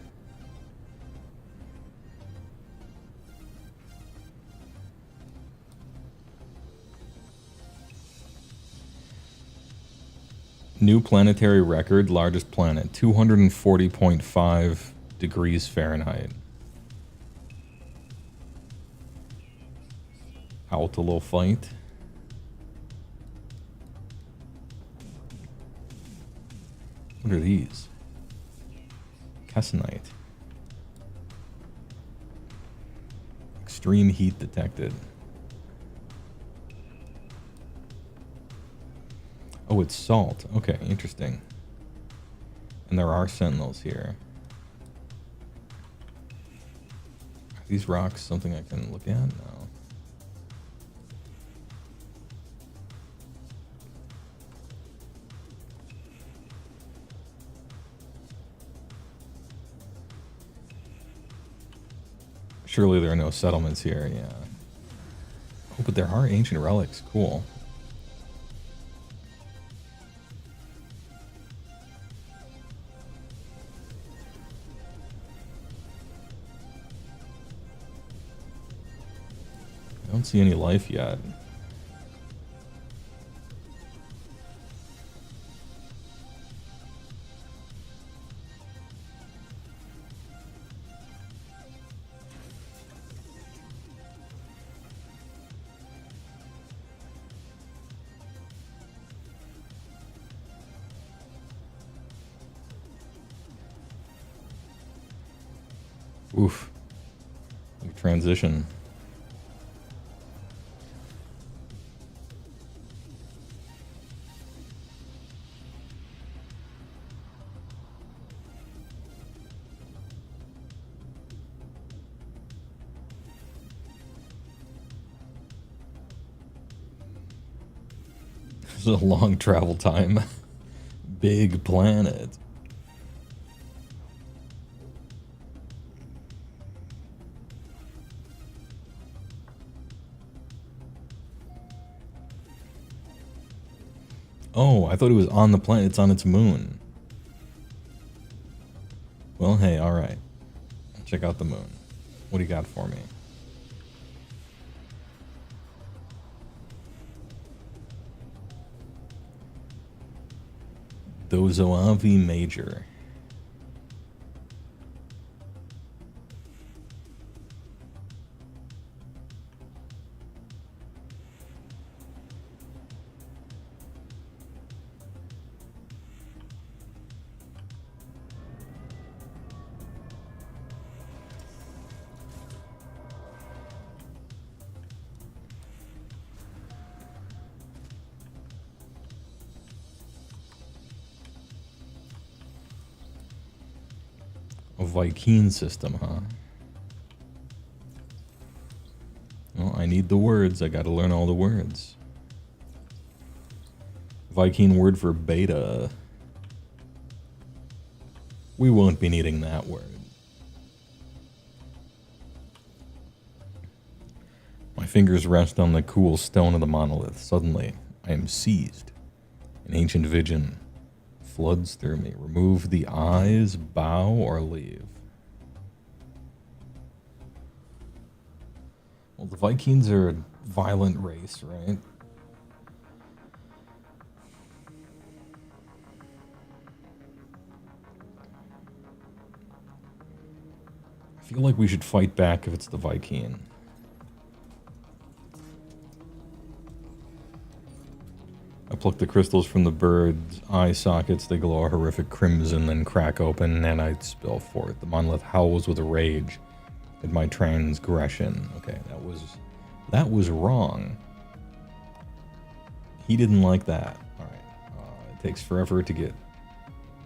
New planetary record, largest planet, 240.5 degrees Fahrenheit. Out a little fight. What are these? Kessenite. Extreme heat detected. Oh, it's salt. Okay, interesting. And there are sentinels here. Are these rocks something I can look at? No. Surely there are no settlements here, yeah. Oh, but there are ancient relics. Cool. I don't see any life yet. Oof. Like transition. This is a long travel time. Big planet. Oh, I thought it was on the planet. It's on its moon. Well, hey, alright. Check out the moon. What do you got for me? Dozoavi Major. A Viking system, huh? Well, I need the words. I gotta learn all the words. Viking word for beta. We won't be needing that word. My fingers rest on the cool stone of the monolith. Suddenly, I am seized. An ancient vision floods through me. Remove the eyes, bow, or leave. Well, the Vikings are a violent race, right? I feel like we should fight back if it's the Viking. I pluck the crystals from the bird's eye sockets. They glow a horrific crimson, then crack open, and I spill forth. The monolith howls with rage at my transgression. Okay, that was wrong. He didn't like that. All right. It takes forever to get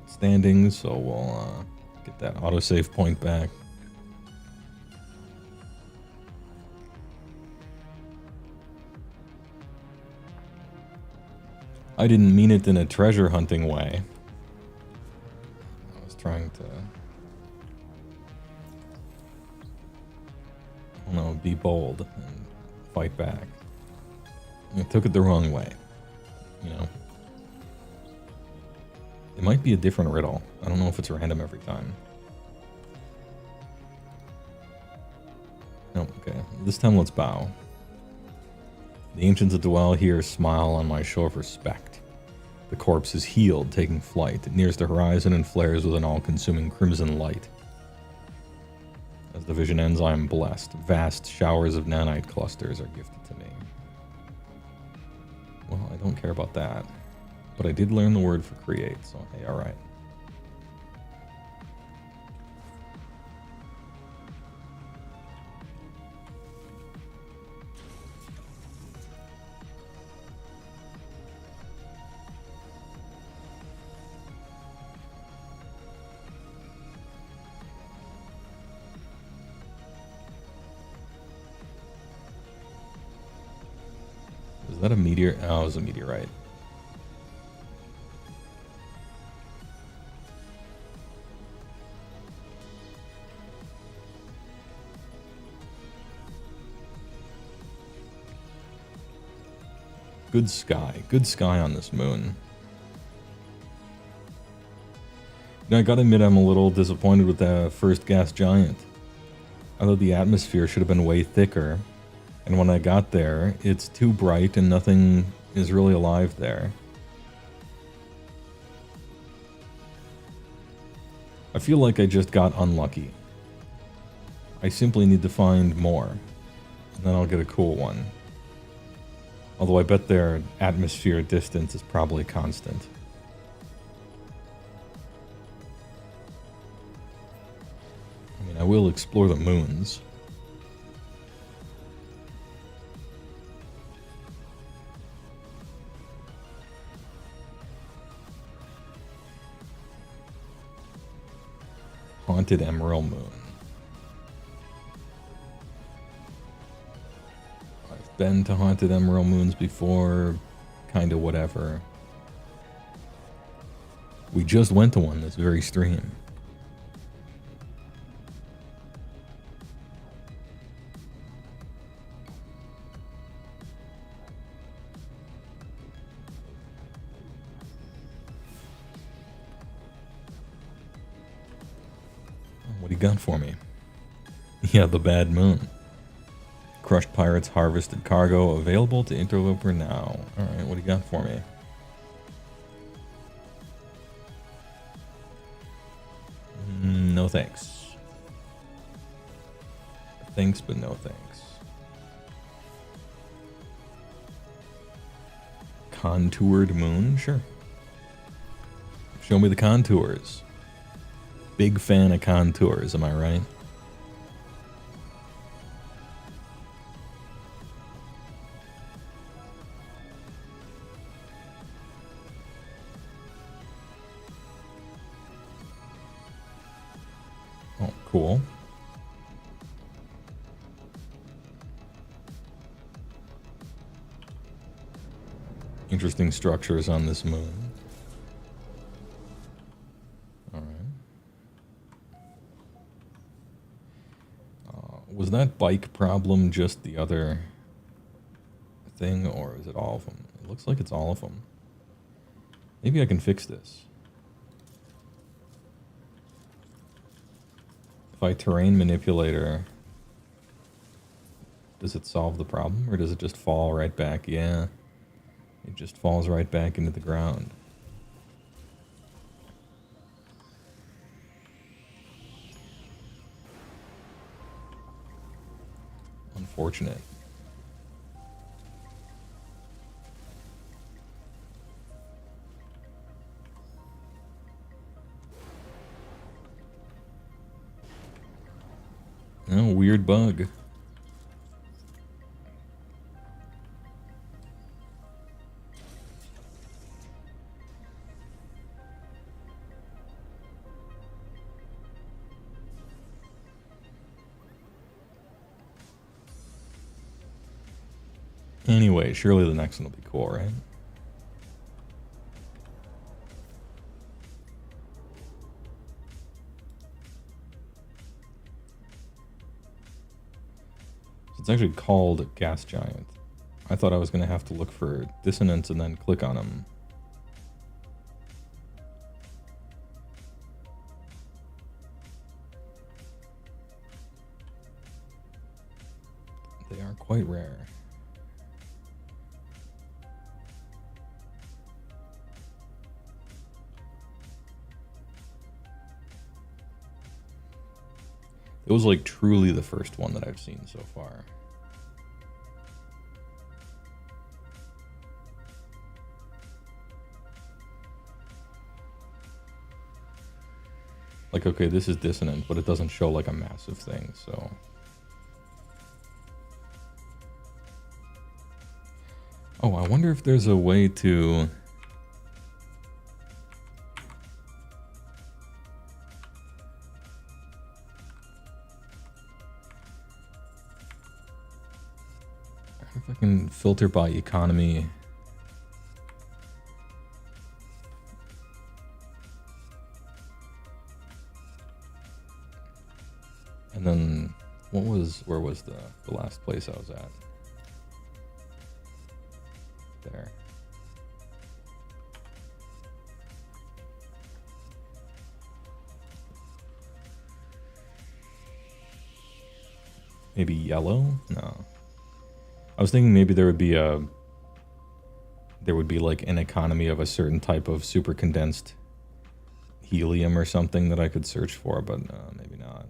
standings, so we'll get that autosave point back. I didn't mean it in a treasure hunting way. I was trying to, I don't know, be bold and fight back. I took it the wrong way, you know. It might be a different riddle. I don't know if it's random every time. No, okay. This time let's bow. The ancients that dwell here smile on my show of respect. The corpse is healed, taking flight. It nears the horizon and flares with an all-consuming crimson light. As the vision ends, I am blessed. Vast showers of nanite clusters are gifted to me. Well, I don't care about that. But I did learn the word for create, so hey, alright. Is that a meteor? Oh, it was a meteorite. Good sky. Good sky on this moon. Now, I gotta admit, I'm a little disappointed with the first gas giant. I thought the atmosphere should have been way thicker. And when I got there, it's too bright and nothing is really alive there. I feel like I just got unlucky. I simply need to find more, and then I'll get a cool one. Although I bet their atmosphere distance is probably constant. I mean, I will explore the moons. Haunted Emerald Moon. I've been to Haunted Emerald Moons before, kinda whatever. We just went to one this very stream. What do you got for me? Yeah, the bad moon. Crushed pirates harvested cargo available to interloper now. Alright, what do you got for me? No thanks. Thanks, but no thanks. Contoured moon? Sure. Show me the contours. Big fan of contours, am I right? Oh, cool. Interesting structures on this moon. Was that bike problem just the other thing, or is it all of them? It looks like it's all of them. Maybe I can fix this. If I terrain manipulator, does it solve the problem, or does it just fall right back? Yeah, it just falls right back into the ground. Unfortunate. Oh, weird bug. Anyway, surely the next one will be cool, right? It's actually called Gas Giant. I thought I was going to have to look for dissonance and then click on them. They are quite rare. It was like truly the first one that I've seen so far. Like, okay, this is dissonant, but it doesn't show like a massive thing, so. Oh, I wonder if there's a way to... if I can filter by economy. And then where was the last place I was at? There. Maybe yellow? No. I was thinking maybe there would be like an economy of a certain type of super condensed helium or something that I could search for, but maybe not.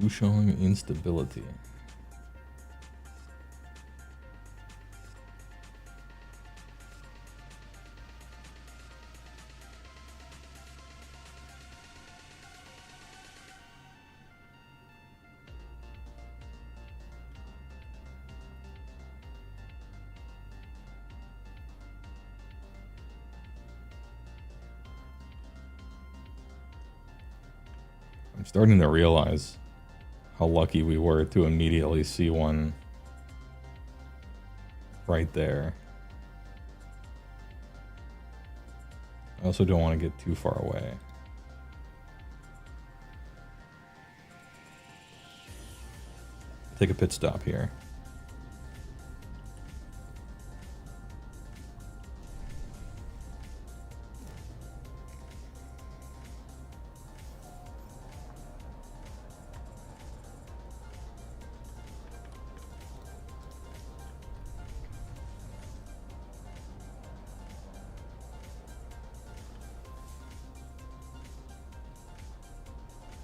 Showing instability. I'm starting to realize how lucky we were to immediately see one right there. I also don't want to get too far away. Take a pit stop here.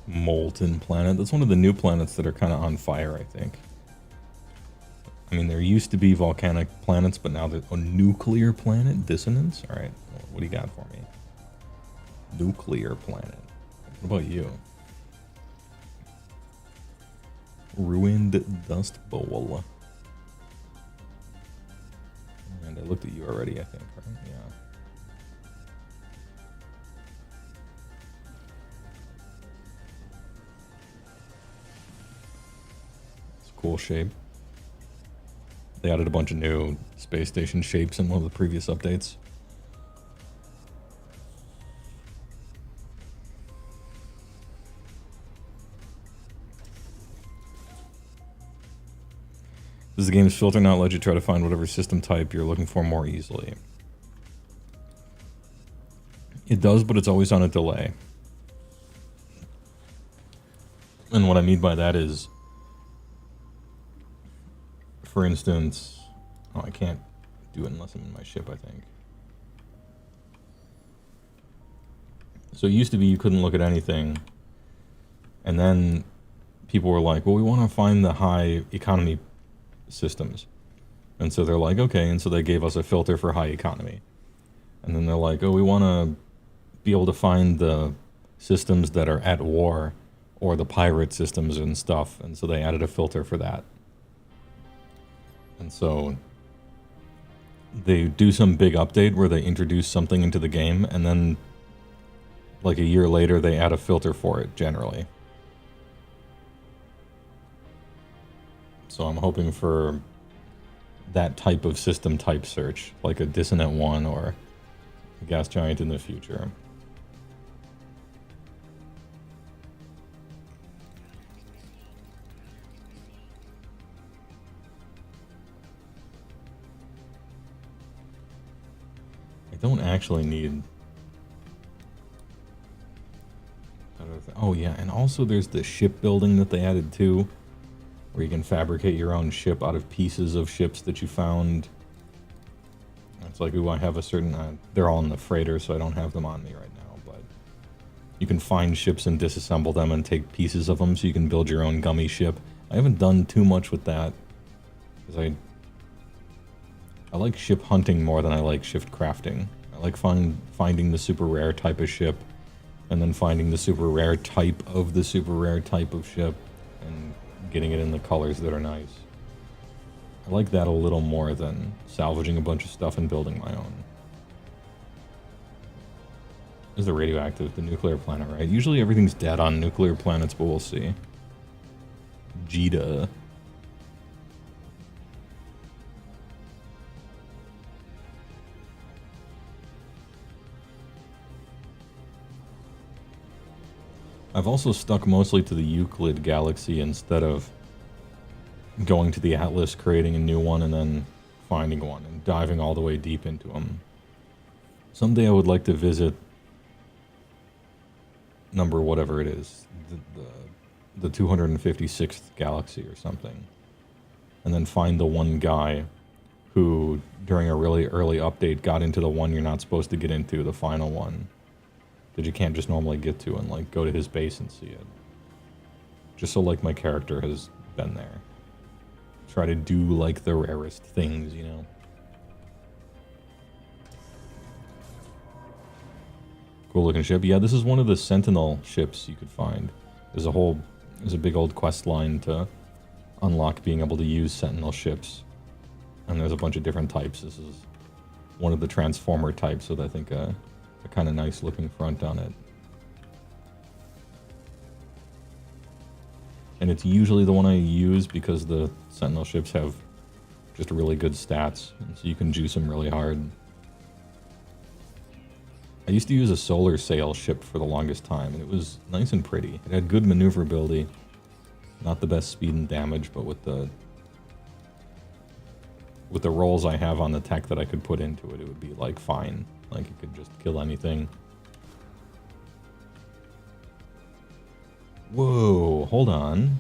Molten planet. That's one of the new planets that are kind of on fire, I think. I mean, there used to be volcanic planets, but now there's a nuclear planet. Dissonance? All right. What do you got for me? Nuclear planet. What about you? Ruined Dust Bowl. looked at you already, I think, right? Yeah. It's a cool shape. They added a bunch of new space station shapes in one of the previous updates. Does the game's filter not let you try to find whatever system type you're looking for more easily? It does, but it's always on a delay. And what I mean by that is, for instance, oh, I can't do it unless I'm in my ship, I think. So it used to be you couldn't look at anything, and then people were like, well, we want to find the high economy systems. And so they're like, okay, and so they gave us a filter for high economy. And then they're like, oh, we want to be able to find the systems that are at war, or the pirate systems and stuff, and so they added a filter for that. And so they do some big update where they introduce something into the game, and then like a year later they add a filter for it, generally. So I'm hoping for that type of system type search, like a Dissonant 1 or a gas giant in the future. I don't actually need... Oh yeah, and also there's the shipbuilding that they added too, where you can fabricate your own ship out of pieces of ships that you found. It's like, ooh, I have a certain... they're all in the freighter, so I don't have them on me right now, but you can find ships and disassemble them and take pieces of them so you can build your own gummy ship. I haven't done too much with that, because I like ship hunting more than I like ship crafting. I like finding the super rare type of ship, and then finding the super rare type of the super rare type of ship, and getting it in the colors that are nice. I like that a little more than salvaging a bunch of stuff and building my own. This is the radioactive, the nuclear planet, right? Usually everything's dead on nuclear planets, but we'll see. Jita. I've also stuck mostly to the Euclid galaxy instead of going to the Atlas, creating a new one, and then finding one, and diving all the way deep into them. Someday I would like to visit number whatever it is, the 256th galaxy or something, and then find the one guy who, during a really early update, got into the one you're not supposed to get into, the final one, that you can't just normally get to, and like go to his base and see it. Just so like my character has been there. Try to do like the rarest things, you know? Cool looking ship. Yeah, this is one of the Sentinel ships you could find. There's a big old quest line to unlock being able to use Sentinel ships. And there's a bunch of different types. This is one of the Transformer types with, I think, a kind of nice looking front on it. And it's usually the one I use because the Sentinel ships have just really good stats, and so you can juice them really hard. I used to use a solar sail ship for the longest time, and it was nice and pretty. It had good maneuverability, not the best speed and damage, but with the rolls I have on the tech that I could put into it, it would be like fine. Like it could just kill anything. Whoa, hold on.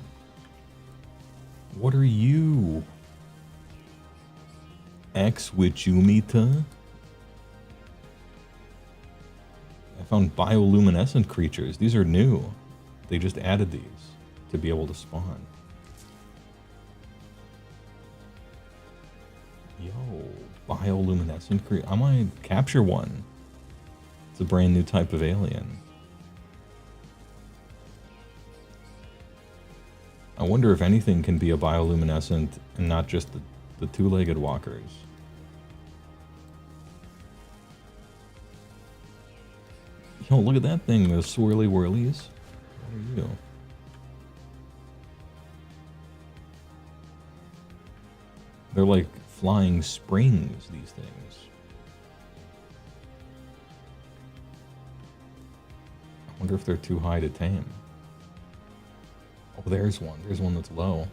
What are you? Ex-Wichumita? I found bioluminescent creatures. These are new. They just added these to be able to spawn. Yo, bioluminescent creature. I might capture one. It's a brand new type of alien. I wonder if anything can be a bioluminescent and not just the two-legged walkers. Yo, look at that thing, the swirly whirlies. What are you? They're like flying springs, these things. I wonder if they're too high to tame. Oh, there's one. There's one that's low.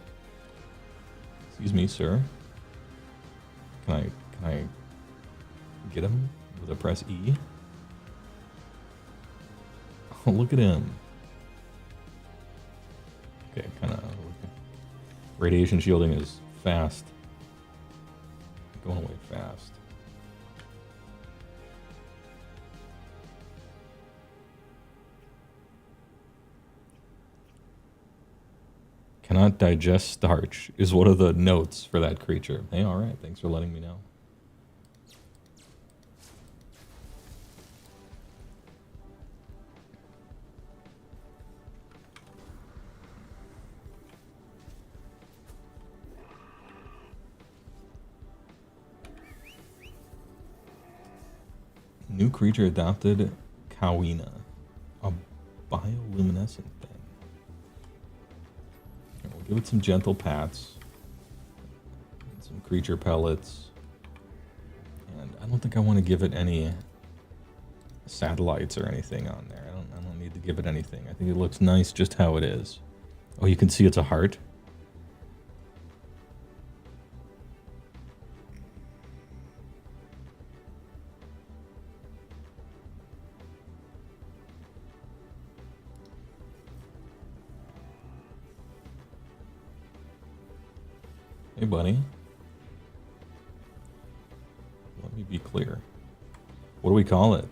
Excuse me, sir. Can I get him with a press E? Oh, look at him. Okay, kind of. Radiation shielding is fast. Going away fast. Cannot digest starch is one of the notes for that creature. Hey, alright, thanks for letting me know. New creature adopted, Kawina, a bioluminescent thing. Here, we'll give it some gentle pats, some creature pellets, and I don't think I want to give it any satellites or anything on there. I don't need to give it anything. I think it looks nice just how it is. Oh, you can see it's a heart. Hey, buddy. Let me be clear. What do we call it?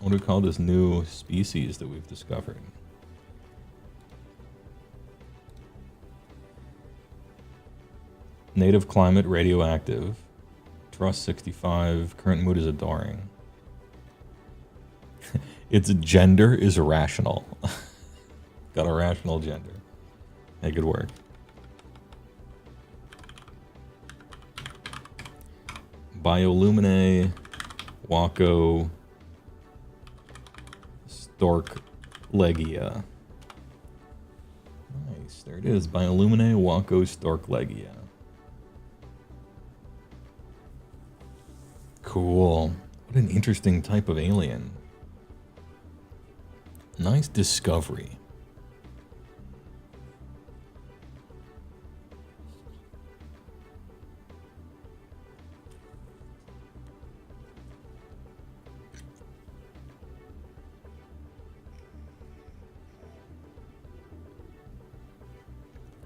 What do we call this new species that we've discovered? Native climate radioactive. Trust 65. Current mood is adoring. Its gender is irrational. Got a rational gender. Hey, good work. Biolumine, Wako, Storklegia. Nice, there it is. Biolumine, Wako, Storklegia. Cool. What an interesting type of alien. Nice discovery.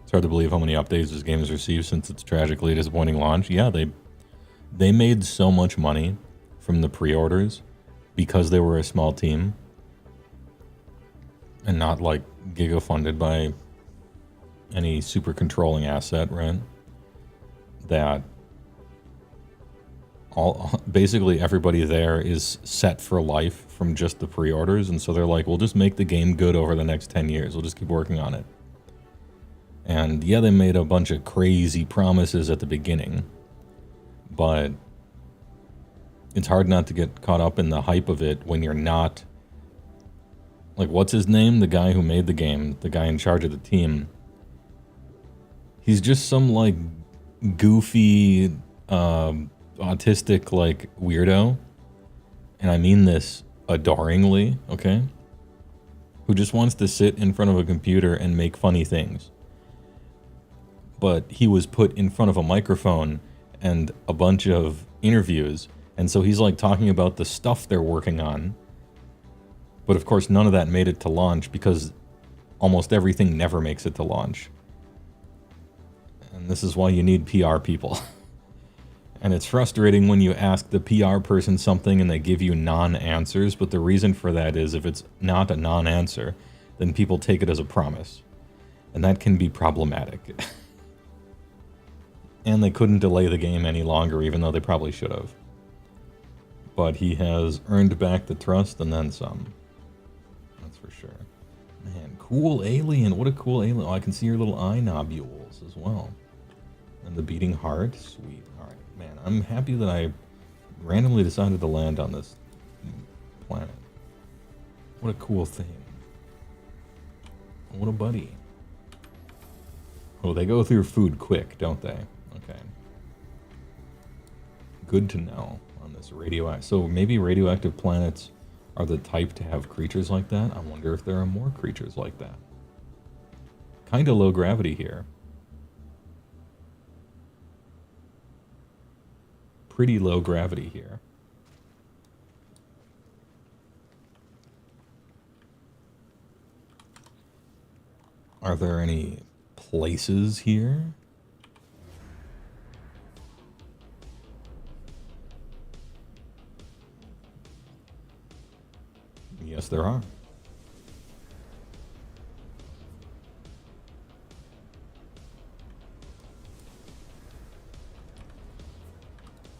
It's hard to believe how many updates this game has received since its tragically disappointing launch. Yeah, they made so much money from the pre-orders because they were a small team and not like giga-funded by any super controlling asset, right? That basically everybody there is set for life from just the pre-orders, and so they're like, we'll just make the game good over the next 10 years. We'll just keep working on it. And yeah, they made a bunch of crazy promises at the beginning, but it's hard not to get caught up in the hype of it when you're not, like, what's his name? The guy who made the game, the guy in charge of the team. He's just some, like, goofy, autistic, like, weirdo. And I mean this adoringly, okay? Who just wants to sit in front of a computer and make funny things. But he was put in front of a microphone and a bunch of interviews, and so he's like talking about the stuff they're working on. But of course none of that made it to launch because almost everything never makes it to launch. And this is why you need PR people. And it's frustrating when you ask the PR person something and they give you non-answers, but the reason for that is if it's not a non-answer, then people take it as a promise. And that can be problematic. And they couldn't delay the game any longer, even though they probably should have. But he has earned back the trust and then some. That's for sure. Man, cool alien. What a cool alien. Oh, I can see your little eye nobules as well. And the beating heart. Sweet. All right, man. I'm happy that I randomly decided to land on this planet. What a cool thing. What a buddy. Oh, they go through food quick, don't they? Okay. Good to know on this radioactive. So maybe radioactive planets are the type to have creatures like that. I wonder if there are more creatures like that. Kind of low gravity here. Pretty low gravity here. Are there any places here? Yes, there are.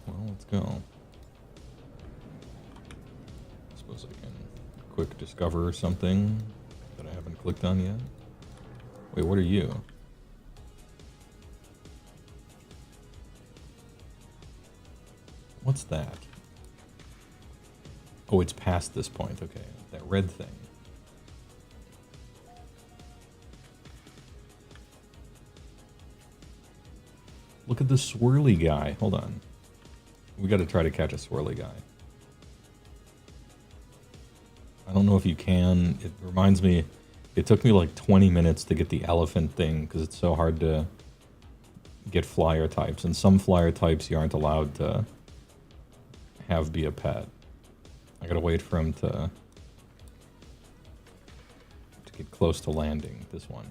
Well, let's go. I suppose I can quick discover something that I haven't clicked on yet. Wait, what are you? What's that? Oh, it's past this point. Okay, that red thing. Look at the swirly guy. Hold on. We got to try to catch a swirly guy. I don't know if you can. It reminds me, it took me like 20 minutes to get the elephant thing because it's so hard to get flyer types. And some flyer types you aren't allowed to have be a pet. I gotta wait for him to get close to landing, this one.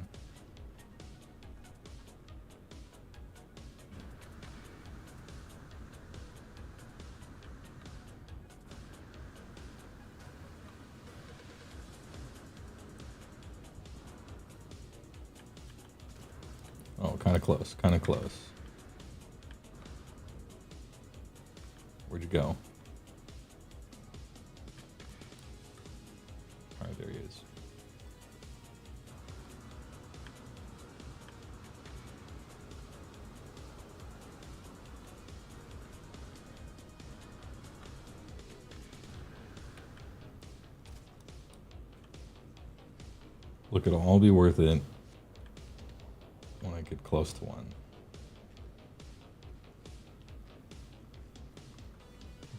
Oh, kind of close, kind of close. Where'd you go? Alright, there he is. Look, it'll all be worth it when I get close to one.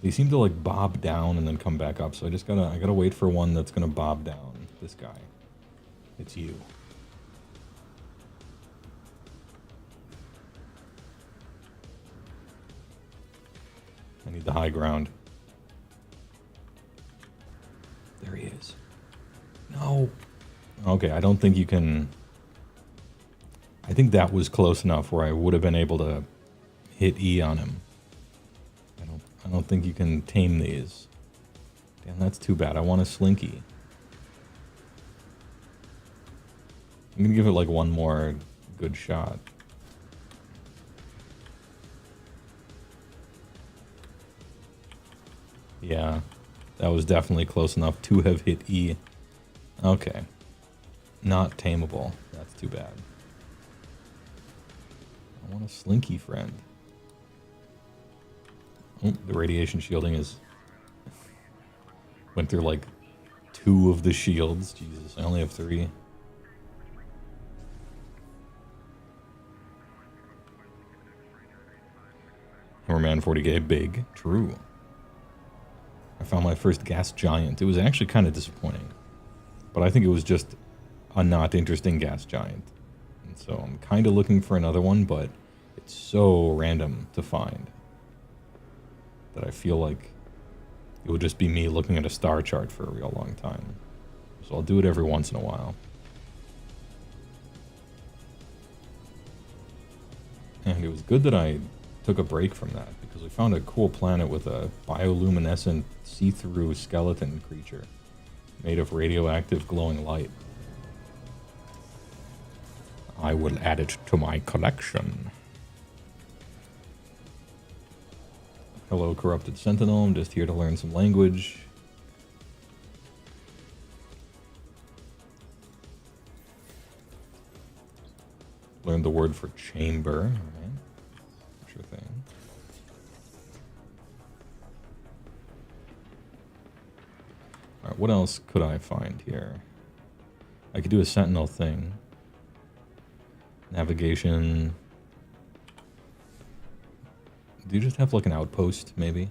They seem to like bob down and then come back up, so I gotta wait for one that's gonna bob down. This guy. It's you. I need the high ground. There he is. No. Okay, I don't think you can... I think that was close enough where I would have been able to hit E on him. I don't think you can tame these. Damn, that's too bad. I want a slinky. I'm gonna give it like one more good shot. Yeah, that was definitely close enough to have hit E. Okay. Not tameable. That's too bad. I want a slinky friend. Oh, the radiation shielding is... Went through like 2 of the shields. Jesus, I only have 3. Hammerman 40k, big. True. I found my first gas giant. It was actually kind of disappointing. But I think it was just a not interesting gas giant. And so I'm kind of looking for another one, but it's so random to find that I feel like it would just be me looking at a star chart for a real long time. So I'll do it every once in a while. And it was good that I took a break from that, because we found a cool planet with a bioluminescent see-through skeleton creature made of radioactive glowing light. I will add it to my collection. Hello, Corrupted Sentinel. I'm just here to learn some language. Learn the word for chamber. All right. Sure thing. All right, what else could I find here? I could do a sentinel thing. Navigation. Do you just have like an outpost, maybe?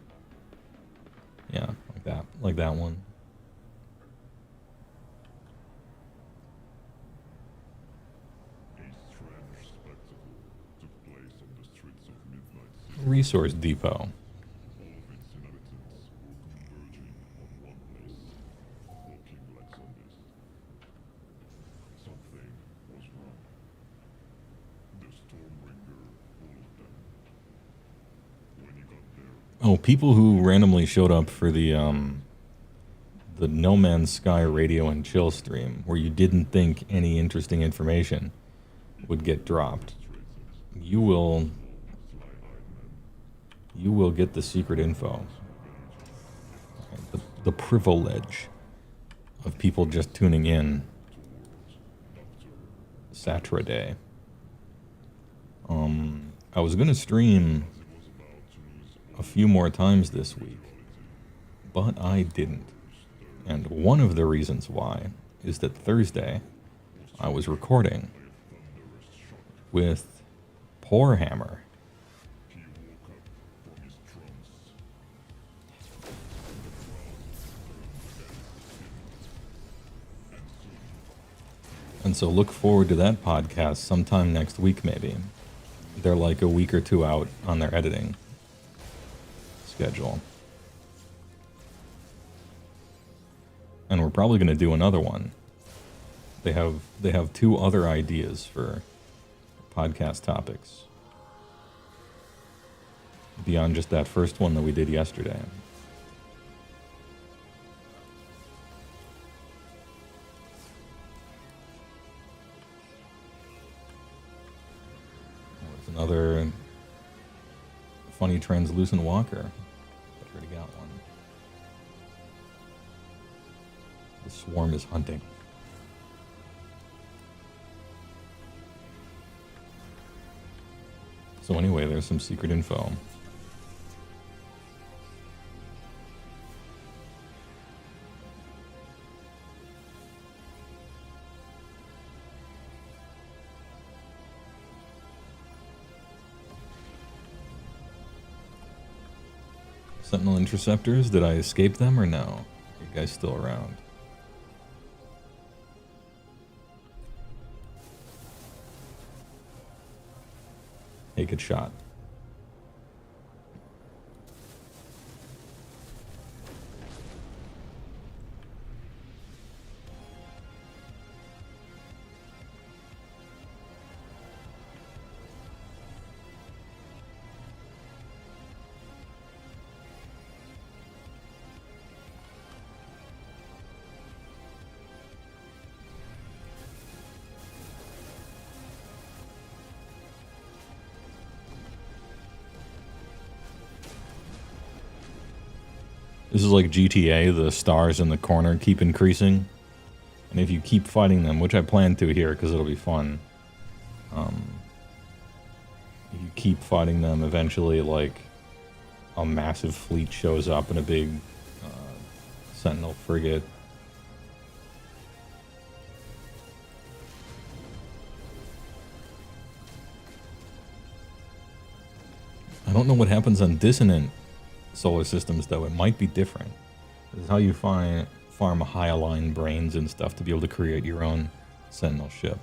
Yeah, like that. Like that one. Resource depot. Oh, people who randomly showed up for the No Man's Sky radio and chill stream, where you didn't think any interesting information would get dropped. You will get the secret info. The privilege of people just tuning in Saturday. I was gonna stream a few more times this week, but I didn't. And one of the reasons why is that Thursday I was recording with Poor Hammer. And so look forward to that podcast sometime next week, maybe. They're like a week or two out on their editing schedule. And we're probably going to do another one. They have 2 other ideas for podcast topics beyond just that first one that we did yesterday. There's another funny translucent walker. I already got one. The swarm is hunting. So anyway, there's some secret info. Sentinel interceptors, did I escape them or no? Are you guys still around? Hey, good shot. This is like GTA, the stars in the corner keep increasing. And if you keep fighting them, which I plan to here because it'll be fun, if you keep fighting them, eventually like a massive fleet shows up in a big Sentinel frigate. I don't know what happens on dissonant solar systems, though. It might be different. This is how you farm high-aligned brains and stuff to be able to create your own Sentinel ship.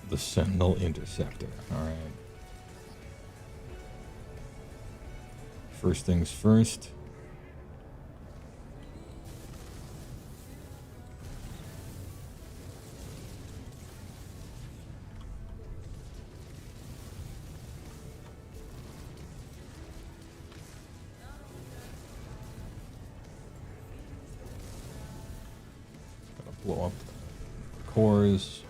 The Sentinel Interceptor. Alright. First things first. cores.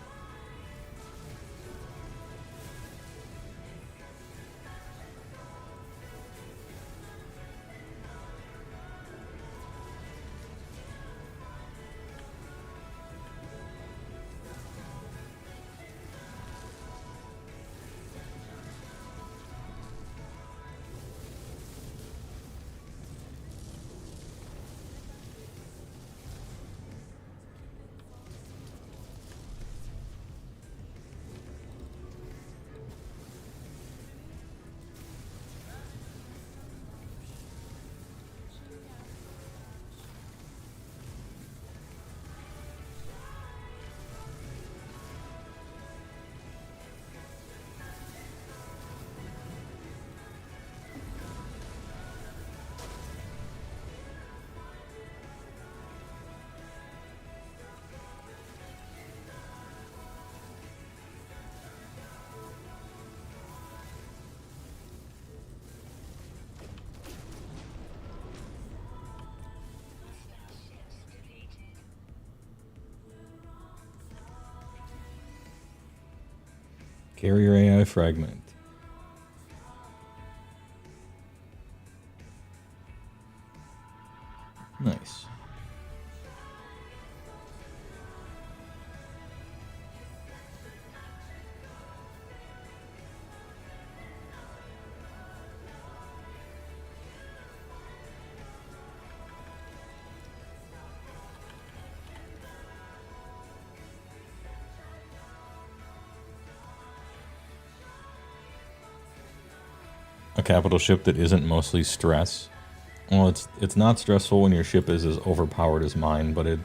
Carrier AI fragment. Nice. A capital ship that isn't mostly stress. Well, it's not stressful when your ship is as overpowered as mine, but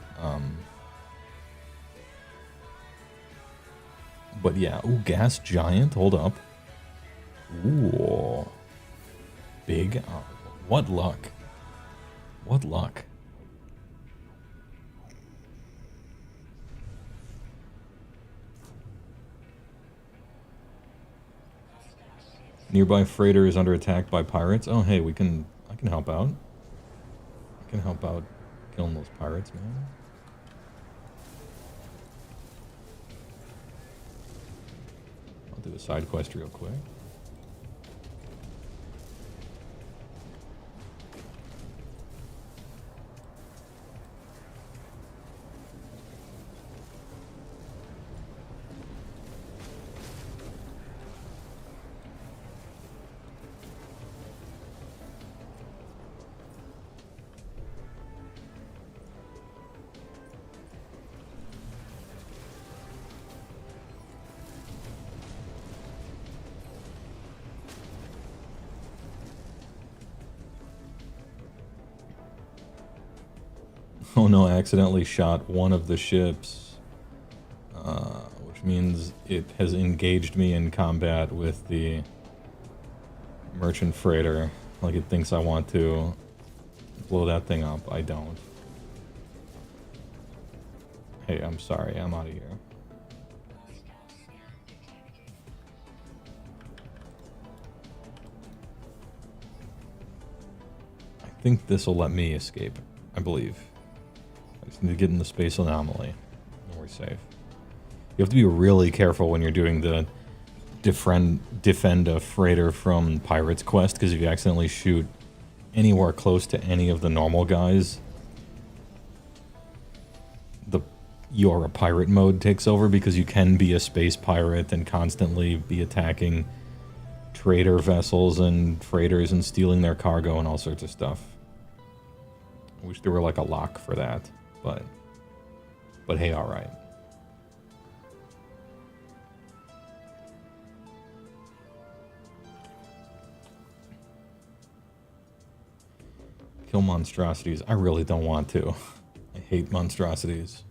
but yeah. Ooh, gas giant. Hold up. Ooh, big. What luck? What luck? Nearby freighter is under attack by pirates. Oh, hey, I can help out. I can help out killing those pirates, man. I'll do a side quest real quick. Oh no, I accidentally shot one of the ships, which means it has engaged me in combat with the merchant freighter. Like it thinks I want to blow that thing up. I don't. Hey, I'm sorry, I'm out of here. I think this will let me escape, I believe. I just need to get in the space anomaly, and we're safe. You have to be really careful when you're doing the defend a freighter from pirates quest, because if you accidentally shoot anywhere close to any of the normal guys, the you're a pirate mode takes over, because you can be a space pirate and constantly be attacking trader vessels and freighters and stealing their cargo and all sorts of stuff. I wish there were like a lock for that. But hey, all right. Kill monstrosities. I really don't want to. I hate monstrosities.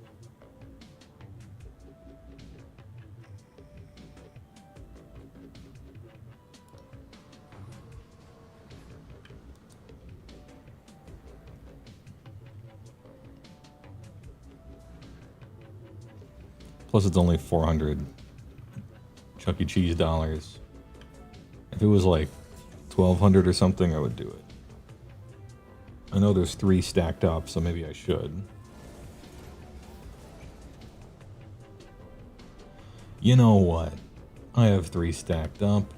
Plus, it's only 400 Chuck E. Cheese dollars. If it was like 1,200 or something, I would do it. I know there's 3 stacked up, so maybe I should. You know what? I have 3 stacked up.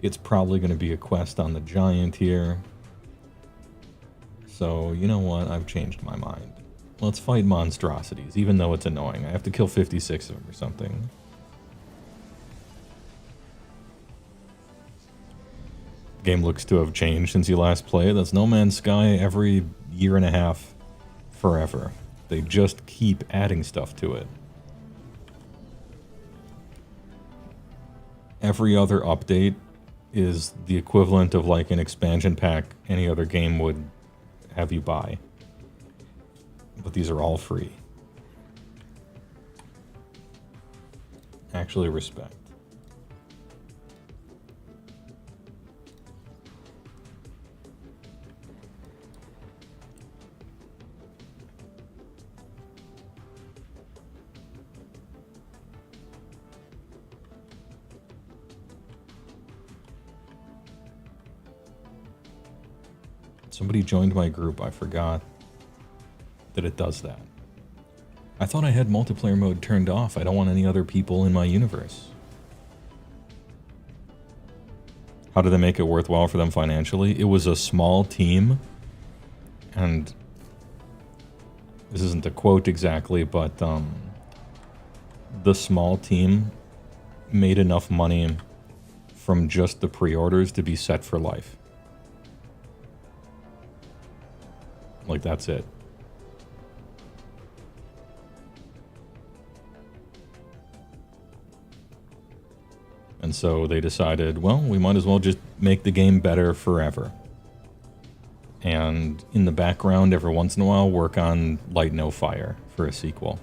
It's probably going to be a quest on the giant here. So, you know what? I've changed my mind. Let's fight monstrosities, even though it's annoying. I have to kill 56 of them or something. Game looks to have changed since you last played. That's No Man's Sky every year and a half forever. They just keep adding stuff to it. Every other update is the equivalent of like an expansion pack any other game would have you buy. But these are all free. Actually, respect. Somebody joined my group. I forgot that it does that. I thought I had multiplayer mode turned off. I don't want any other people in my universe. How did they make it worthwhile for them financially? It was a small team, and this isn't a quote exactly, but the small team made enough money from just the pre-orders to be set for life. Like, that's it. And so they decided, well, we might as well just make the game better forever. And in the background, every once in a while, work on Light No Fire for a sequel.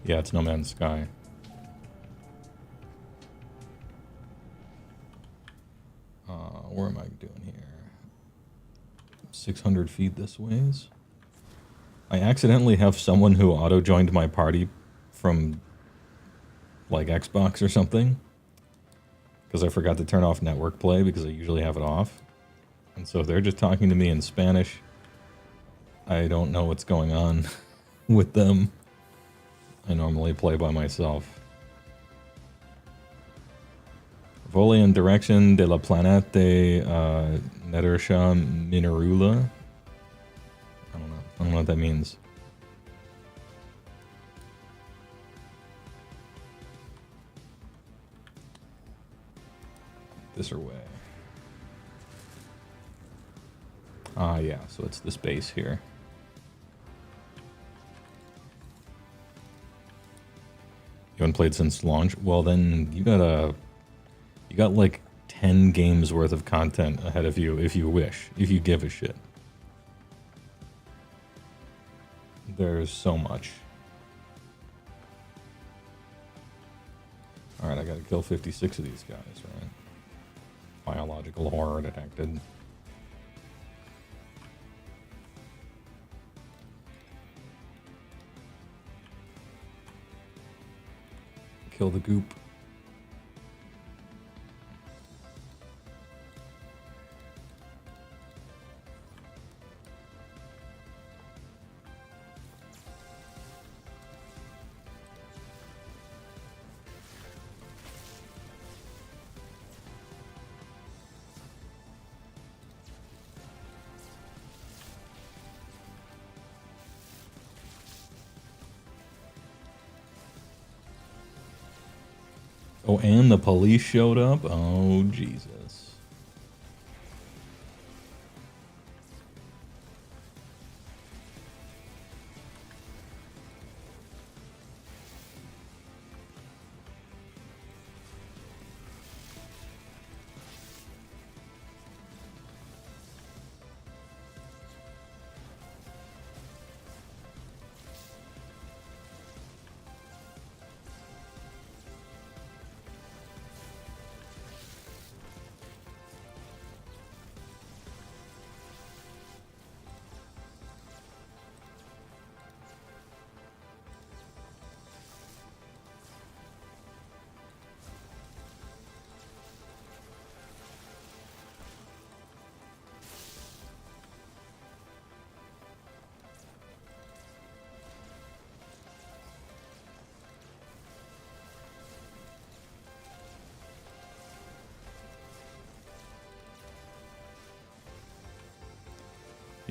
Yeah, it's No Man's Sky. Where am I doing here? 600 feet this ways. I accidentally have someone who auto-joined my party from, like, Xbox or something. Because I forgot to turn off network play because I usually have it off. And so they're just talking to me in Spanish. I don't know what's going on with them. I normally play by myself. Volley in direction de la planète Netersha Minerula. I don't know. I don't know what that means. This or way. Ah, yeah. So it's this base here. You haven't played since launch? Well, then you got like 10 games worth of content ahead of you if you wish, if you give a shit. There's so much. Alright, I gotta kill 56 of these guys, right? Biological horror detected. Kill the goop. Oh, and the police showed up? Oh, Jesus.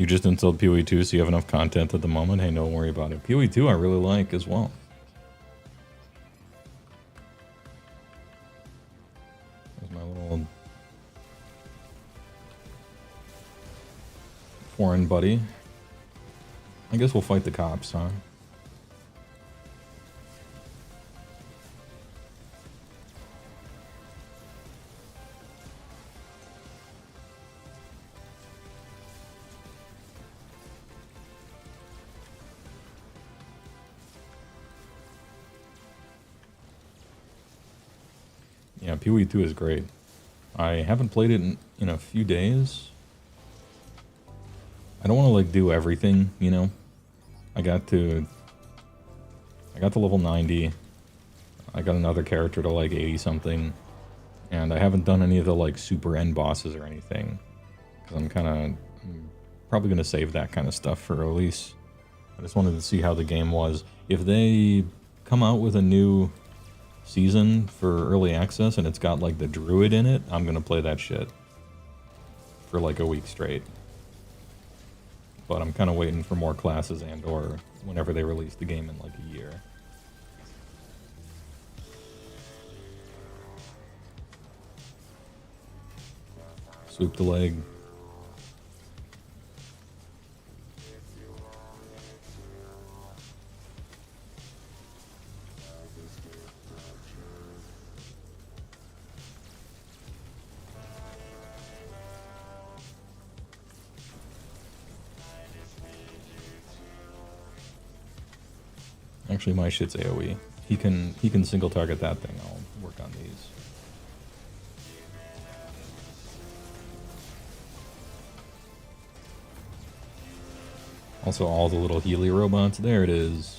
You just installed PoE 2, so you have enough content at the moment? Hey, don't worry about it. PoE 2 I really like as well. There's my little foreign buddy. I guess we'll fight the cops, huh? Yeah, PoE 2 is great. I haven't played it in a few days. I don't want to like do everything, you know. I got to level 90. I got another character to like 80 something, and I haven't done any of the like super end bosses or anything because I'm probably gonna save that kind of stuff for release. I just wanted to see how the game was. If they come out with a new season for early access and it's got like the druid in it, I'm gonna play that shit for like a week straight. But I'm kind of waiting for more classes and or whenever they release the game in like a year. Sweep the leg. Actually, my shit's AoE. He can single target that thing. I'll work on these. Also, all the little Healy robots. There it is.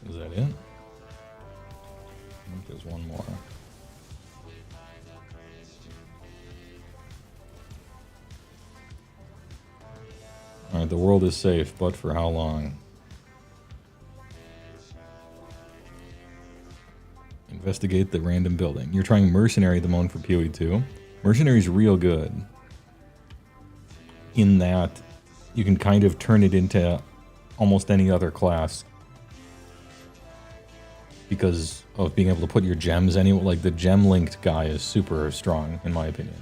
Is that it? I think there's one more. Alright, the world is safe, but for how long? Investigate the random building. You're trying Mercenary at the moment for PoE 2. Mercenary's real good. In that you can kind of turn it into almost any other class. Because of being able to put your gems anywhere. Like the gem linked guy is super strong in my opinion.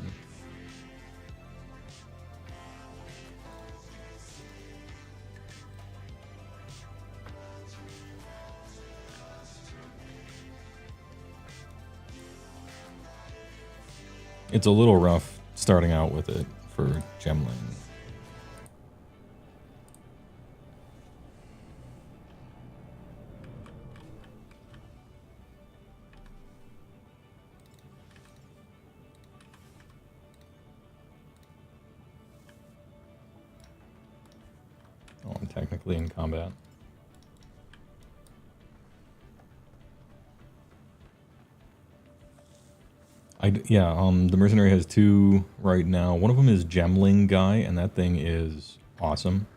It's a little rough starting out with it for gemling. Oh, I'm technically in combat. The mercenary has two right now. One of them is Gemling guy, and that thing is awesome.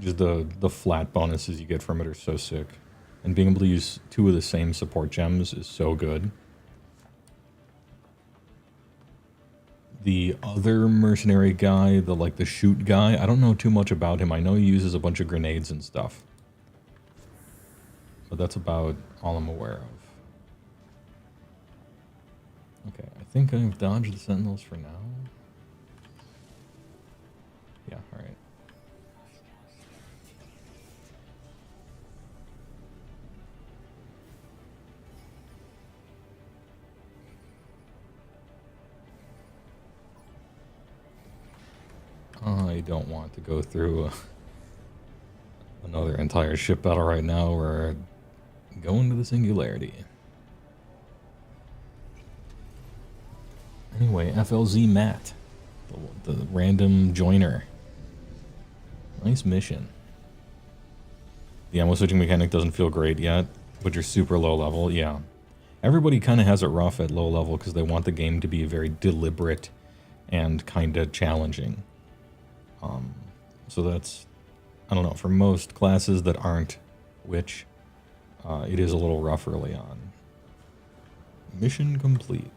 Just the flat bonuses you get from it are so sick. And being able to use two of the same support gems is so good. The other mercenary guy, the shoot guy, I don't know too much about him. I know he uses a bunch of grenades and stuff. But that's about all I'm aware of. Okay, I think I've dodged the sentinels for now. Yeah, alright. I don't want to go through another entire ship battle right now. We're going to the singularity. Anyway, FLZ Matt, the random joiner. Nice mission. The ammo switching mechanic doesn't feel great yet, but you're super low level. Yeah. Everybody kind of has it rough at low level because they want the game to be very deliberate and kind of challenging. So that's, I don't know, for most classes that aren't witch, it is a little rough early on. Mission complete.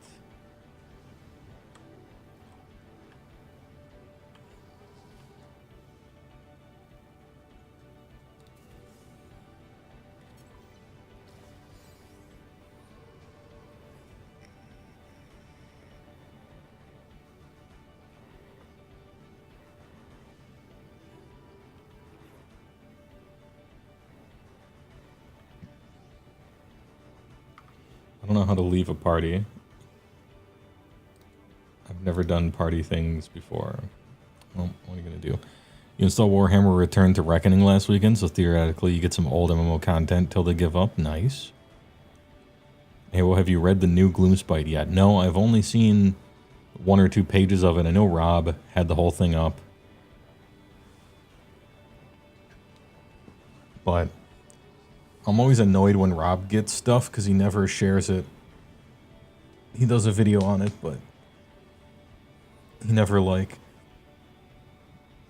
I don't know how to leave a party. I've never done party things before. Well, what are you going to do? You install Warhammer Return to Reckoning last weekend, so theoretically you get some old MMO content till they give up. Nice. Hey, well, have you read the new Gloomspite yet? No, I've only seen 1 or 2 pages of it. I know Rob had the whole thing up. But I'm always annoyed when Rob gets stuff because he never shares it. He does a video on it, but he never, like,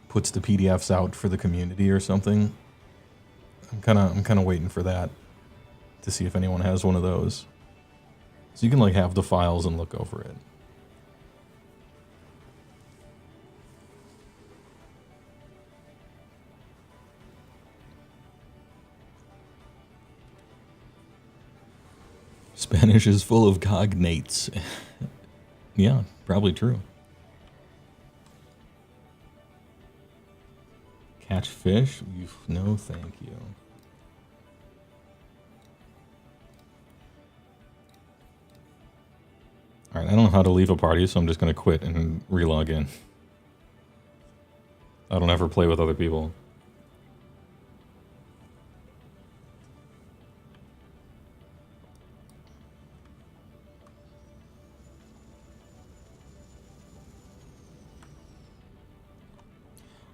puts the PDFs out for the community or something. I'm kind of waiting for that to see if anyone has one of those. So you can, like, have the files and look over it. Spanish is full of cognates. Yeah, probably true. Catch fish? No, thank you. Alright, I don't know how to leave a party, so I'm just going to quit and relog in. I don't ever play with other people.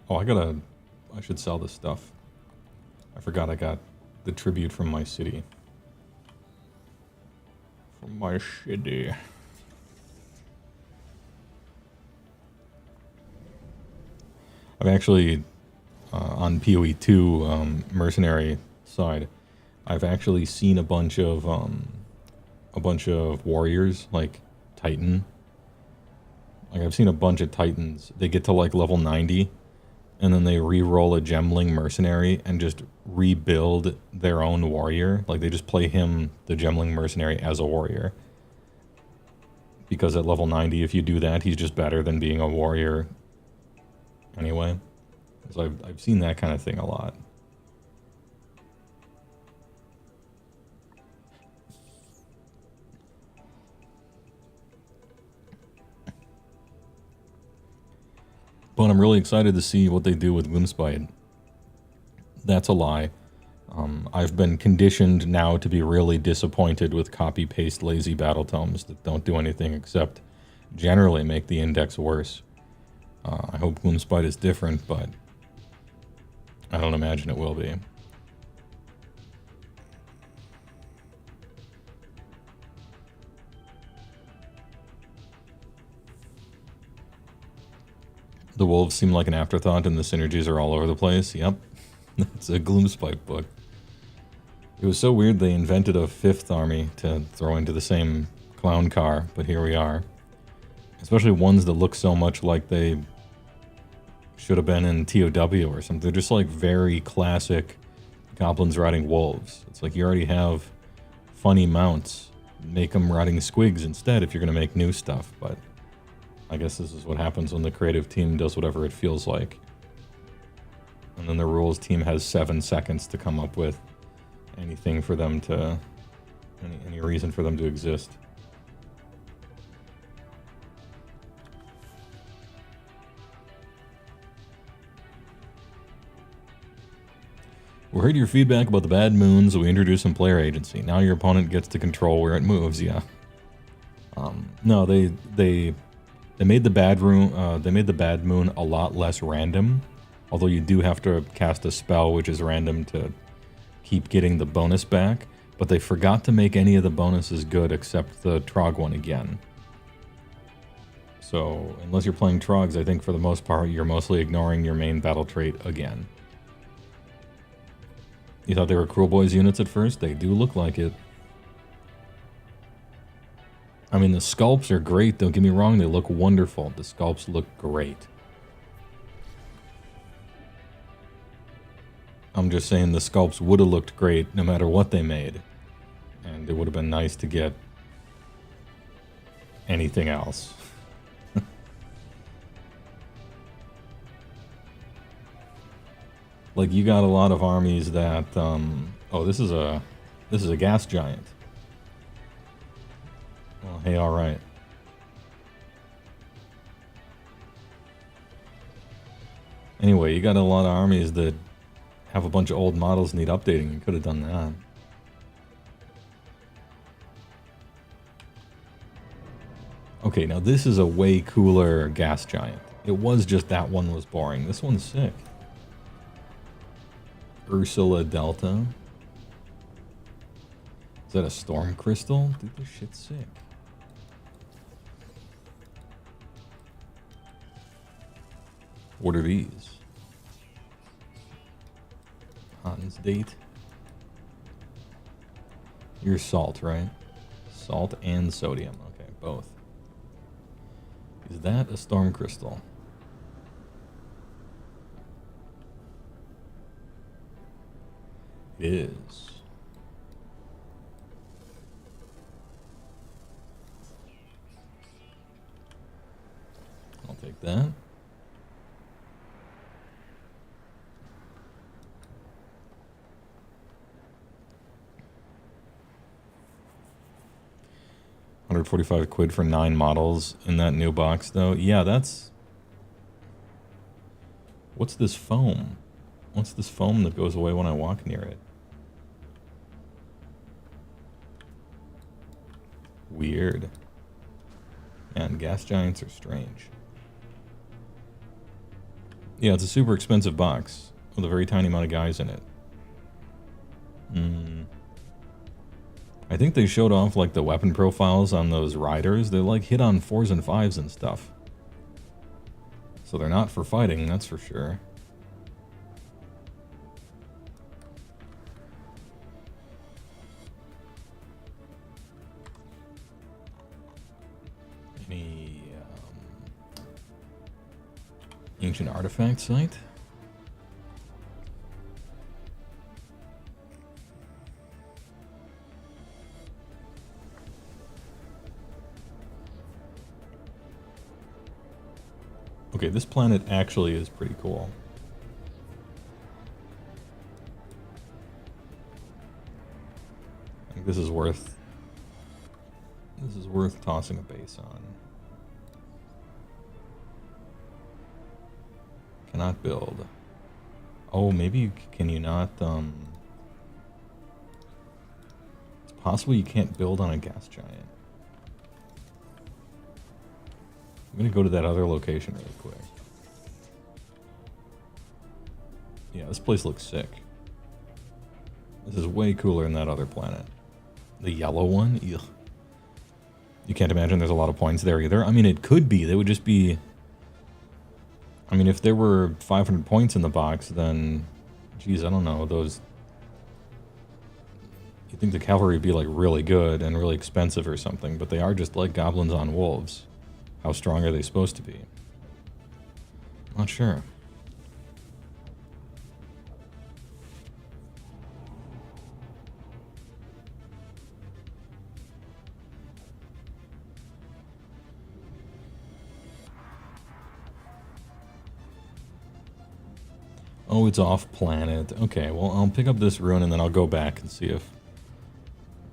Oh, I should sell this stuff. I forgot I got the tribute from my city. From my city. I've actually, on PoE2 mercenary side, I've actually seen a bunch of warriors, like Titan. Like, I've seen a bunch of Titans. They get to, like, level 90. And then they re-roll a Gemling mercenary and just rebuild their own warrior. Like, they just play him, the Gemling mercenary, as a warrior. Because at level 90, if you do that, he's just better than being a warrior anyway. So I've seen that kind of thing a lot. But I'm really excited to see what they do with Gloomspite. That's a lie. I've been conditioned now to be really disappointed with copy-paste lazy battle tomes that don't do anything except generally make the index worse. I hope Gloomspite is different, but I don't imagine it will be. The wolves seem like an afterthought and the synergies are all over the place. Yep. It's a Gloomspite book. It was so weird they invented a 5th army to throw into the same clown car, but here we are. Especially ones that look so much like they should have been in TOW or something. They're just like very classic goblins riding wolves. It's like you already have funny mounts. Make them riding squigs instead if you're going to make new stuff, but I guess this is what happens when the creative team does whatever it feels like. And then the rules team has 7 seconds to come up with anything for them to... any reason for them to exist. We heard your feedback about the bad moons, so we introduced some player agency. Now your opponent gets to control where it moves, yeah. No, they made the bad moon a lot less random, although you do have to cast a spell which is random to keep getting the bonus back, but they forgot to make any of the bonuses good except the Trog one again. So, unless you're playing Trogs, I think for the most part, you're mostly ignoring your main battle trait again. You thought they were Cruel Boys units at first? They do look like it. I mean, the sculpts are great, don't get me wrong, they look wonderful. The sculpts look great. I'm just saying the sculpts would have looked great no matter what they made. And it would have been nice to get anything else. Like, you got a lot of armies that, oh, this is a gas giant. Well, hey, alright. Anyway, you got a lot of armies that have a bunch of old models need updating. You could have done that. Okay, now this is a way cooler gas giant. It was just that one was boring. This one's sick. Ursula Delta. Is that a storm crystal? Dude, this shit's sick. What are these? Hans date. You're salt, right? Salt and sodium. Okay, both. Is that a storm crystal? It is. I'll take that. $145 for 9 models in that new box, though. Yeah, that's... What's this foam? What's this foam that goes away when I walk near it? Weird. Man, gas giants are strange. Yeah, it's a super expensive box with a very tiny amount of guys in it. I think they showed off like the weapon profiles on those riders. They're like hit on 4s and 5s and stuff. So they're not for fighting, that's for sure. Any ancient artifact site? Okay, this planet actually is pretty cool. I think this is worth tossing a base on. Cannot build. Oh, maybe you can you not it's possible you can't build on a gas giant. I'm gonna go to that other location really quick. Yeah, this place looks sick. This is way cooler than that other planet. The yellow one? Ugh. You can't imagine there's a lot of points there either. I mean, it could be. They would just be... I mean, if there were 500 points in the box, then... Geez, I don't know. Those... You'd think the cavalry would be, like, really good and really expensive or something, but they are just like goblins on wolves. How strong are they supposed to be? Not sure. Oh, it's off planet. Okay, well, I'll pick up this rune and then I'll go back and see if...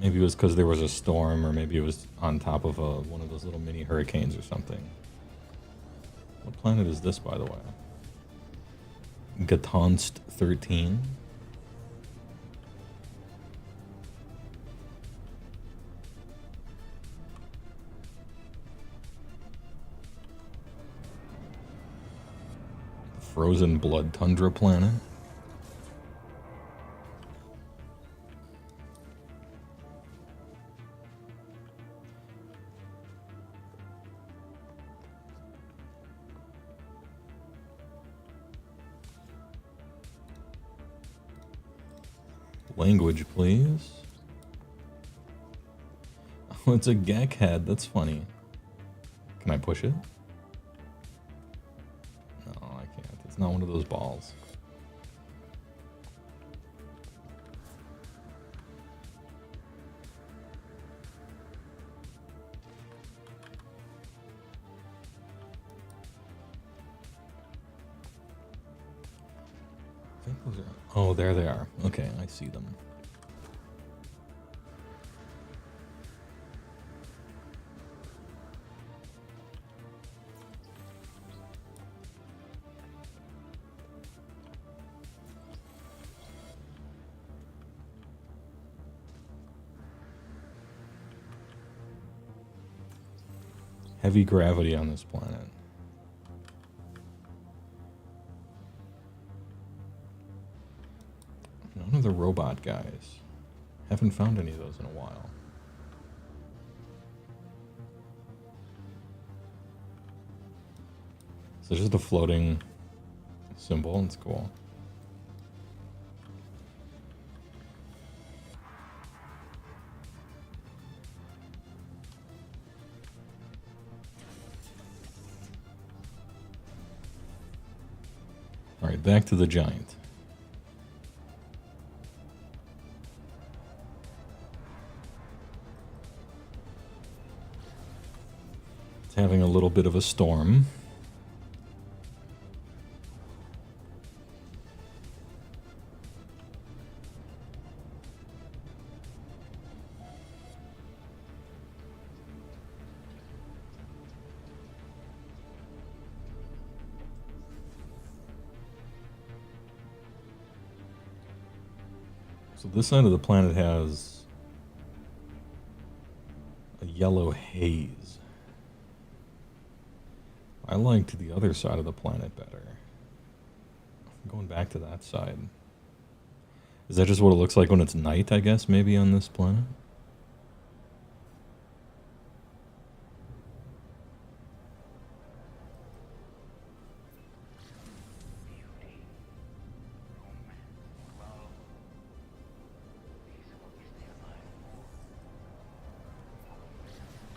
Maybe it was because there was a storm, or maybe it was on top of one of those little mini hurricanes or something. What planet is this, by the way? Gatonst 13? Frozen Blood Tundra planet? Language, please. Oh, it's a Gek head. That's funny. Can I push it? No, I can't. It's not one of those balls. I think those are... Oh, there they are. Okay, I see them. Heavy gravity on this planet. None of the robot guys. Haven't found any of those in a while. So just a floating symbol. It's cool. All right, back to the giant. It's having a little bit of a storm. So this side of the planet has a yellow haze. I liked the other side of the planet better. I'm going back to that side. Is that just what it looks like when it's night, I guess, maybe on this planet?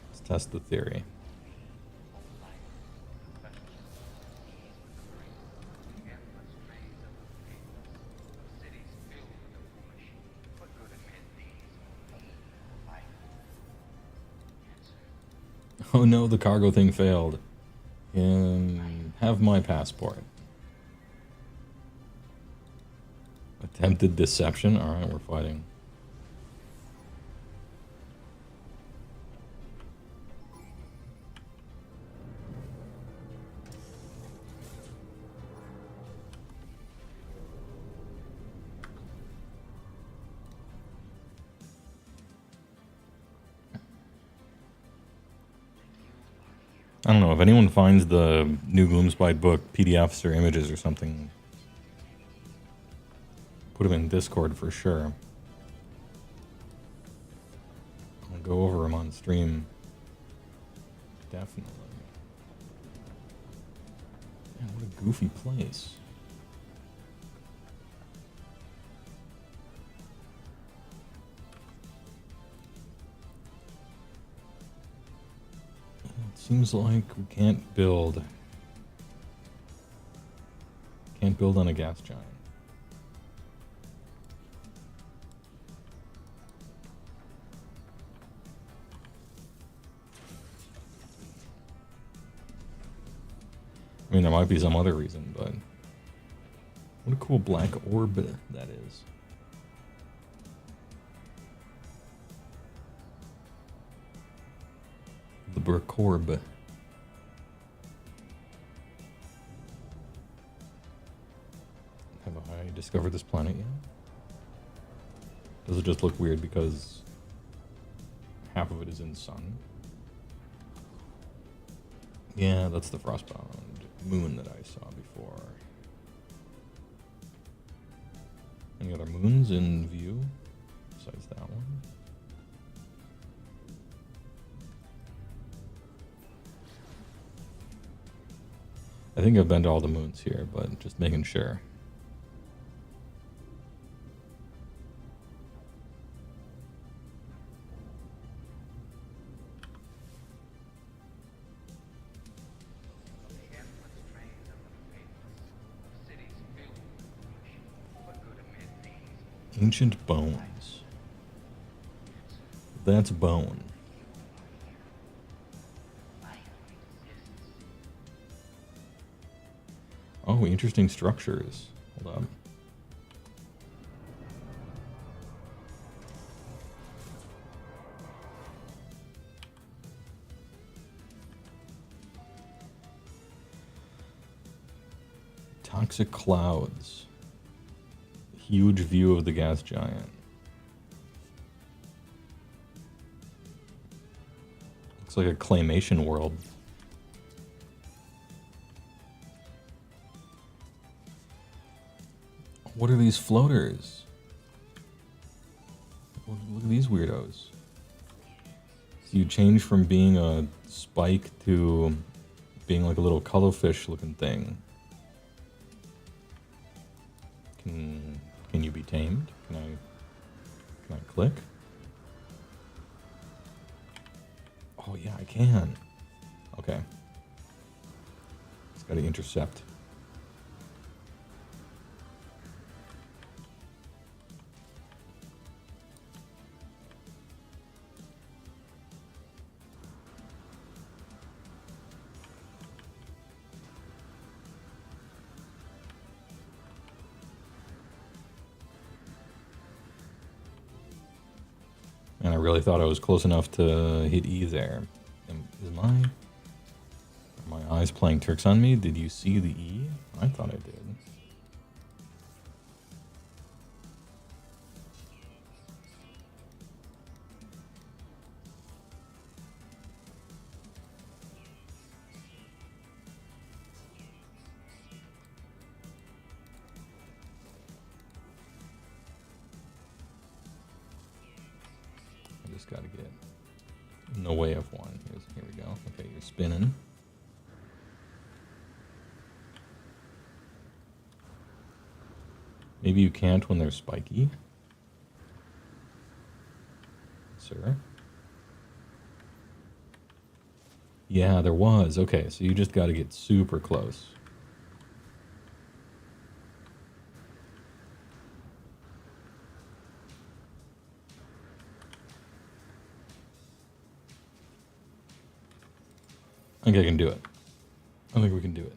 Let's test the theory. Oh no, the cargo thing failed. Have my passport. Attempted deception? Alright, we're fighting. I don't know, if anyone finds the new Gloomspite book, PDFs or images or something, put them in Discord for sure. I'll go over them on stream. Definitely. Man, what a goofy place. Seems like we can't build on a gas giant. I mean, there might be some other reason, but what a cool black orb that is. The Burkorb. Have I discovered this planet yet? Does it just look weird because half of it is in sun? Yeah, that's the frostbound moon that I saw before. Any other moons in view besides that one? I think I've been to all the moons here, but just making sure. Ancient bones. That's bone. Oh, interesting structures. Hold on. Toxic clouds. Huge view of the gas giant. Looks like a claymation world. What are these floaters? Look at these weirdos. So you change from being a spike to being like a little cuttlefish looking thing. Can you be tamed? Can I click? Oh yeah, I can. Okay. It's got to intercept. And I really thought I was close enough to hit E there. Are my eyes playing tricks on me? Did you see the E? I thought I did. Got to get in the way of one. Here we go. Okay, you're spinning. Maybe you can't when they're spiky. Sir? Yeah, there was. Okay, so you just got to get super close. I think I can do it. I think we can do it.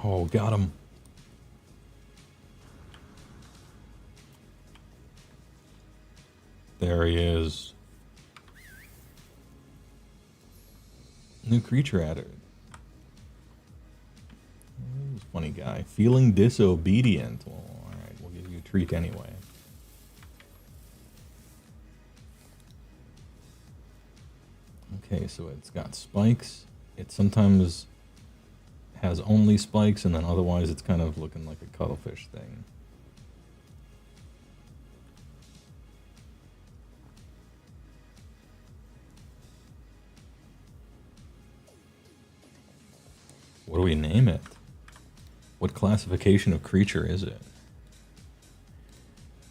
Oh, got him. There he is. New creature added. Funny guy. Feeling disobedient. Well, alright, we'll give you a treat anyway. Okay, so it's got spikes. It sometimes has only spikes, and then otherwise it's kind of looking like a cuttlefish thing. What do we name it? What classification of creature is it?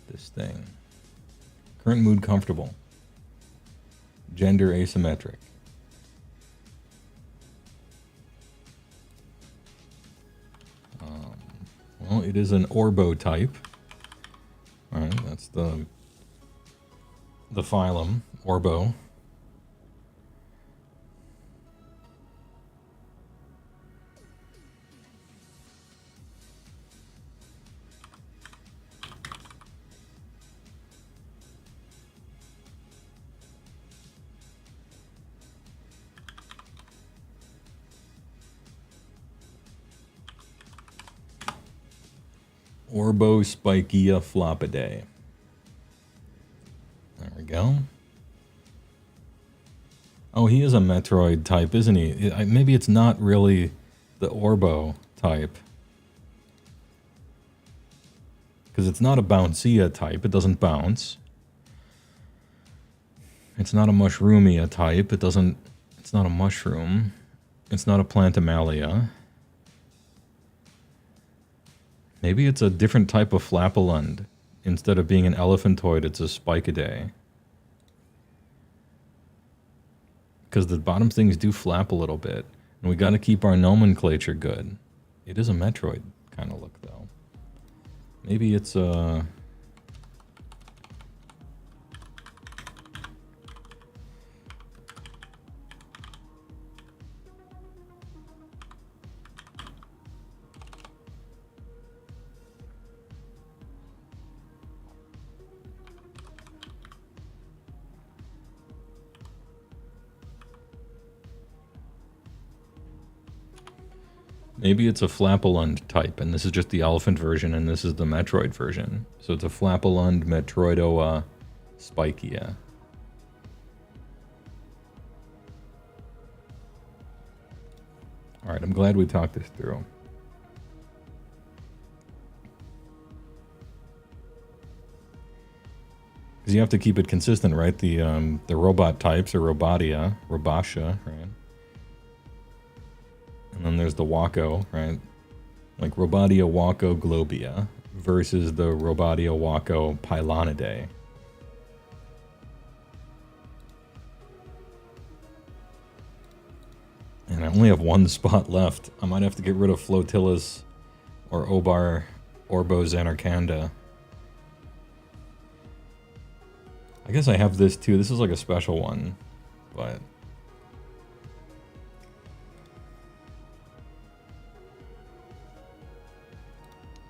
This thing. Current mood comfortable. Gender asymmetric. Well, it is an Orbo type. Alright, that's the phylum, Orbo. Orbo Spikia Floppidae. There we go. Oh, he is a Metroid type, isn't he? Maybe it's not really the Orbo type. Because it's not a Bouncea type. It doesn't bounce. It's not a Mushroomia type. It's not a mushroom. It's not a Plantamalia. Maybe it's a different type of Flappalund. Instead of being an Elephantoid, it's a Spikidae. because the bottom things do flap a little bit. And we got to keep our nomenclature good. It is a Metroid kind of look, though. Maybe it's maybe it's a Flappalund type, and this is just the elephant version, and this is the Metroid version. So it's a Flappalund Metroidoa Spikia. Alright, I'm glad we talked this through. Because you have to keep it consistent, right? The robot types are Robotia, Robatia, right? And then there's the Wako, right? Like Robotia Wako Globia versus the Robotia Wako Pylonidae. And I only have one spot left. I might have to get rid of Flotilus or Obar Orbozanarcanda. I guess I have this too. This is like a special one, but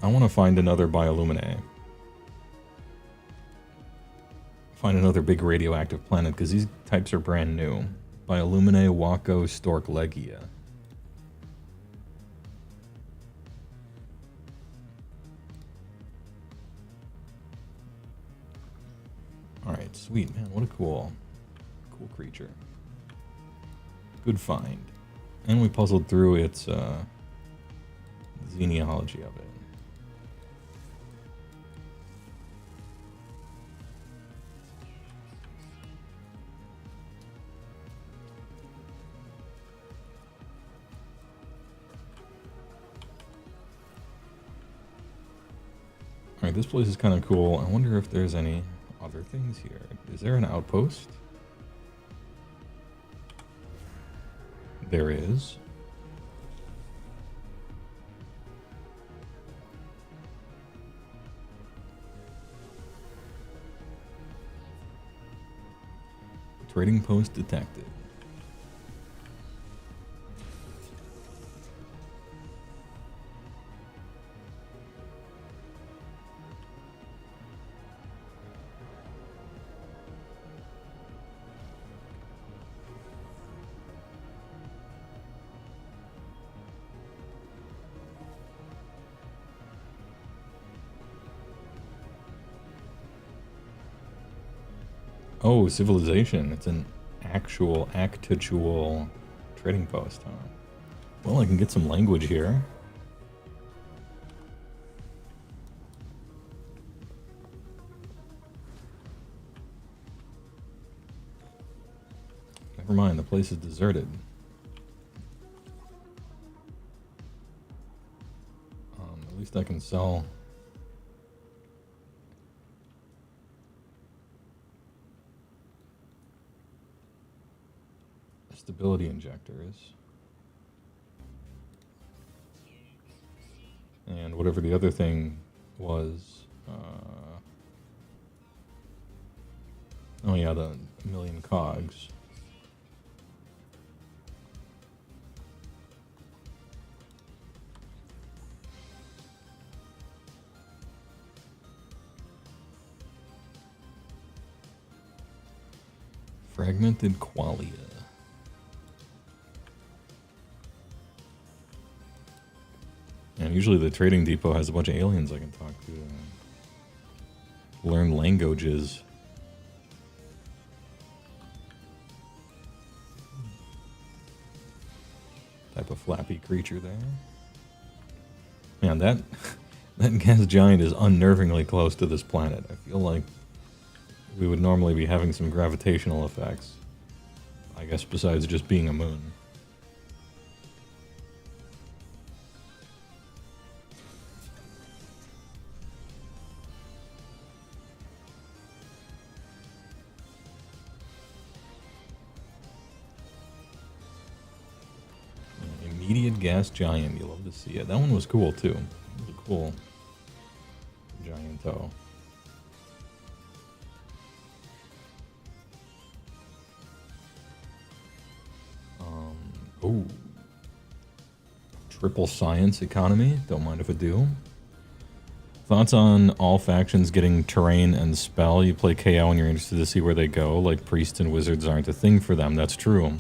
I want to find another Bioluminae. Find another big radioactive planet, because these types are brand new. Bioluminae, Wako, Stork, Legia. Alright, sweet, man. What a cool creature. Good find. And we puzzled through its genealogy of it. Alright, this place is kind of cool. I wonder if there's any other things here. Is there an outpost? There is. Trading post detected. Oh, civilization. It's an actual trading post, huh? Well, I can get some language here. Never mind, the place is deserted. At least I can sell... stability injectors. And whatever the other thing was. Oh yeah, the million cogs. Fragmented qualia. And usually the trading depot has a bunch of aliens I can talk to. Learn languages. Type of flappy creature there. Man, that gas giant is unnervingly close to this planet. I feel like we would normally be having some gravitational effects. I guess besides just being a moon. Immediate gas giant. You love to see it. That one was cool too. It was a cool giant-o. Oh. Triple science economy. Don't mind if I do. Thoughts on all factions getting terrain and spell? You play KO and you're interested to see where they go. Like priests and wizards aren't a thing for them. That's true.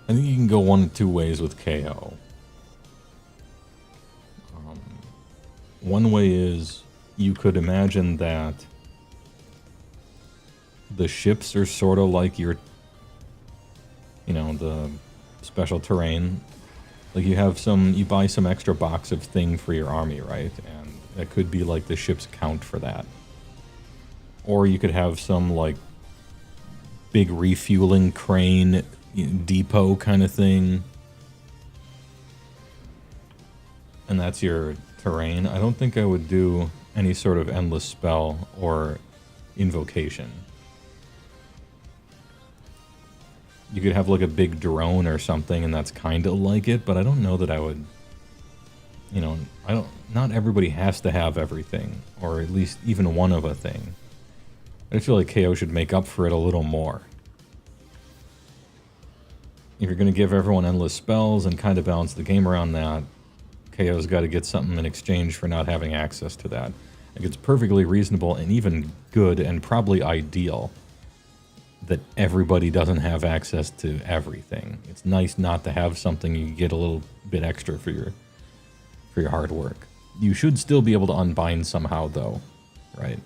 I think you can go one of two ways with KO. One way is you could imagine that the ships are sort of like your, you know, the special terrain. Like you have some, you buy some extra box of thing for your army, right? And that could be like the ship's count for that. Or you could have some like big refueling crane depot kind of thing. And that's your terrain. I don't think I would do any sort of endless spell or invocation. You could have like a big drone or something and that's kind of like it, but I don't know that I would, you know, not everybody has to have everything, or at least even one of a thing. I feel like KO should make up for it a little more. If you're going to give everyone endless spells and kind of balance the game around that, KO's got to get something in exchange for not having access to that. Like it's perfectly reasonable and even good and probably ideal that everybody doesn't have access to everything. It's nice not to have something you get a little bit extra for your hard work. You should still be able to unbind somehow though, right?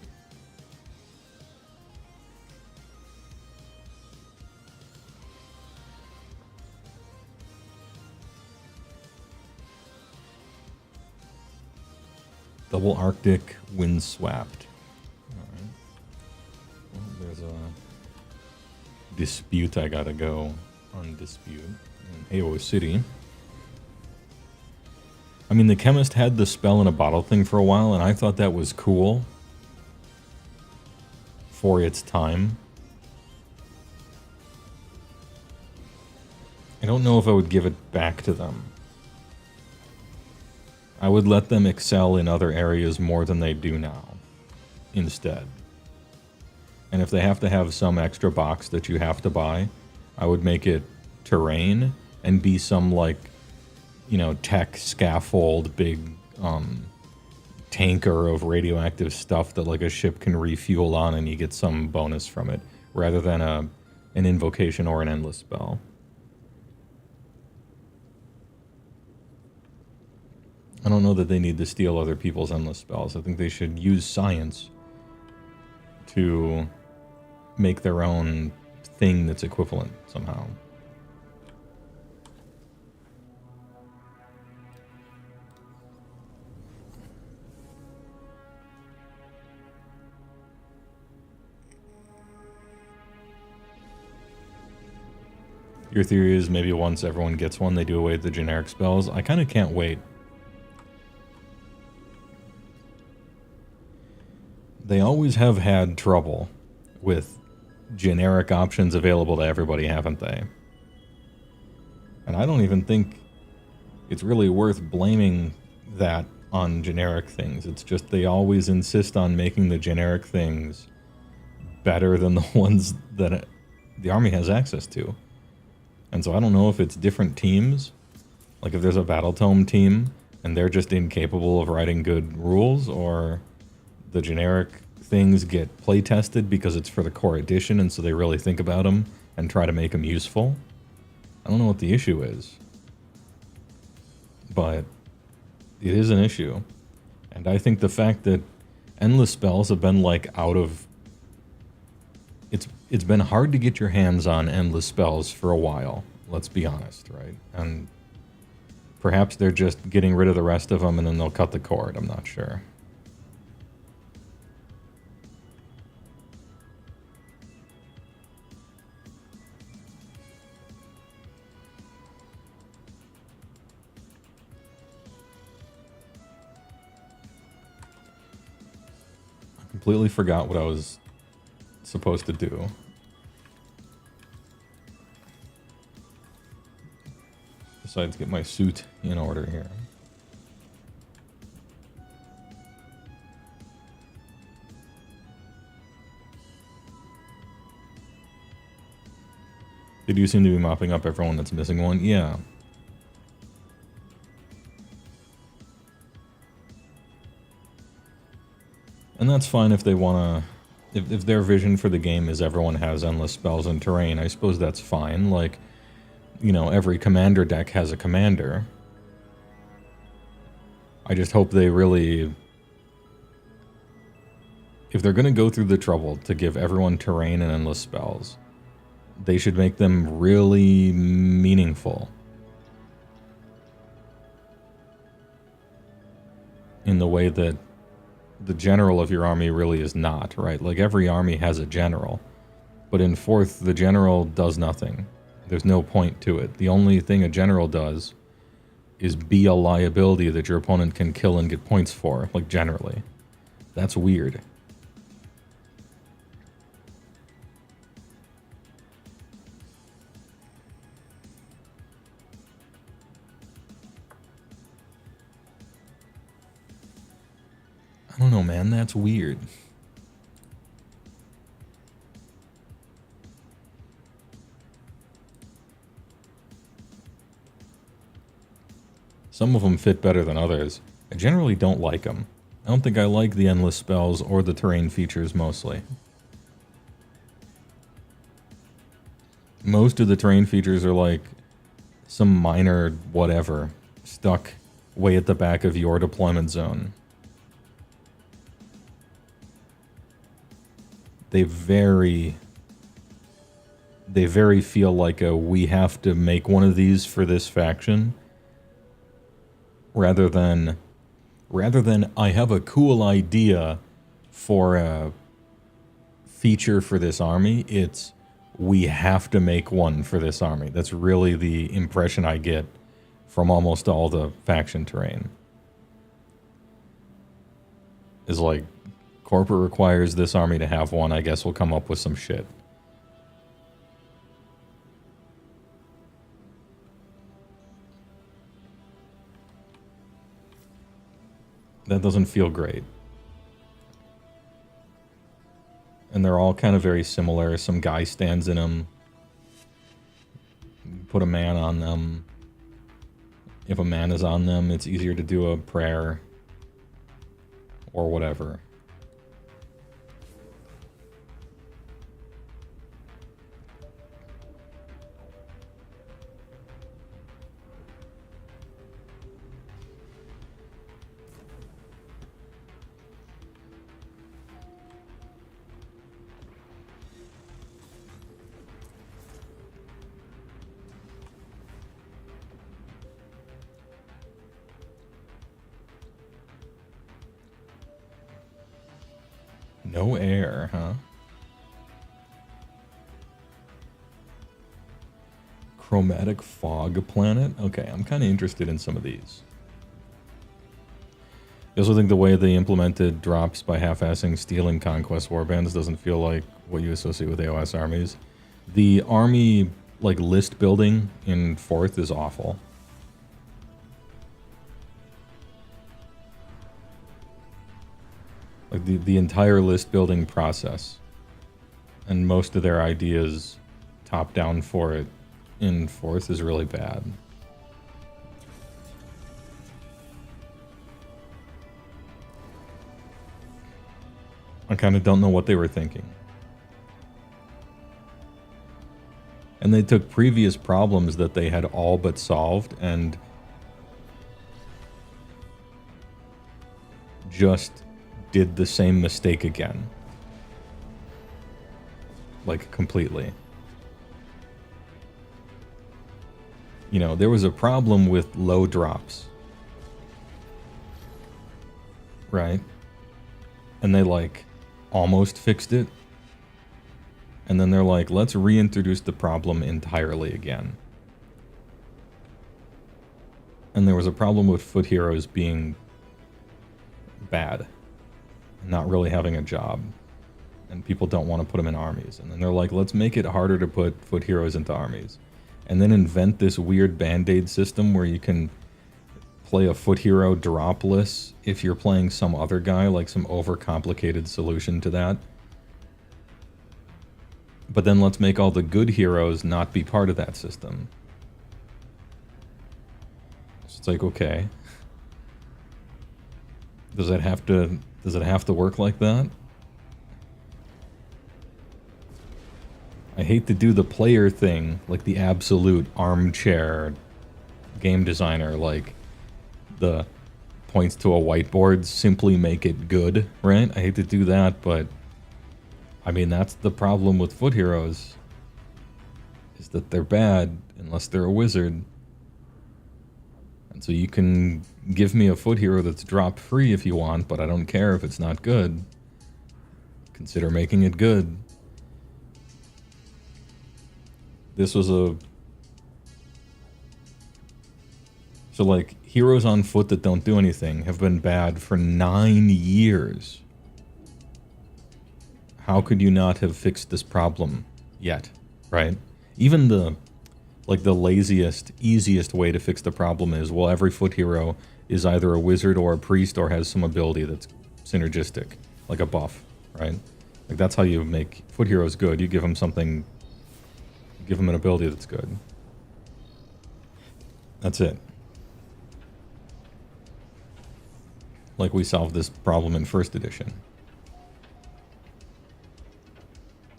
Double Arctic wind swapped. Alright. Well, there's a dispute I gotta go undispute in HeyWoah City. I mean, the chemist had the spell in a bottle thing for a while, and I thought that was cool for its time. I don't know if I would give it back to them. I would let them excel in other areas more than they do now, instead. And if they have to have some extra box that you have to buy, I would make it terrain and be some, like, you know, tech scaffold, big tanker of radioactive stuff that, like, a ship can refuel on and you get some bonus from it, rather than an invocation or an endless spell. I don't know that they need to steal other people's endless spells. I think they should use science to make their own thing that's equivalent somehow. Your theory is maybe once everyone gets one, they do away with the generic spells. I kind of can't wait. They always have had trouble with generic options available to everybody, haven't they? And I don't even think it's really worth blaming that on generic things. It's just they always insist on making the generic things better than the ones that the army has access to. And so I don't know if it's different teams. Like if there's a Battle Tome team and they're just incapable of writing good rules, or the generic things get play tested because it's for the core edition and so they really think about them and try to make them useful. I don't know what the issue is, but it is an issue. And I think the fact that endless spells have been like out of... It's been hard to get your hands on endless spells for a while, let's be honest, right? And perhaps they're just getting rid of the rest of them and then they'll cut the cord, I'm not sure. completely forgot what I was supposed to do. Besides get my suit in order here. They do seem to be mopping up everyone that's missing one. Yeah. And that's fine if they want to... If their vision for the game is everyone has endless spells and terrain, I suppose that's fine. Like, you know, every commander deck has a commander. I just hope they really... If they're going to go through the trouble to give everyone terrain and endless spells, they should make them really meaningful. In the way that the general of your army really is not, right? Like, every army has a general. But in 4th, the general does nothing. There's no point to it. The only thing a general does is be a liability that your opponent can kill and get points for, like, generally. That's weird. I don't know, man. That's weird. Some of them fit better than others. I generally don't like them. I don't think I like the endless spells or the terrain features mostly. Most of the terrain features are like some minor whatever stuck way at the back of your deployment zone. They very feel like we have to make one of these for this faction, rather than I have a cool idea for a feature for this army. It's we have to make one for this army. That's really the impression I get from almost all the faction terrain. Is like, corporate requires this army to have one, I guess we'll come up with some shit. That doesn't feel great. And they're all kind of very similar. Some guy stands in them. Put a man on them. If a man is on them, it's easier to do a prayer. Or whatever. No air, huh? Chromatic fog planet? Okay, I'm kind of interested in some of these. I also think the way they implemented drops by half-assing stealing conquest warbands doesn't feel like what you associate with AOS armies. The army, like, list building in 4th is awful. Like, the entire list building process and most of their ideas top down for it in 4th is really bad. I kind of don't know what they were thinking. And they took previous problems that they had all but solved and just did the same mistake again. Like, completely. You know, there was a problem with low drops. Right? And they, like, almost fixed it. And then they're like, let's reintroduce the problem entirely again. And there was a problem with foot heroes being bad. not really having a job. And people don't want to put them in armies. And then they're like, let's make it harder to put foot heroes into armies. And then invent this weird band-aid system where you can play a foot hero dropless if you're playing some other guy, like some overcomplicated solution to that. But then let's make all the good heroes not be part of that system. So it's like, okay. Does it have to work like that? I hate to do the player thing, like the absolute armchair game designer, like the points to a whiteboard, simply make it good, right? I hate to do that, but I mean, that's the problem with foot heroes, is that they're bad unless they're a wizard. And so you can give me a foot hero that's drop free if you want, but I don't care if it's not good. Consider making it good. This was a... So like, heroes on foot that don't do anything have been bad for 9 years. How could you not have fixed this problem yet, right? Even the laziest, easiest way to fix the problem is, well, every foot hero is either a wizard or a priest or has some ability that's synergistic, like a buff, right? Like, that's how you make foot heroes good. You give them something, give them an ability that's good. That's it. Like we solved this problem in first edition.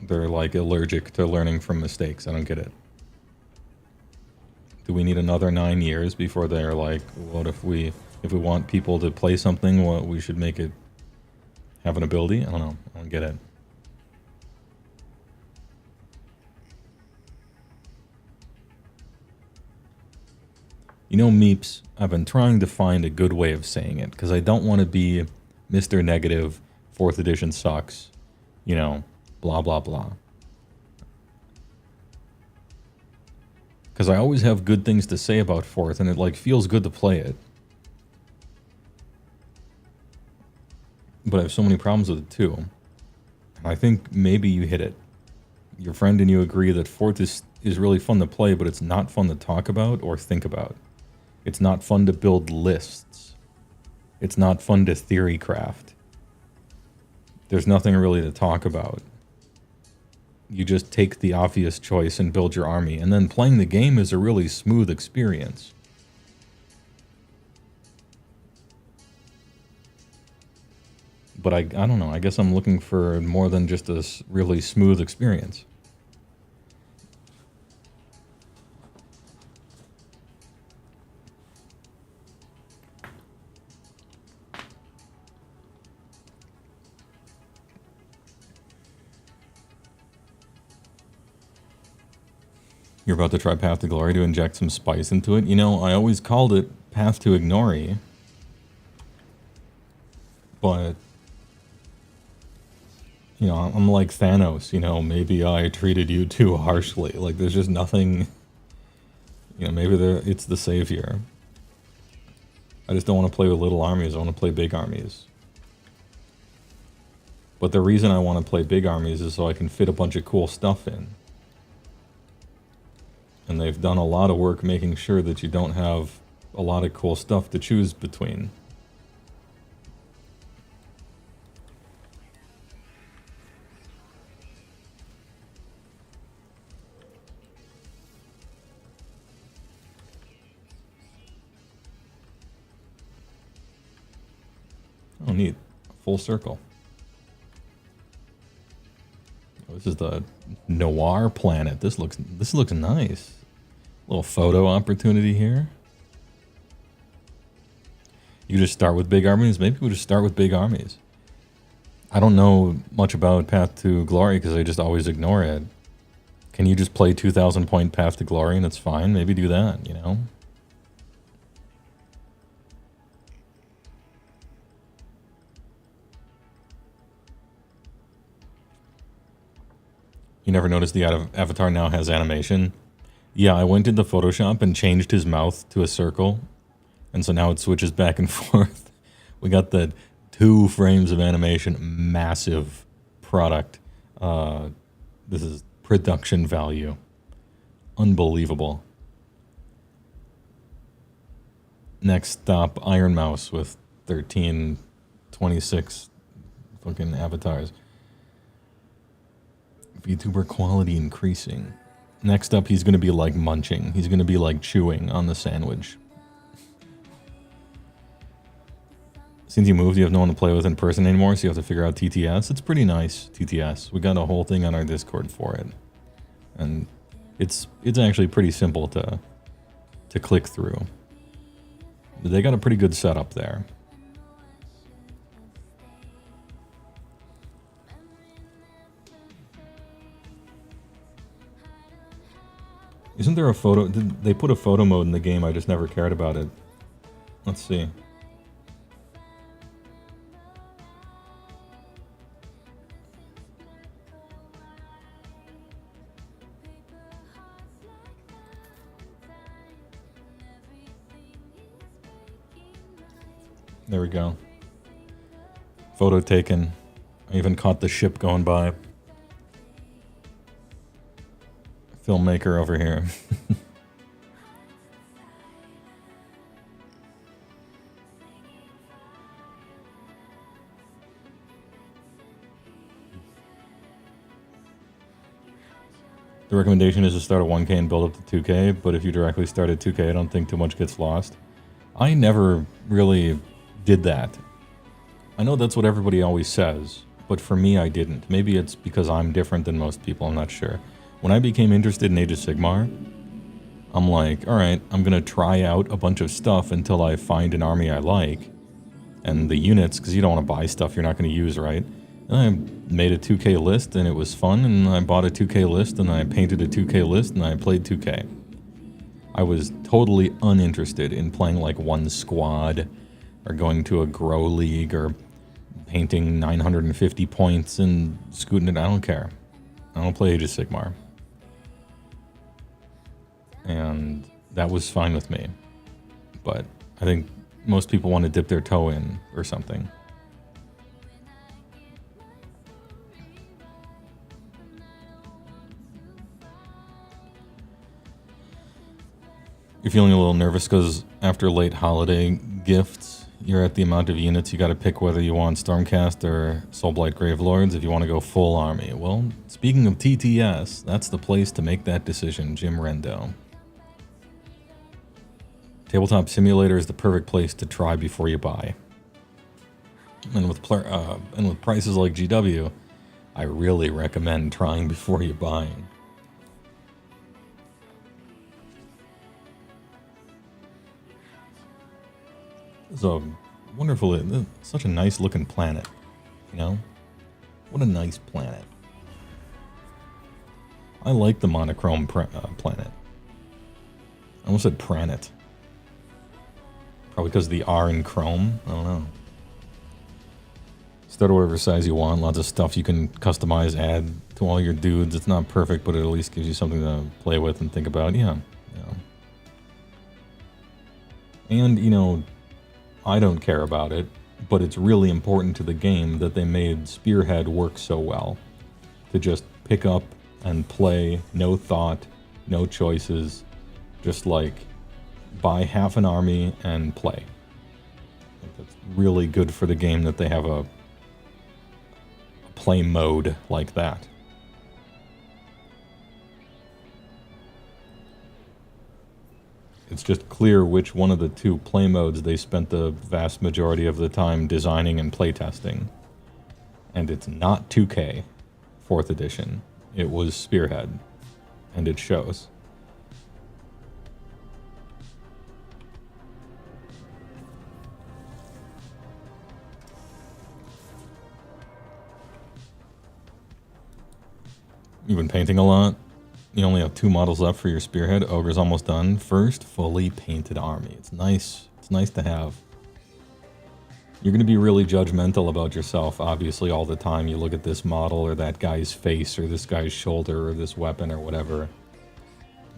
They're like allergic to learning from mistakes. I don't get it. Do we need another 9 years before they're like, what if we want people to play something, what we should make it have an ability? I don't know. I don't get it. You know, Meeps, I've been trying to find a good way of saying it, because I don't want to be Mr. Negative, 4th edition sucks, you know, blah, blah, blah. Because I always have good things to say about 4th, and it, like, feels good to play it. But I have so many problems with it, too. And I think maybe you hit it. Your friend and you agree that 4th is really fun to play, but it's not fun to talk about or think about. It's not fun to build lists. It's not fun to theory craft. There's nothing really to talk about. You just take the obvious choice and build your army, and then playing the game is a really smooth experience. But I don't know, I guess I'm looking for more than just a really smooth experience. You're about to try Path to Glory to inject some spice into it? You know, I always called it Path to Ignory. But, you know, I'm like Thanos, you know, maybe I treated you too harshly. Like, there's just nothing, you know, maybe it's the savior. I just don't want to play with little armies, I want to play big armies. But the reason I want to play big armies is so I can fit a bunch of cool stuff in. And they've done a lot of work making sure that you don't have a lot of cool stuff to choose between. Oh, neat. Full circle. Oh, this is the Noir planet. This looks nice. Little photo opportunity here. You just start with big armies? Maybe we'll just start with big armies. I don't know much about Path to Glory because I just always ignore it. Can you just play 2,000 point Path to Glory and it's fine? Maybe do that, you know? You never noticed the avatar now has animation? Yeah, I went into Photoshop and changed his mouth to a circle. And so now it switches back and forth. We got the 2 frames of animation, massive product. This is production value. Unbelievable. Next stop, Iron Mouse with 13, 26 fucking avatars. VTuber quality increasing. Next up, he's going to be like munching. He's going to be like chewing on the sandwich. Since you moved, you have no one to play with in person anymore, so you have to figure out TTS. It's pretty nice, TTS. We got a whole thing on our Discord for it. And it's actually pretty simple to click through. But they got a pretty good setup there. Isn't there a photo? They put a photo mode in the game, I just never cared about it. Let's see. There we go. Photo taken. I even caught the ship going by. Filmmaker over here. The recommendation is to start at 1K and build up to 2K, but if you directly start at 2K, I don't think too much gets lost. I never really did that. I know that's what everybody always says, but for me, I didn't. Maybe it's because I'm different than most people, I'm not sure. When I became interested in Age of Sigmar, I'm like, alright, I'm gonna try out a bunch of stuff until I find an army I like. And the units, because you don't want to buy stuff you're not going to use, right? And I made a 2K list, and it was fun, and I bought a 2K list, and I painted a 2K list, and I played 2K. I was totally uninterested in playing like one squad, or going to a grow league, or painting 950 points and scooting it. I don't care. I don't play Age of Sigmar. And that was fine with me. But I think most people want to dip their toe in or something. You're feeling a little nervous because after late holiday gifts, you're at the amount of units you got to pick whether you want Stormcast or Soulblight Gravelords if you want to go full army. Well, speaking of TTS, that's the place to make that decision, Jim Rendo. Tabletop Simulator is the perfect place to try before you buy. And with prices like GW, I really recommend trying before you're buying. So wonderful, such a nice looking planet, you know? What a nice planet. I like the monochrome planet. I almost said planet. Probably because of the R in chrome, I don't know. Start whatever size you want, lots of stuff you can customize, add to all your dudes. It's not perfect, but it at least gives you something to play with and think about, yeah. And, you know, I don't care about it, but it's really important to the game that they made Spearhead work so well. To just pick up and play, no thought, no choices, just like buy half an army and play. I think that's really good for the game that they have a play mode like that. It's just clear which one of the two play modes they spent the vast majority of the time designing and playtesting. And it's not 2K, 4th edition. It was Spearhead. And it shows. You've been painting a lot? You only have 2 models left for your Spearhead. Ogre's almost done. First fully painted army. It's nice. It's nice to have. You're going to be really judgmental about yourself, obviously, all the time. You look at this model or that guy's face or this guy's shoulder or this weapon or whatever.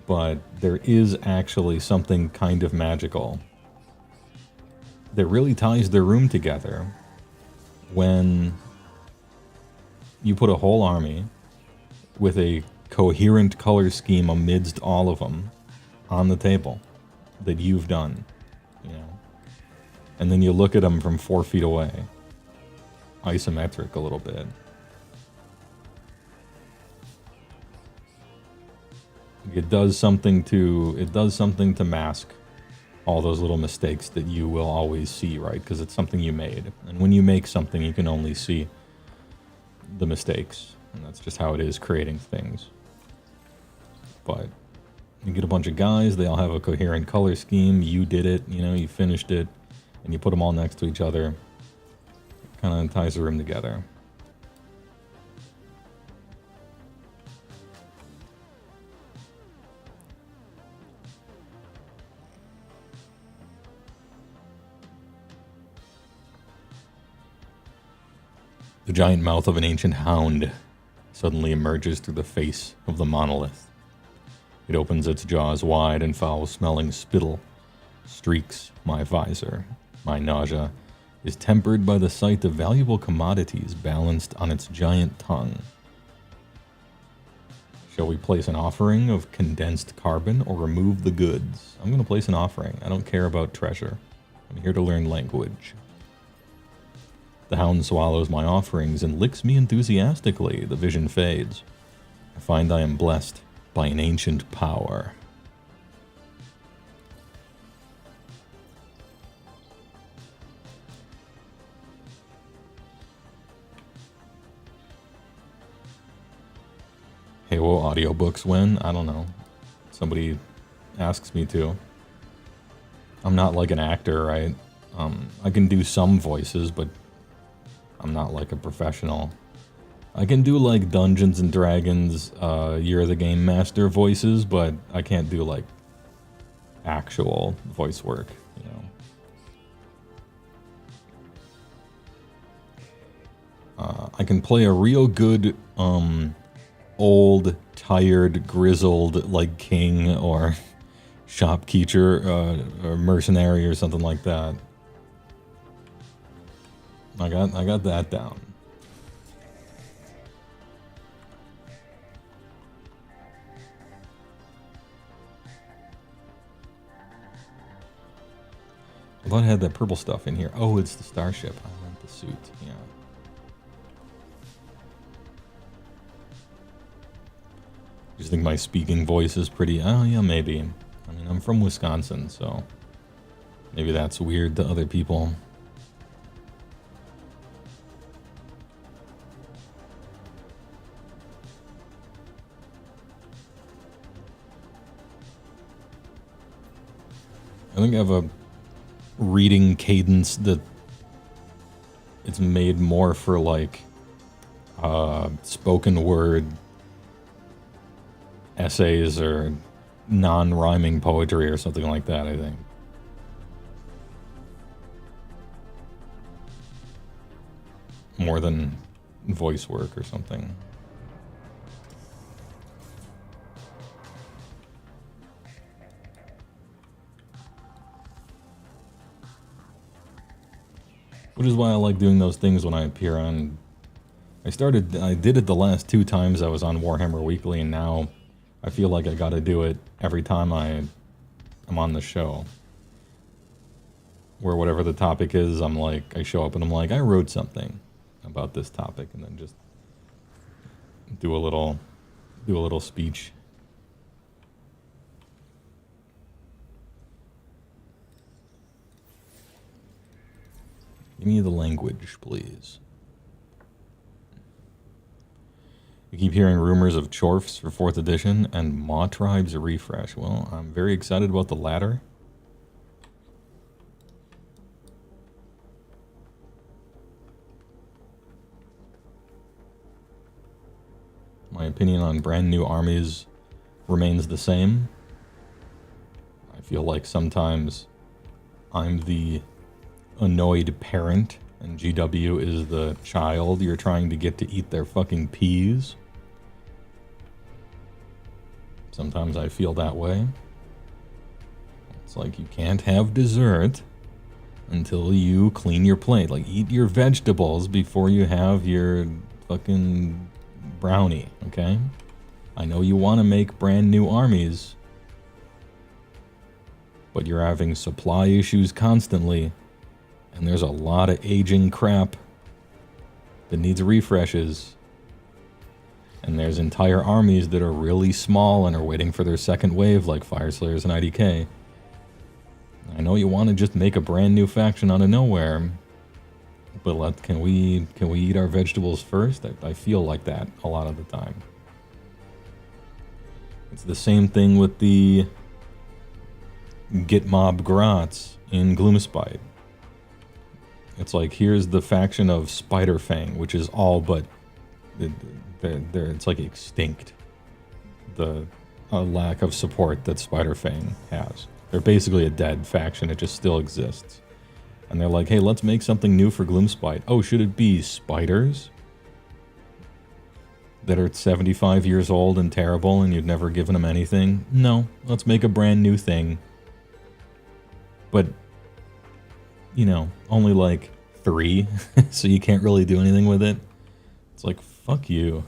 But there is actually something kind of magical that really ties their room together when you put a whole army with a coherent color scheme amidst all of them on the table that you've done, you know, and then you look at them from 4 feet away, isometric a little bit. It does something to mask all those little mistakes that you will always see, right? Because it's something you made. And when you make something, you can only see the mistakes. And that's just how it is creating things. But you get a bunch of guys, they all have a coherent color scheme. You did it, you know, you finished it, and you put them all next to each other. It kind of ties the room together. The giant mouth of an ancient hound suddenly emerges through the face of the monolith. It opens its jaws wide and foul-smelling spittle streaks my visor. My nausea is tempered by the sight of valuable commodities balanced on its giant tongue. Shall we place an offering of condensed carbon or remove the goods? I'm going to place an offering. I don't care about treasure. I'm here to learn language. The hound swallows my offerings and licks me enthusiastically. The vision fades. I find I am blessed by an ancient power. HeyWoah audiobooks when? I don't know. Somebody asks me to. I'm not like an actor, right? I can do some voices, but I'm not like a professional. I can do like Dungeons and Dragons, You're the Game Master voices, but I can't do like actual voice work, you know. I can play a real good, old, tired, grizzled, like king or shopkeeper, or mercenary or something like that. I got that down. I thought I had that purple stuff in here. Oh, it's the Starship. I meant the suit, yeah. You think my speaking voice is pretty... Oh, yeah, maybe. I mean, I'm from Wisconsin, so... maybe that's weird to other people. I think I have a reading cadence that it's made more for like spoken word essays or non-rhyming poetry or something like that, I think. More than voice work or something. Which is why I like doing those things when I appear on... I did it the last 2 times I was on Warhammer Weekly, and now I feel like I gotta do it every time I'm on the show. Where whatever the topic is, I'm like, I show up and I'm like, I wrote something about this topic, and then just do a little speech. Give me the language, please. You keep hearing rumors of Chorfs for 4th edition and Maw Tribes refresh. Well, I'm very excited about the latter. My opinion on brand new armies remains the same. I feel like sometimes I'm the annoyed parent, and GW is the child you're trying to get to eat their fucking peas. Sometimes I feel that way. It's like you can't have dessert. until you clean your plate. Like, eat your vegetables before you have your fucking brownie, okay? I know you want to make brand new armies, but you're having supply issues constantly, and there's a lot of aging crap that needs refreshes. And there's entire armies that are really small and are waiting for their second wave, like Fire Slayers and IDK. I know you want to just make a brand new faction out of nowhere, but can we eat our vegetables first? I feel like that a lot of the time. It's the same thing with the Gitmob Grotz in Gloomspite. It's like, here's the faction of Spiderfang, which is all but it's like extinct. The lack of support that Spiderfang has. They're basically a dead faction. It just still exists. And they're like, hey, let's make something new for Gloomspite. Oh, should it be spiders that are 75 years old and terrible and you've never given them anything? No, let's make a brand new thing. But, you know, only like 3, so you can't really do anything with it. It's like, fuck you.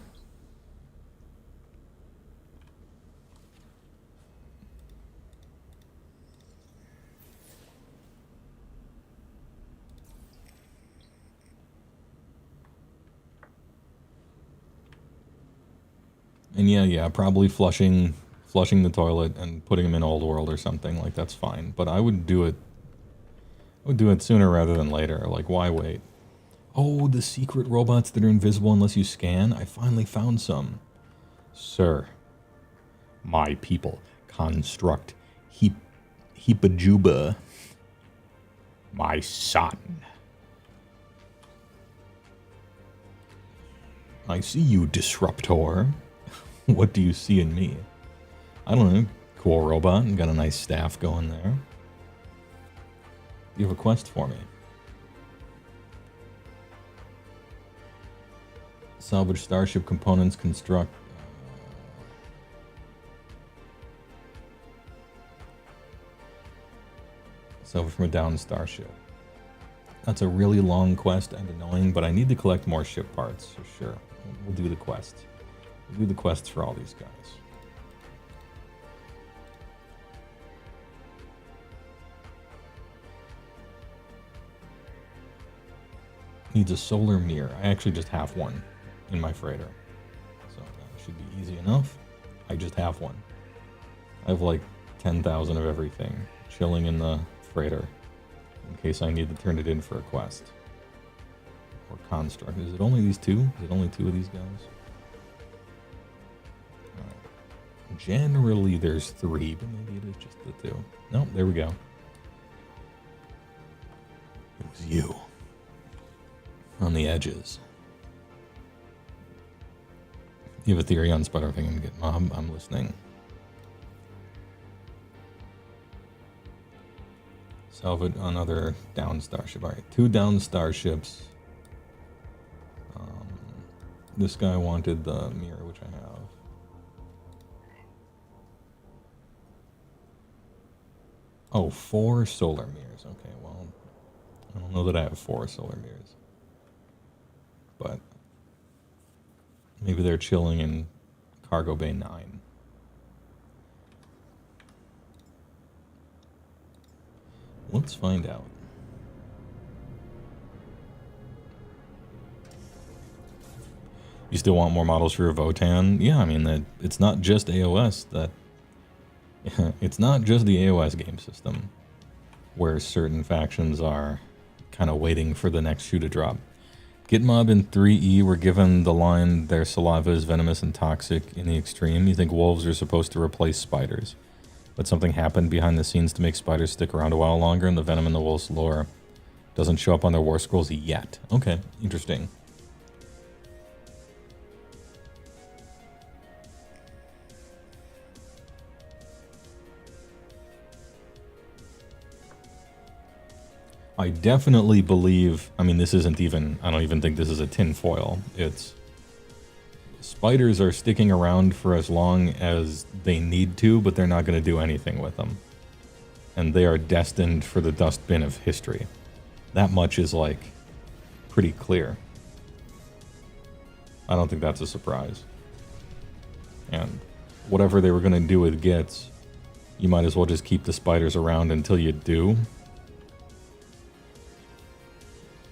And yeah, probably flushing the toilet and putting them in Old World or something, like, that's fine. But I would do it sooner rather than later. Like, why wait? Oh, the secret robots that are invisible unless you scan? I finally found some. Sir, my people construct Heepajuba, my son. I see you, Disruptor. What do you see in me? I don't know. Cool robot and got a nice staff going there. You have a quest for me. Salvage Starship components, construct. Salvage from a downed Starship. That's a really long quest and annoying, but I need to collect more ship parts, so sure. We'll do the quest. We'll do the quests for all these guys. Needs a solar mirror. I actually just have one in my freighter, so that should be easy enough. I just have one. I have like 10,000 of everything chilling in the freighter in case I need to turn it in for a quest or construct. Is it only these 2? Is it only 2 of these guys? Right. Generally there's 3, but maybe it is just the 2. No, there we go. It was you on the edges. You have a theory on Spiderfang and Gitmob? I'm listening. Salvage another down starship. Alright, 2 down starships. This guy wanted the mirror, which I have. Oh, 4 solar mirrors. Okay, well, I don't know that I have 4 solar mirrors. But maybe they're chilling in Cargo Bay 9. Let's find out. You still want more models for your Votan? Yeah, I mean, it's not just AOS that... it's not just the AOS game system where certain factions are kind of waiting for the next shoe to drop. Gitmob and 3E were given the line, their saliva is venomous and toxic in the extreme. You think wolves are supposed to replace spiders, but something happened behind the scenes to make spiders stick around a while longer, and the venom in the wolf's lore doesn't show up on their war scrolls yet. Okay, interesting. I definitely believe, I mean, this isn't even, I don't even think this is a tinfoil. It's, spiders are sticking around for as long as they need to, but they're not going to do anything with them. And they are destined for the dustbin of history. That much is like pretty clear. I don't think that's a surprise. And whatever they were going to do with Gits, you might as well just keep the spiders around until you do.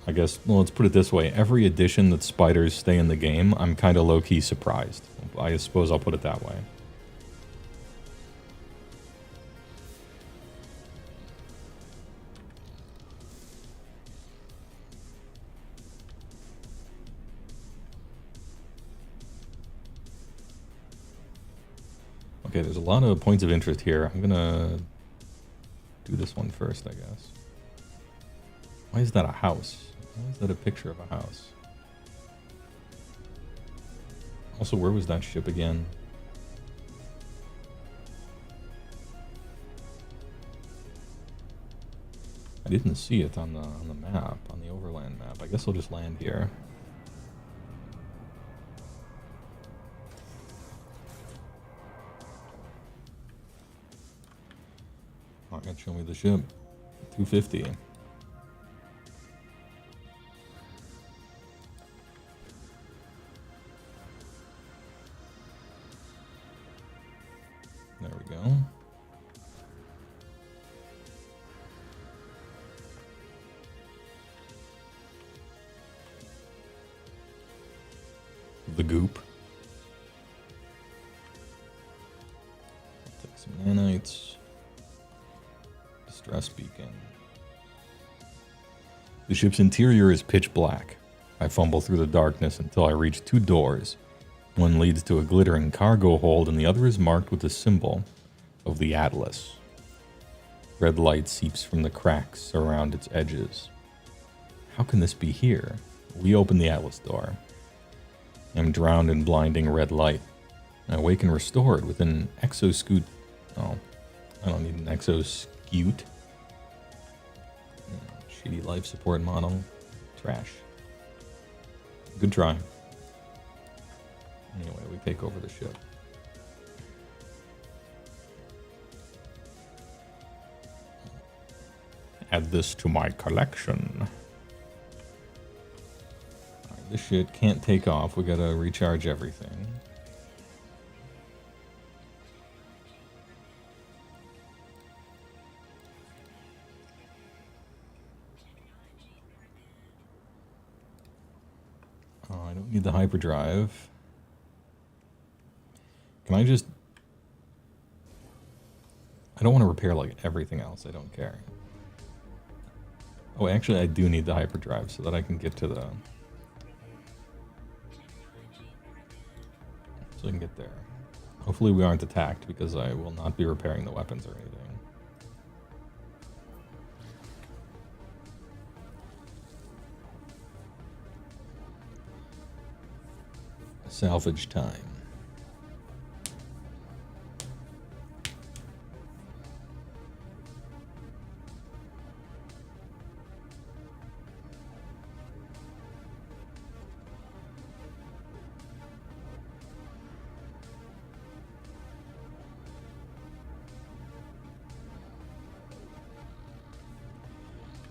I guess, well, let's put it this way. Every edition that spiders stay in the game, I'm kind of low-key surprised. I suppose I'll put it that way. Okay, there's a lot of points of interest here. I'm gonna do this one first, I guess. Why is that a house? Why is that a picture of a house? Also, where was that ship again? I didn't see it on the map, on the overland map. I guess I'll just land here. Alright, show me the ship. 250. There we go. The goop. Take some nanites. Distress beacon. The ship's interior is pitch black. I fumble through the darkness until I reach two doors. One leads to a glittering cargo hold and the other is marked with the symbol of the Atlas. Red light seeps from the cracks around its edges. How can this be here? We open the Atlas door. I'm drowned in blinding red light. I awaken restored with an exoscoot. Oh, I don't need an exoscoot. Shitty life support model. Trash. Good try. Anyway, we take over the ship. Add this to my collection. Alright, this shit can't take off. We gotta recharge everything. Oh, I don't need the hyperdrive. Can I just... I don't want to repair, like, everything else. I don't care. Oh, actually, I do need the hyperdrive so that I can get to the... So I can get there. Hopefully we aren't attacked because I will not be repairing the weapons or anything. Salvage time.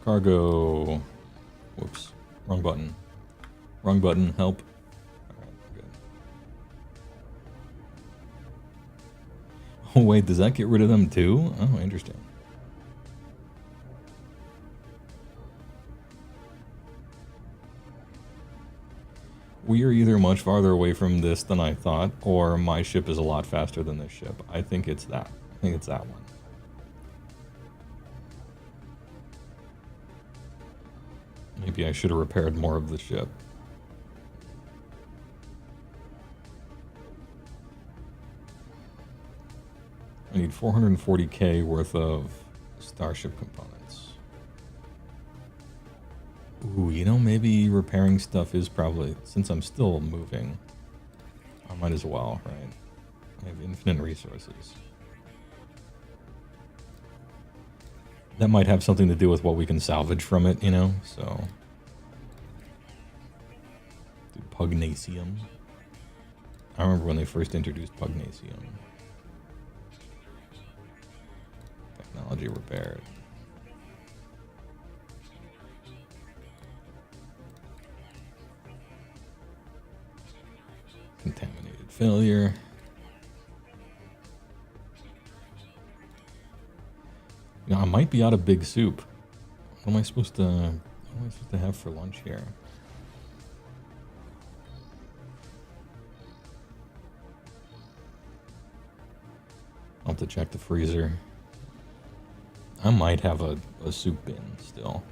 Cargo. Whoops. Wrong button. Wrong button. Help. Alright, good. Oh, wait. Does that get rid of them too? Oh, interesting. We are either much farther away from this than I thought, or my ship is a lot faster than this ship. I think it's that. I think it's that one. Maybe I should have repaired more of the ship. I need 440k worth of Starship components. Ooh, you know, maybe repairing stuff is probably... Since I'm still moving, I might as well, right? I have infinite resources. That might have something to do with what we can salvage from it, you know, so... Pugnasium. I remember when they first introduced Pugnasium. Technology repaired. failure. You know, I might be out of big soup. What am I supposed to have for lunch here? I'll have to check the freezer. I might have a soup bin still.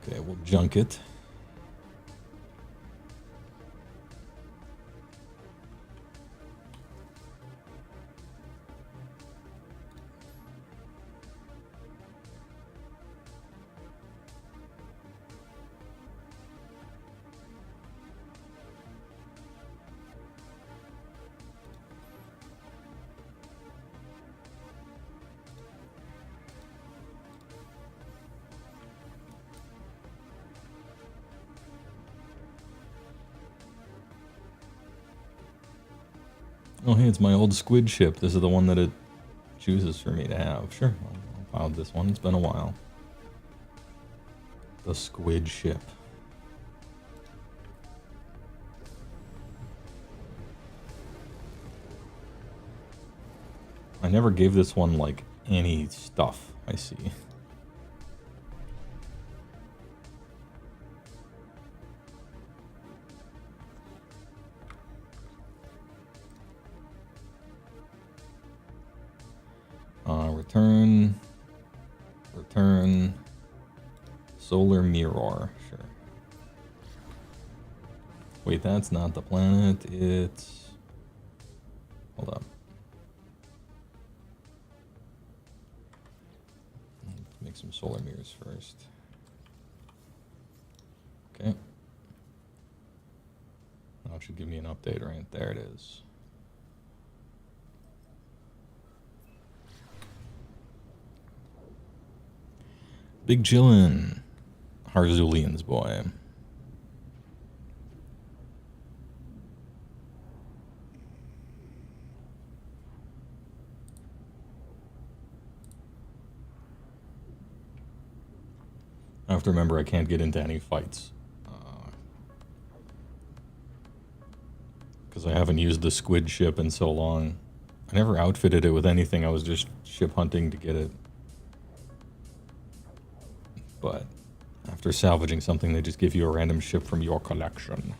Okay, we'll junk it. Oh, hey, it's my old squid ship. This is the one that it chooses for me to have. Sure, I'll file this one. It's been a while. The squid ship. I never gave this one, like, any stuff, I see. Return, solar mirror, sure. Wait, that's not the planet, it's... Hold up. Let's make some solar mirrors first. Okay. That should give me an update, right? There it is. Big chillin'. Harzulian's boy. I have to remember I can't get into any fights. Because I haven't used the squid ship in so long. I never outfitted it with anything. I was just ship hunting to get it. But after salvaging something, they just give you a random ship from your collection.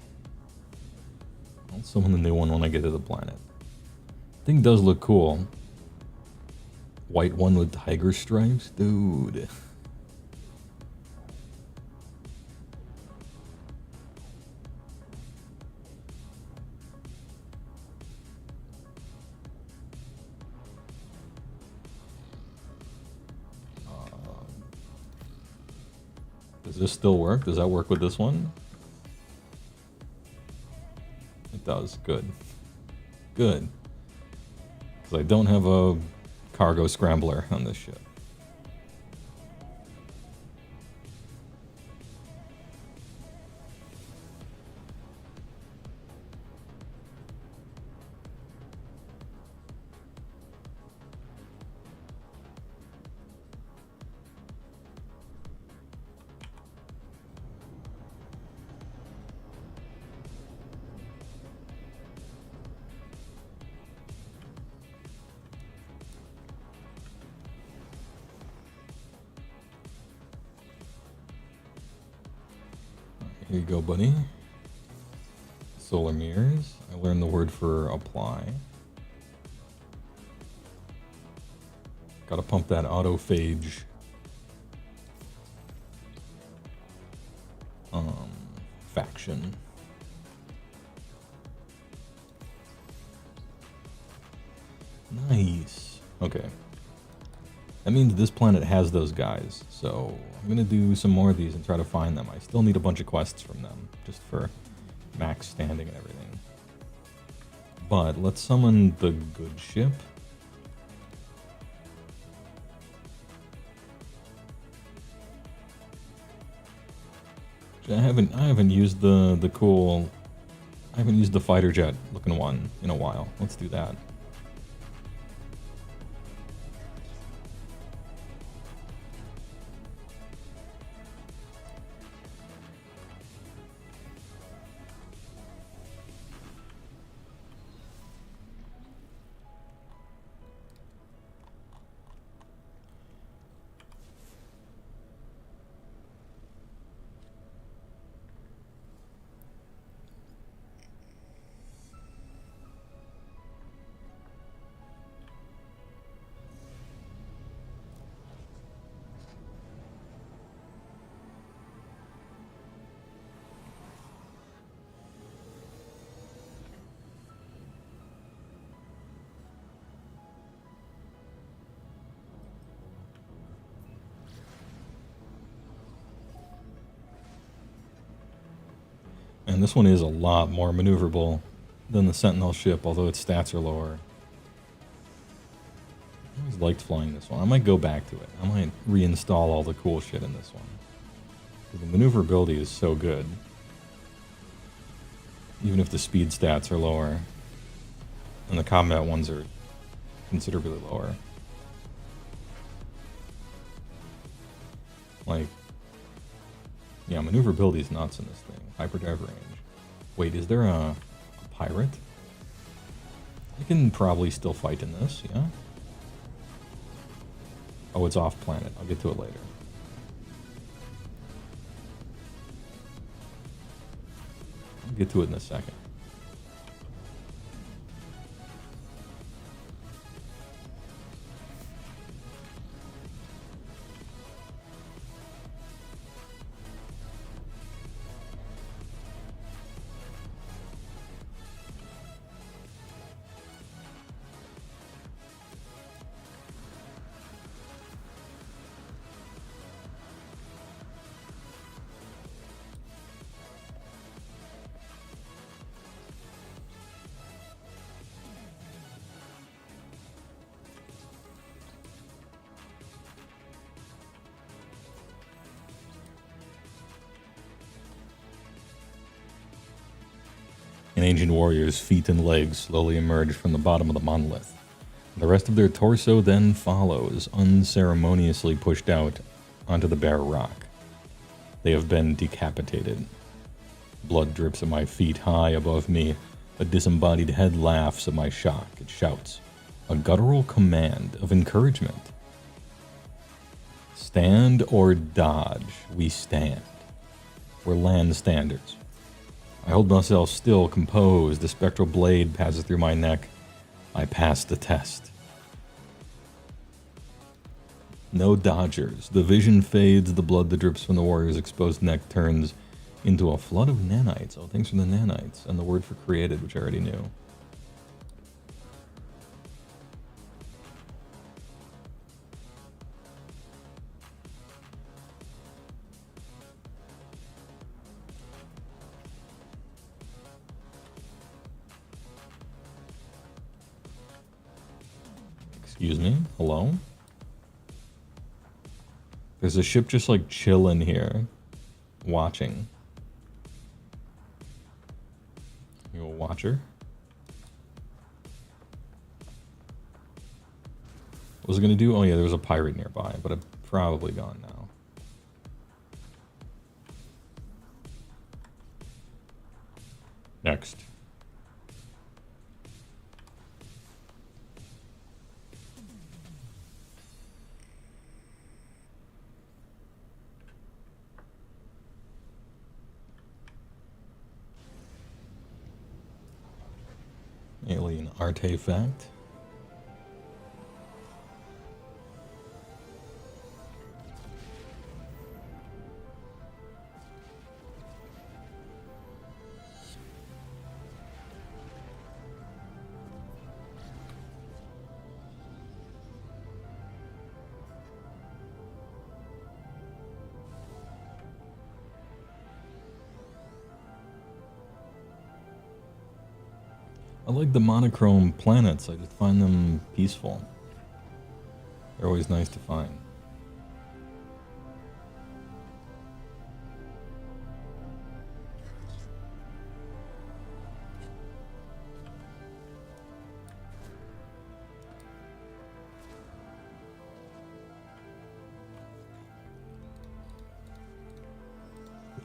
I'll summon the new one when I get to the planet. Thing does look cool. White one with tiger stripes? Dude. Does this still work? Does that work with this one? It does. Good. Good. Because I don't have a cargo scrambler on this ship. Here you go, buddy. Solar mirrors. I learned the word for apply. Gotta pump that autophage. Faction. Nice. Okay. That means this planet has those guys, so I'm gonna do some more of these and try to find them. I still need a bunch of quests from them, just for max standing and everything. But let's summon the good ship. I haven't used the cool. I haven't used the fighter jet looking one in a while. Let's do that. And this one is a lot more maneuverable than the Sentinel ship, although its stats are lower. I always liked flying this one. I might go back to it. I might reinstall all the cool shit in this one. The maneuverability is so good. Even if the speed stats are lower. And the combat ones are considerably lower. Like, yeah, maneuverability is nuts in this thing. Hyperdrive range. Wait, is there a pirate? I can probably still fight in this, yeah? Oh, it's off planet. I'll get to it later. I'll get to it in a second. An ancient warrior's feet and legs slowly emerge from the bottom of the monolith. The rest of their torso then follows, unceremoniously pushed out onto the bare rock. They have been decapitated. Blood drips at my feet high above me. A disembodied head laughs at my shock. It shouts, a guttural command of encouragement. Stand or dodge. We stand. We're land standards. I hold myself still, composed. The spectral blade passes through my neck. I pass the test. No dodgers. The vision fades. The blood that drips from the warrior's exposed neck turns into a flood of nanites. Oh, thanks for the nanites. And the word for created, which I already knew. Excuse me? Hello? There's a ship just like chilling here, watching. You a watcher? What was it gonna do? Oh yeah, there was a pirate nearby, but it's probably gone now. Next. Alien artifact. I like the monochrome planets. I just find them peaceful. They're always nice to find.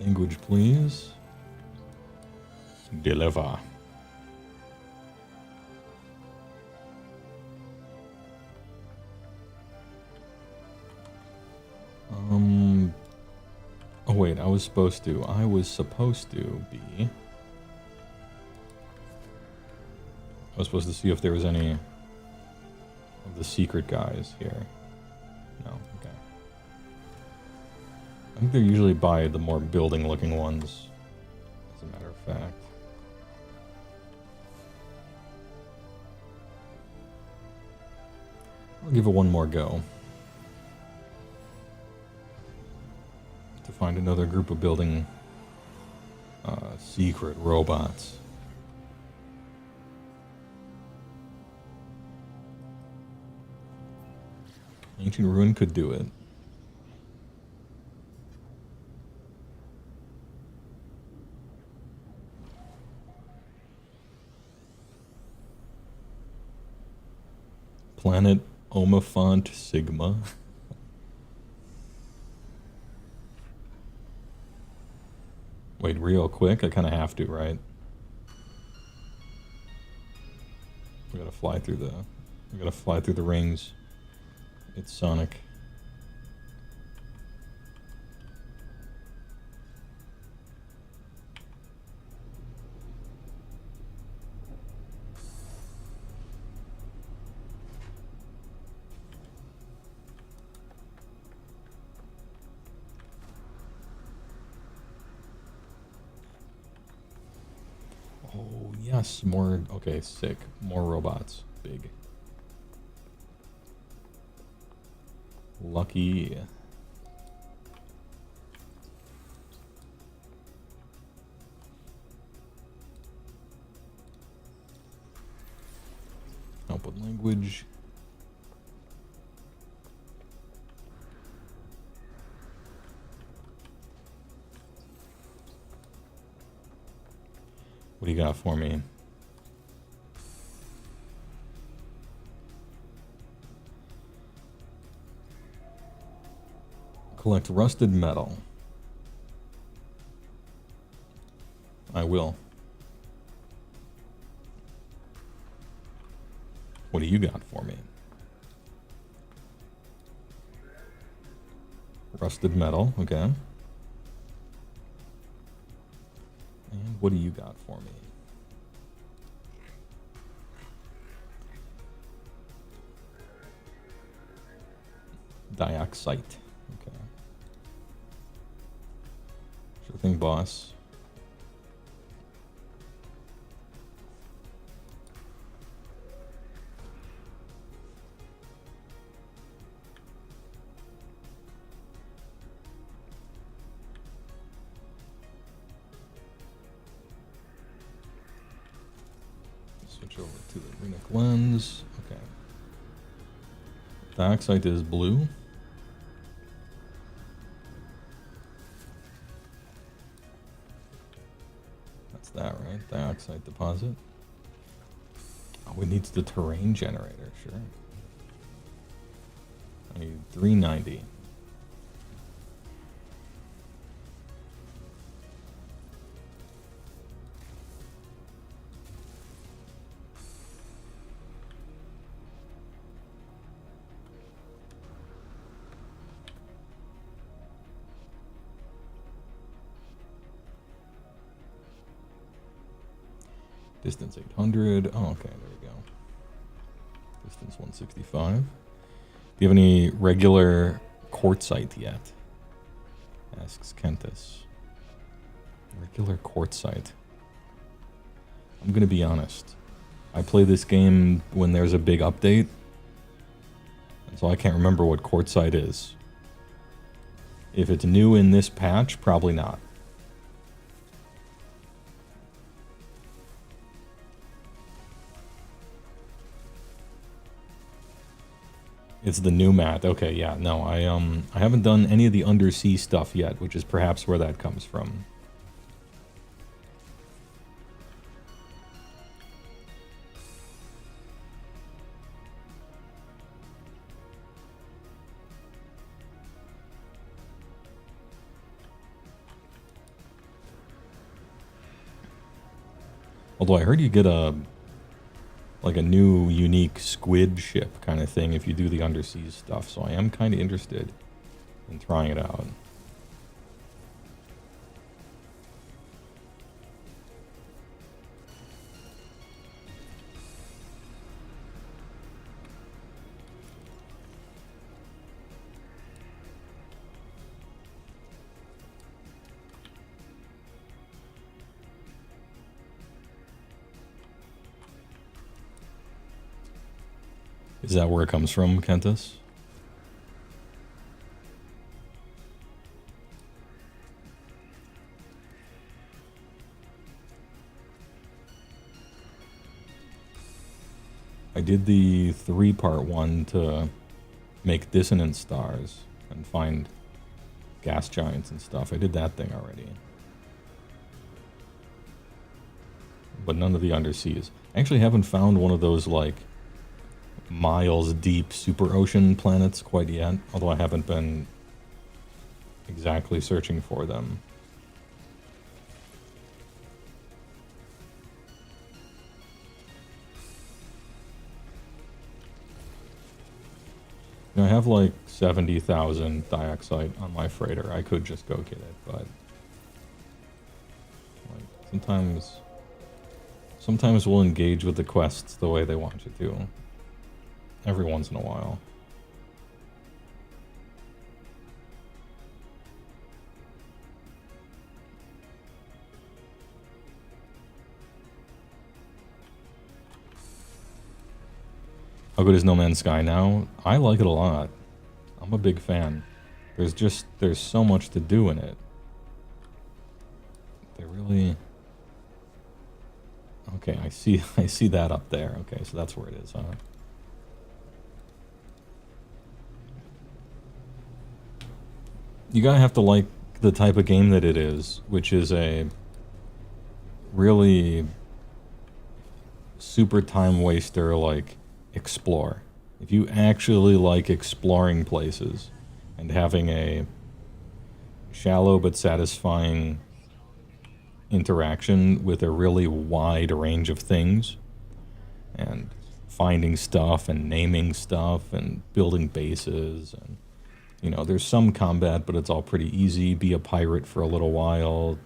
Language, please. Deliver. Oh wait, I was supposed to be... I was supposed to see if there was any of the secret guys here. No, okay. I think they're usually by the more building looking ones, as a matter of fact. I'll give it one more go. To find another group of building Secret robots. Ancient Ruin could do it. Planet Omifont Sigma. Wait, real quick? I kind of have to, right? We gotta fly through the rings. It's Sonic. Oh, yes, more. Okay, sick. More robots. Big. Lucky. Help with language. What do you got for me? Collect rusted metal. I will. What do you got for me? Rusted metal, okay. And what do you got for me? Dioxite, okay. Sure thing, boss. Switch over to the Relic lens. Okay. Dioxite is blue. That's that, right? Dioxide deposit. Oh, it needs the terrain generator, sure. I need 390. Distance 800. Oh, okay, there we go. Distance 165. Do you have any regular quartzite yet? Asks Kentis. Regular quartzite. I'm gonna be honest. I play this game when there's a big update, and so I can't remember what quartzite is. If it's new in this patch, probably not. It's the new mat. Okay, yeah, no, I haven't done any of the Undersea stuff yet, which is perhaps where that comes from. Although I heard you get a new unique squid ship kind of thing if you do the undersea stuff, so I am kind of interested in trying it out. Is that where it comes from, Kentis? I did the 3-part one to make dissonant stars and find gas giants and stuff. I did that thing already. But none of the underseas. I actually haven't found one of those, like, miles deep super ocean planets quite yet, although I haven't been exactly searching for them. You know, I have like 70,000 dioxide on my freighter. I could just go get it, but like, sometimes we'll engage with the quests the way they want you to. Every once in a while. How good is No Man's Sky now? I like it a lot. I'm a big fan. There's so much to do in it. They really... Okay, I see that up there. Okay, so that's where it is, huh? You gotta have to like the type of game that it is, which is a really super time waster, like, explore. If you actually like exploring places and having a shallow but satisfying interaction with a really wide range of things, and finding stuff and naming stuff and building bases, and you know, there's some combat, but it's all pretty easy. Be a pirate for a little while,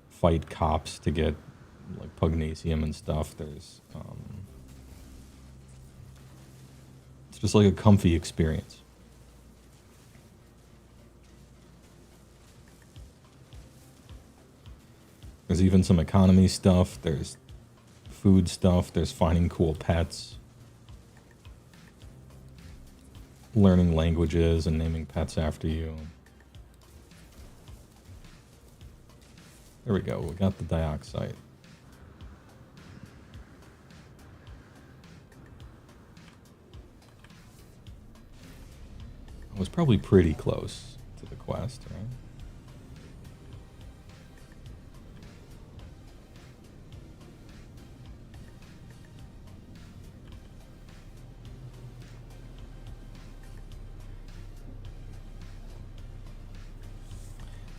fight cops to get like pugnasium and stuff. There's it's just like a comfy experience. There's even some economy stuff, there's food stuff, there's finding cool pets, learning languages and naming pets after you. There we go, we got the dioxide. I was probably pretty close to the quest, right?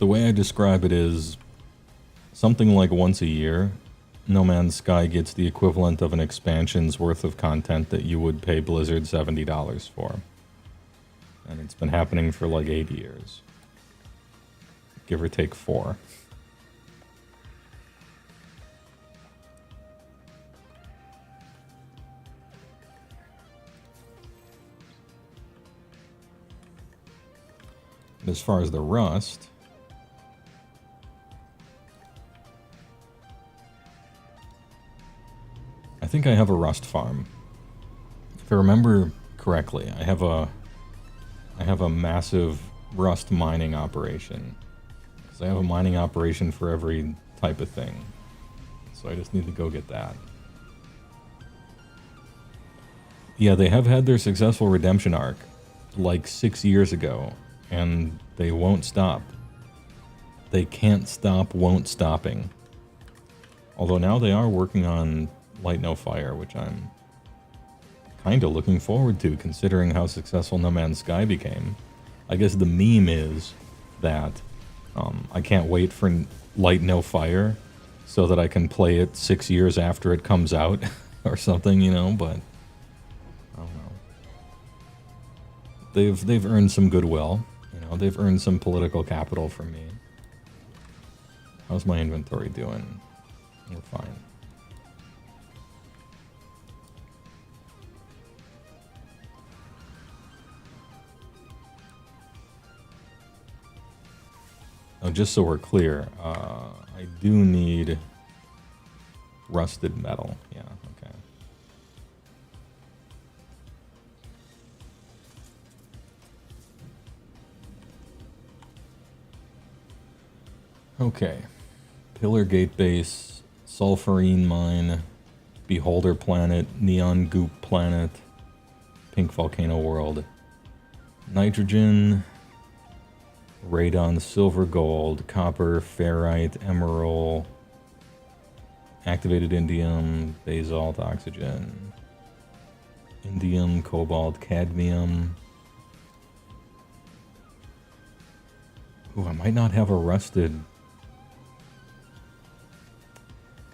The way I describe it is something like once a year, No Man's Sky gets the equivalent of an expansion's worth of content that you would pay Blizzard $70 for. And it's been happening for like 8 years. Give or take 4. As far as the rust, I think I have a rust farm. If I remember correctly, I have a massive rust mining operation. So I have a mining operation for every type of thing. So I just need to go get that. Yeah, they have had their successful redemption arc like 6 years ago, and they won't stop. They can't stop won't stopping. Although now they are working on Light No Fire, which I'm kind of looking forward to, considering how successful No Man's Sky became. I guess the meme is that I can't wait for Light No Fire so that I can play it 6 years after it comes out or something, you know, but I don't know. They've earned some goodwill, you know, they've earned some political capital from me. How's my inventory doing? We're fine. Now, just so we're clear, I do need rusted metal. Yeah, okay. Okay. Pillar gate base, sulfurine mine, Beholder Planet, Neon Goop Planet, Pink Volcano World, Nitrogen, Radon, Silver Gold, Copper, Ferrite, Emerald, Activated Indium, Basalt, Oxygen, Indium, Cobalt, Cadmium. Ooh, I might not have a rusted...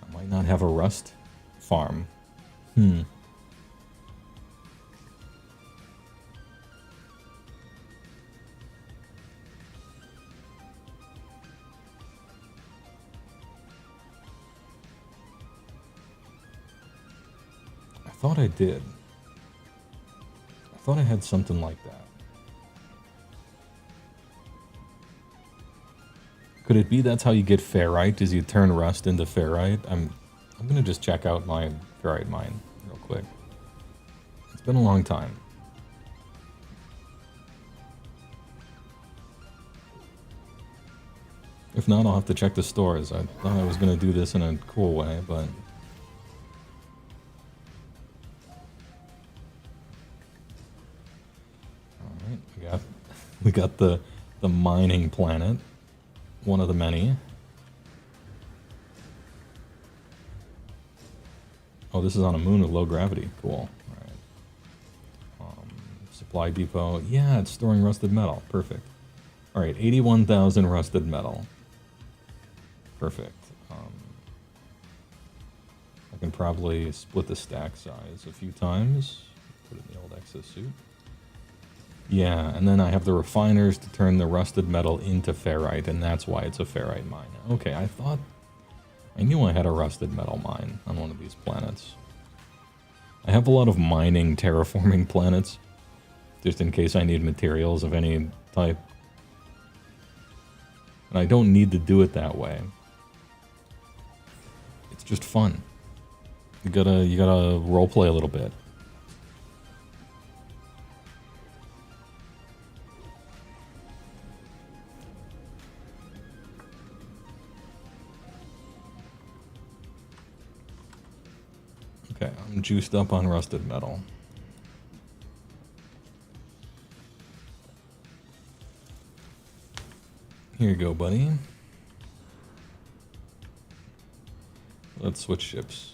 I might not have a rust farm. I thought I did. I thought I had something like that. Could it be that's how you get ferrite, is you turn rust into ferrite? I'm gonna just check out my ferrite mine real quick. It's been a long time. If not, I'll have to check the stores. I thought I was gonna do this in a cool way, but... Alright, we got the mining planet. One of the many. Oh, this is on a moon with low gravity. Cool. Alright. Supply depot. Yeah, it's storing rusted metal. Perfect. Alright, 81,000 rusted metal. Perfect. I can probably split the stack size a few times. Put it in the old exosuit. Yeah, and then I have the refiners to turn the rusted metal into ferrite, and that's why it's a ferrite mine. Okay, I knew I had a rusted metal mine on one of these planets. I have a lot of mining, terraforming planets, just in case I need materials of any type. And I don't need to do it that way. It's just fun. You gotta roleplay a little bit. Okay, I'm juiced up on rusted metal. Here you go, buddy. Let's switch ships.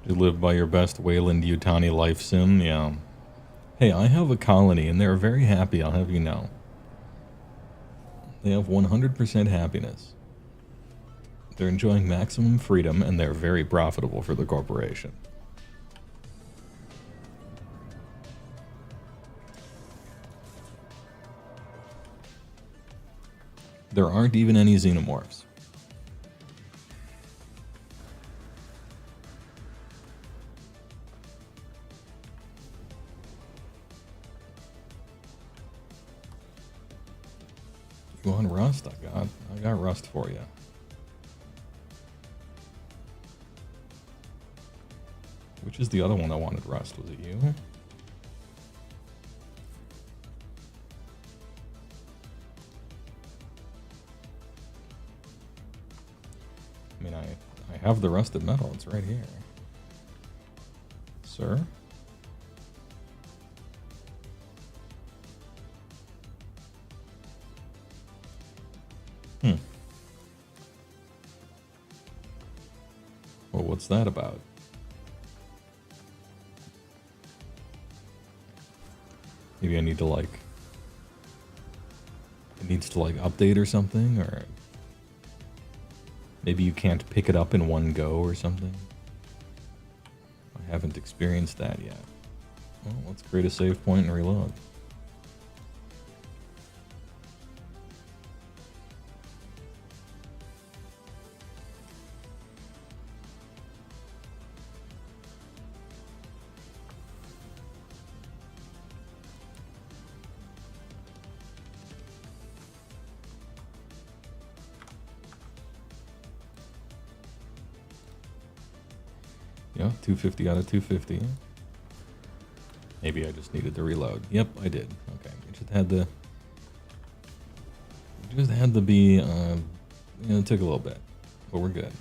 You live by your best Wayland Yutani life sim, yeah. Hey, I have a colony and they're very happy, I'll have you know. They have 100% happiness. They're enjoying maximum freedom and they're very profitable for the corporation. There aren't even any xenomorphs. You want rust? I got rust for you. Which is the other one that wanted rust? Was it you? I mean, I have the rusted metal. It's right here. Sir? Well, what's that about? Maybe I need to like... It needs to like update or something, or... Maybe you can't pick it up in one go or something? I haven't experienced that yet. Well, let's create a save point and reload. Yeah, 250 out of 250. Maybe I just needed to reload. Yep, I did. Okay, it just had to be, it took a little bit, but we're good.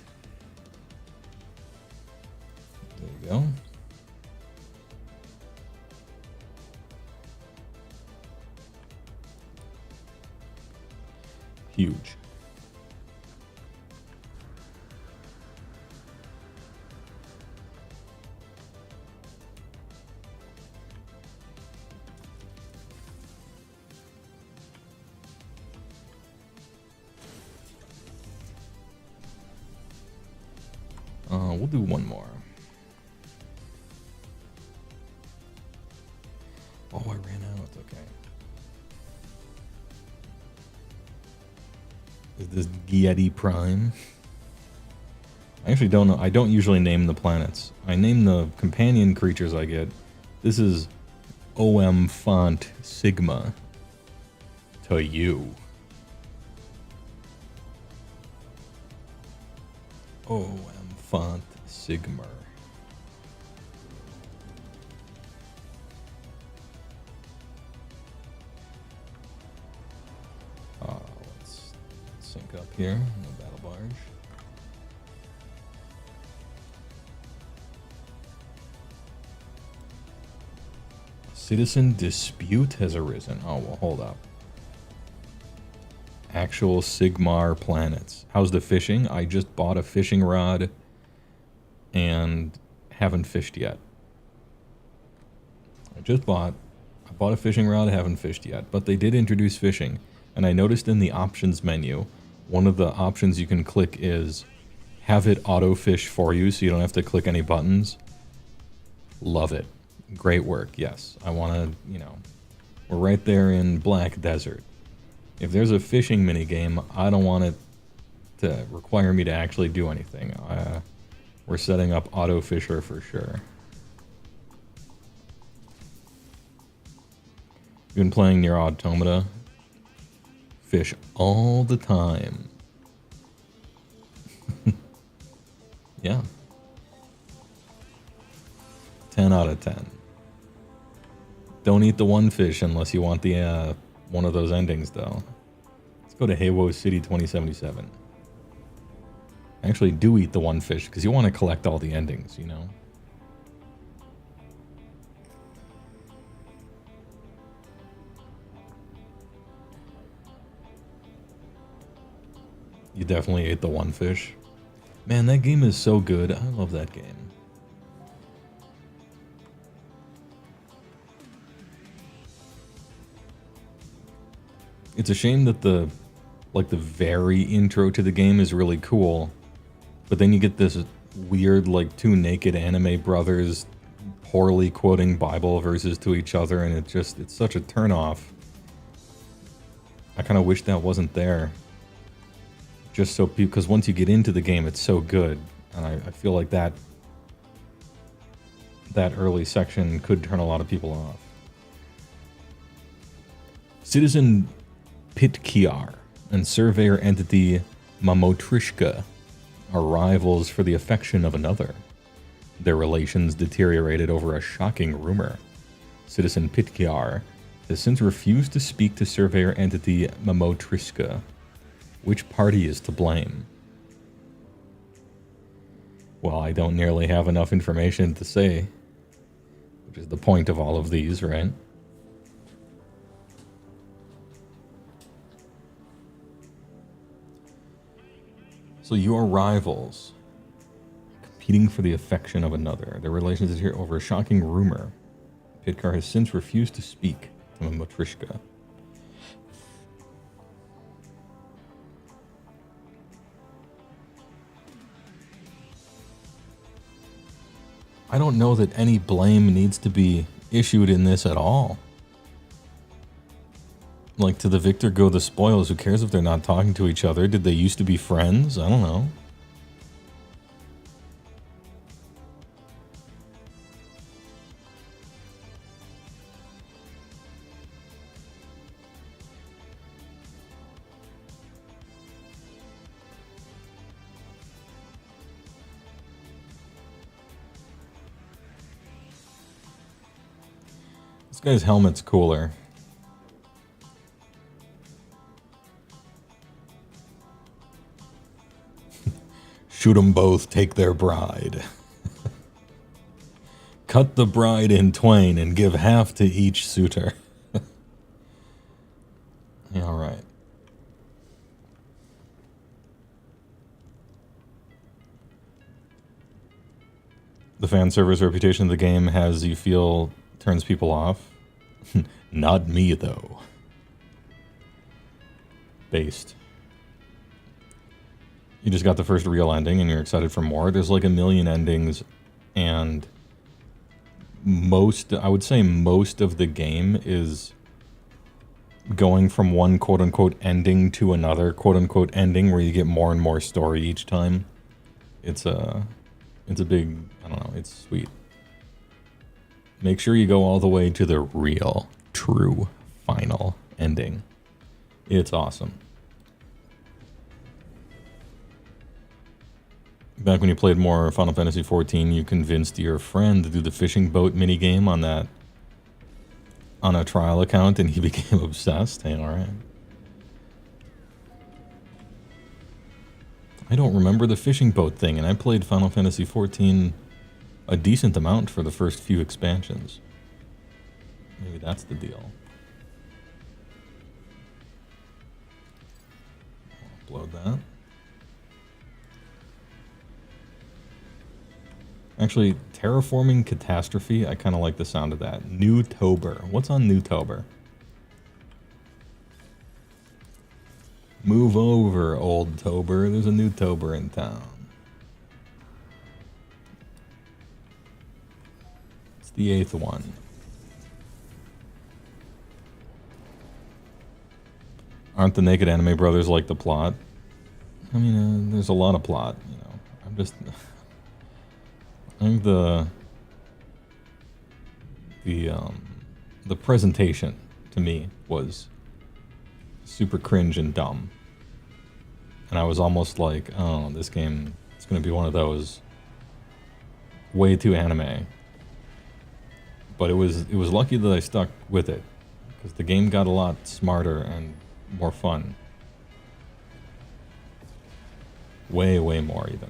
There you go. Huge. We'll do one more. Oh, I ran out. Okay. Is this Giedi Prime? I actually don't know. I don't usually name the planets. I name the companion creatures I get. This is OM Font Sigma to you. OM Font Sigma. Let's sync up here in the battle barge. Citizen dispute has arisen. Oh, well, hold up. Actual Sigmar planets. How's the fishing? I just bought a fishing rod and haven't fished yet. I bought a fishing rod, haven't fished yet, but they did introduce fishing. And I noticed in the options menu, one of the options you can click is have it auto fish for you so you don't have to click any buttons. Love it. Great work. Yes. I want to, we're right there in Black Desert. If there's a fishing minigame, I don't want it to require me to actually do anything. We're setting up auto fisher for sure. Been playing Nier Automata. Fish all the time. Yeah. 10 out of 10. Don't eat the one fish unless you want the one of those endings, though. Let's go to HeyWoah City 2077. Actually, do eat the one fish because you want to collect all the endings, You definitely ate the one fish. Man, that game is so good. I love that game. It's a shame that the very intro to the game is really cool, but then you get this weird, two naked anime brothers poorly quoting Bible verses to each other, and it's such a turnoff. I kind of wish that wasn't there. Just so people, because once you get into the game, it's so good, and I feel like that early section could turn a lot of people off. Citizen Pitkiar and surveyor entity Mamotrishka are rivals for the affection of another. Their relations deteriorated over a shocking rumor. Citizen Pitkiar has since refused to speak to surveyor entity Mamotrishka. Which party is to blame? Well, I don't nearly have enough information to say, which is the point of all of these, right? So your rivals, competing for the affection of another. Their relations is here over a shocking rumor. Pitkar has since refused to speak to Matrishka. I don't know that any blame needs to be issued in this at all. Like, to the victor go the spoils. Who cares if they're not talking to each other? Did they used to be friends? I don't know. This guy's helmet's cooler. Shoot them both, take their bride. Cut the bride in twain and give half to each suitor. Yeah, all right. The fan service reputation of the game has you feel turns people off. Not me, though. Based. You just got the first real ending and you're excited for more. There's like a million endings, and I would say most of the game is going from one quote-unquote ending to another quote-unquote ending where you get more and more story each time. It's a big, I don't know, it's sweet. Make sure you go all the way to the real, true, final ending. It's awesome. Back when you played more Final Fantasy XIV, you convinced your friend to do the fishing boat minigame on a trial account, and he became obsessed. Hey, alright. I don't remember the fishing boat thing, and I played Final Fantasy XIV a decent amount for the first few expansions. Maybe that's the deal. I'll upload that. Actually, Terraforming Catastrophe, I kind of like the sound of that. New-tober. What's on New-tober? Move over, old Tober. There's a new Tober in town. It's the 8th one. Aren't the Naked Anime Brothers like the plot? I mean, there's a lot of plot, you know. I think the presentation to me was super cringe and dumb, and I was almost like, oh, this game is going to be one of those way too anime. But it was lucky that I stuck with it, because the game got a lot smarter and more fun. Way more even.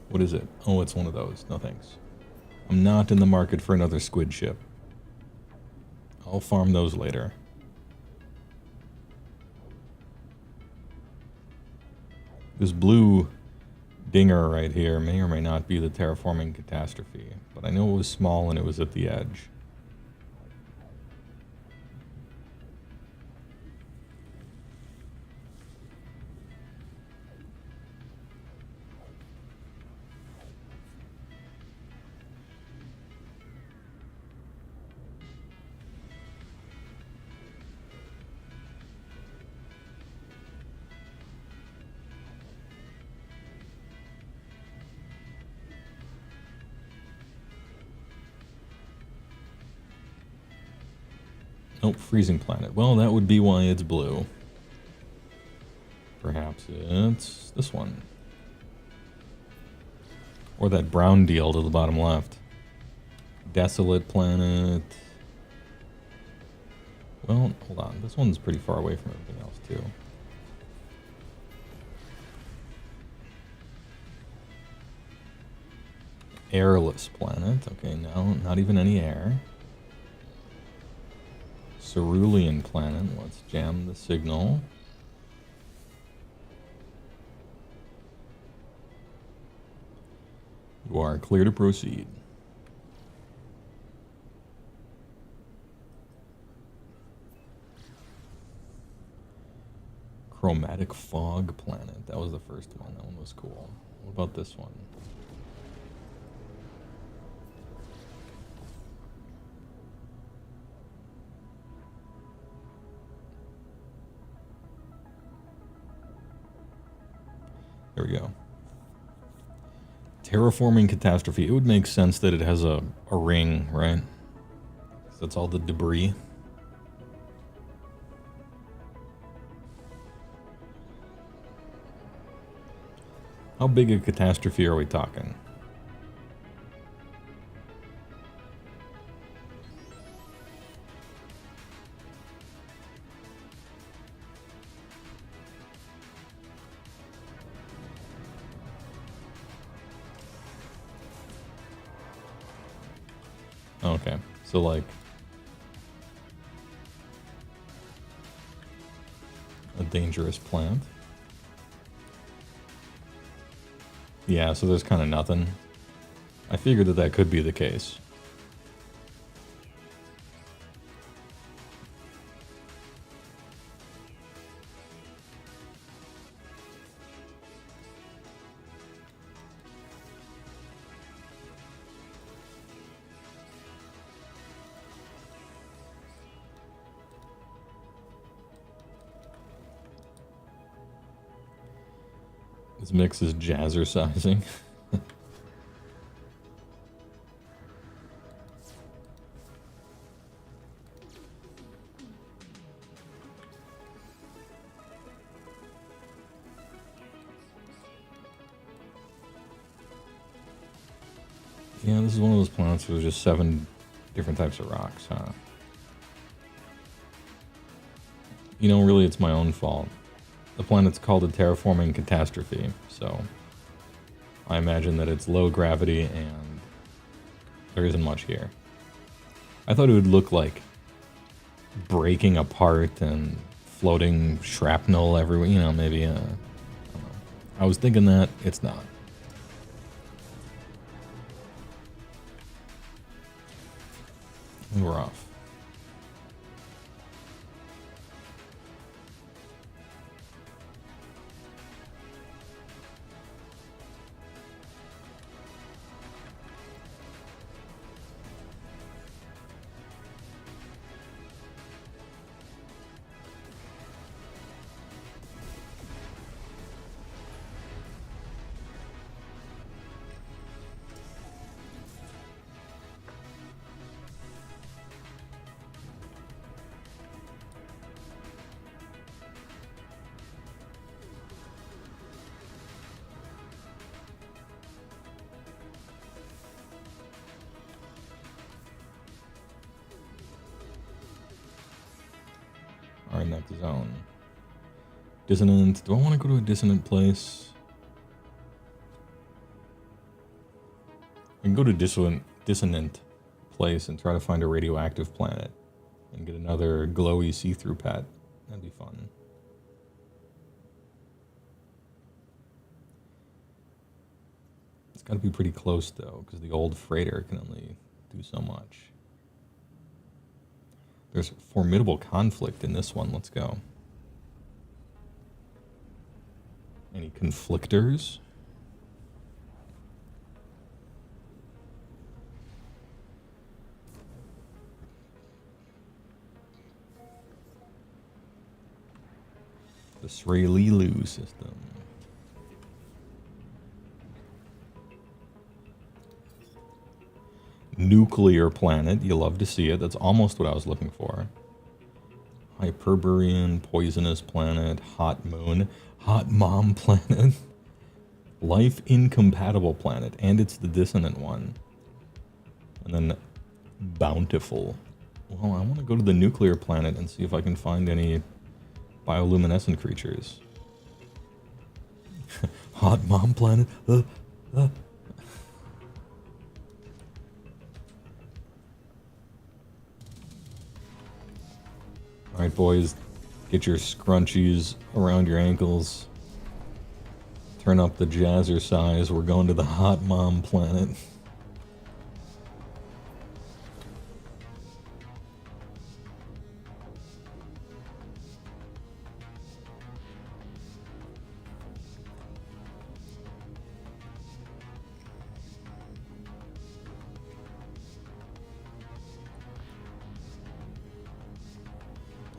What is it? Oh, it's one of those. No thanks. I'm not in the market for another squid ship. I'll farm those later. This blue dinger right here may or may not be the Terraforming Catastrophe, but I know it was small and it was at the edge. Nope, freezing planet. Well, that would be why it's blue. Perhaps it's this one. Or that brown deal to the bottom left. Desolate planet. Well, hold on. This one's pretty far away from everything else, too. Airless planet. Okay, no, not even any air. Cerulean planet. Let's jam the signal. You are clear to proceed. Chromatic fog planet. That was the first one. That one was cool. What about this one? There we go. Terraforming catastrophe. It would make sense that it has a ring, right? That's all the debris. How big a catastrophe are we talking? Okay, so like a dangerous plant. Yeah, so there's kind of nothing. I figured that that could be the case. This mix is jazzercising. Yeah, this is one of those planets where there's just 7 different types of rocks, huh? You know, really, it's my own fault. The planet's called a terraforming catastrophe, so I imagine that it's low gravity and there isn't much here. I thought it would look like breaking apart and floating shrapnel everywhere, you know, maybe, I don't know. I was thinking that, it's not. And we're off. Alright, next zone. Dissonant. Do I want to go to a dissonant place? I can go to dissonant place and try to find a radioactive planet and get another glowy see-through pet. That'd be fun. It's got to be pretty close though, because the old freighter can only do so much. There's formidable conflict in this one. Let's go. Any conflictors? The Srelilu system. Nuclear planet. You love to see it. That's almost what I was looking for. Hyperborean, poisonous planet, hot moon, hot mom planet, life incompatible planet, and it's the dissonant one. And then bountiful. Well, I want to go to the nuclear planet and see if I can find any bioluminescent creatures. Hot mom planet. Alright, boys, get your scrunchies around your ankles. Turn up the jazzercise. We're going to the hot mom planet.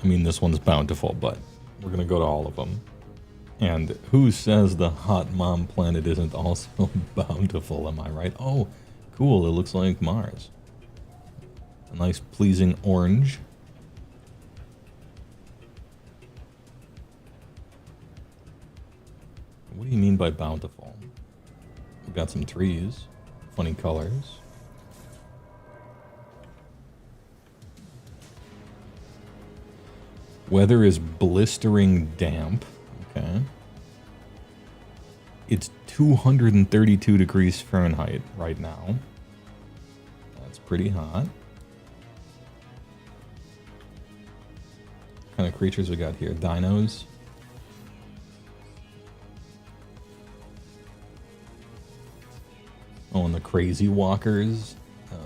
I mean, this one's bountiful, but we're going to go to all of them. And who says the hot mom planet isn't also bountiful, am I right? Oh, cool, it looks like Mars. A nice pleasing orange. What do you mean by bountiful? We've got some trees, funny colors. Weather is blistering damp. Okay. It's 232 degrees Fahrenheit right now. That's pretty hot. What kind of creatures we got here? Dinos. Oh, and the crazy walkers.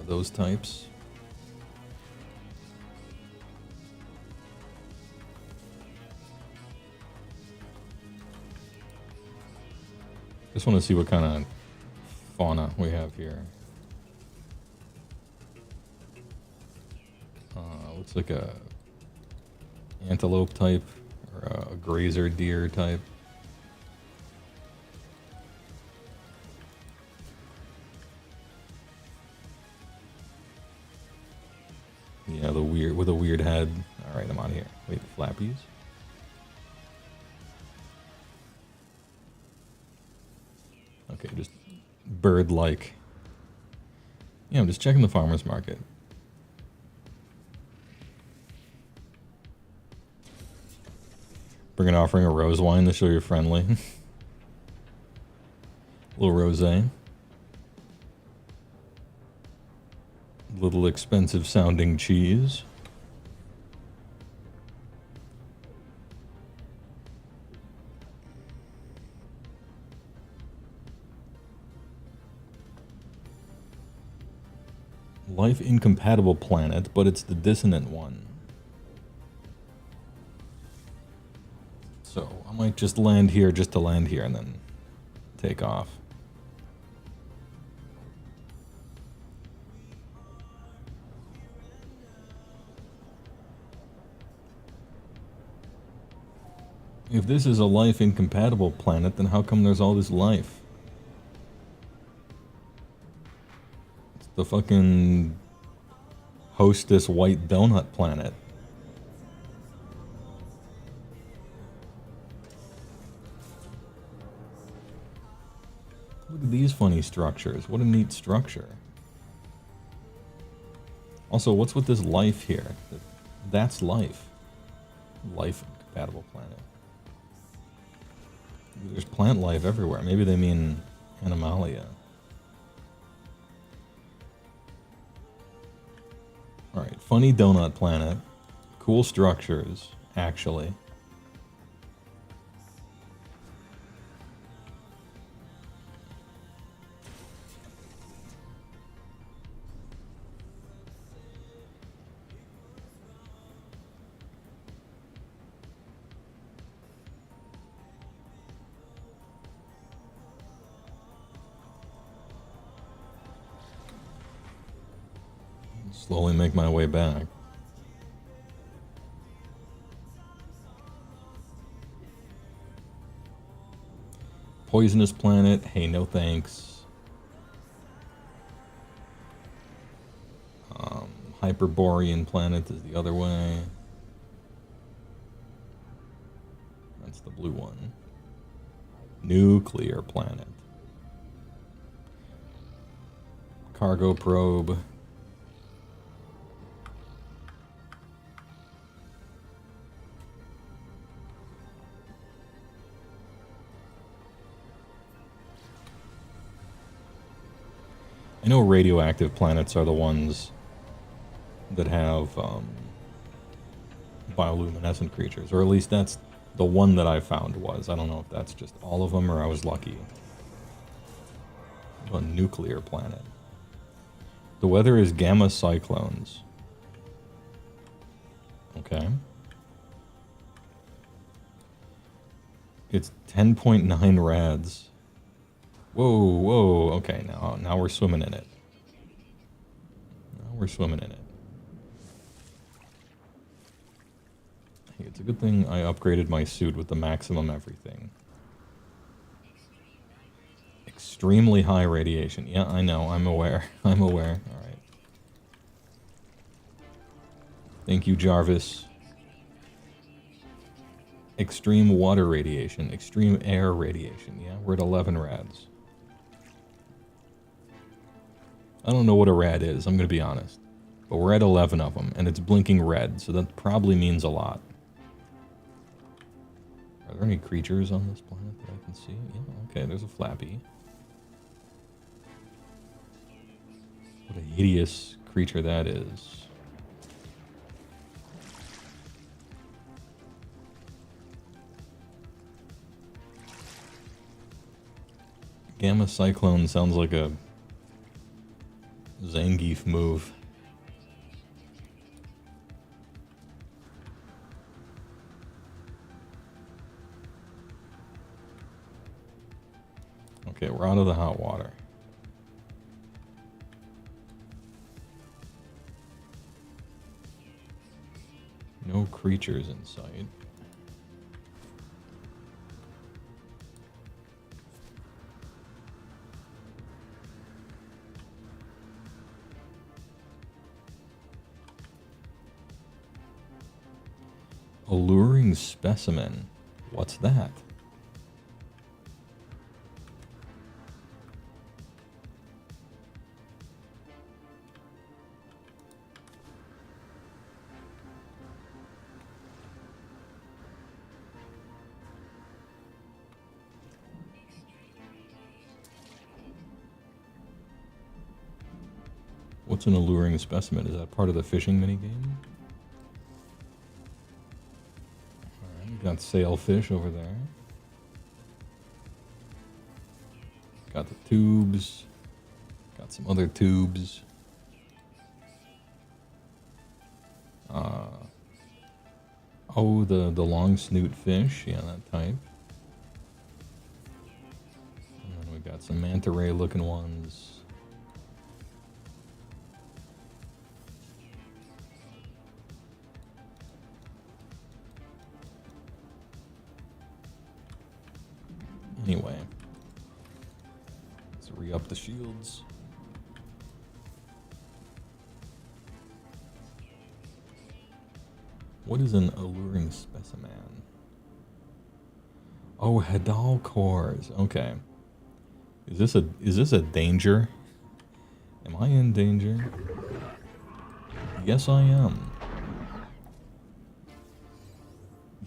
Those types. Just want to see what kind of fauna we have here. Looks like a antelope type or a grazer deer type. Yeah, the weird with a weird head. All right, I'm on here. Wait, flappies. Okay, just bird-like. Yeah, I'm just checking the farmer's market. Bring an offering of rose wine to show you're friendly. A little rosé. Little expensive sounding cheese. Life incompatible planet, but it's the dissonant one. So I might just land here just to land here and then take off. If this is a life incompatible planet, then how come there's all this life? It's the fucking hostess white donut planet. Look at these funny structures. What a neat structure. Also, what's with this life here? That's life. Life incompatible planet. There's plant life everywhere. Maybe they mean Animalia. Alright, funny donut planet. Cool structures, actually. Slowly make my way back. Poisonous planet. Hey, no thanks. Hyperborean planet is the other way. That's the blue one. Nuclear planet. Cargo probe. I know radioactive planets are the ones that have bioluminescent creatures, or at least that's the one that I found was. I don't know if that's just all of them or I was lucky. A nuclear planet. The weather is gamma cyclones. Okay. It's 10.9 rads. Whoa, whoa, okay, now we're swimming in it. Now we're swimming in it. Hey, it's a good thing I upgraded my suit with the maximum everything. Extremely high radiation. Yeah, I know. I'm aware. I'm aware. All right. Thank you, Jarvis. Extreme water radiation. Extreme air radiation. Yeah, we're at 11 rads. I don't know what a rad is, I'm going to be honest. But we're at 11 of them, and it's blinking red, so that probably means a lot. Are there any creatures on this planet that I can see? Yeah, okay, there's a flappy. What a hideous creature that is. Gamma Cyclone sounds like a Zangief move. Okay, we're out of the hot water. No creatures in sight. Alluring specimen. What's that? What's an alluring specimen? Is that part of the fishing minigame? Alright, got sailfish over there. Got the tubes. Got some other tubes. Oh, the long snoot fish. Yeah, that type. And then we got some manta ray looking ones. Anyway, let's re-up the shields. What is an alluring specimen? Oh, Hadal cores. Okay. Is this a danger? Am I in danger? Yes, I am.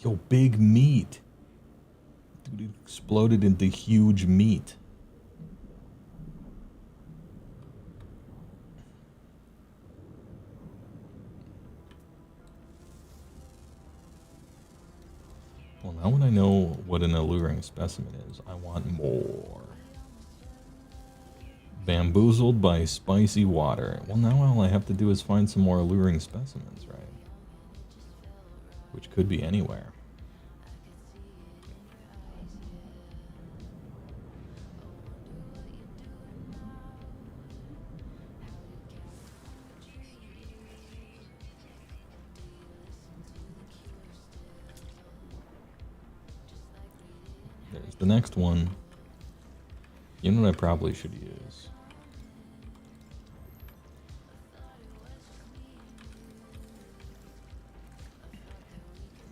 Yo, big meat. Dude, it exploded into huge meat. Well, now when I know what an alluring specimen is, I want more. Bamboozled by spicy water. Well, now all I have to do is find some more alluring specimens, right? Which could be anywhere. There's the next one. You know what I probably should use?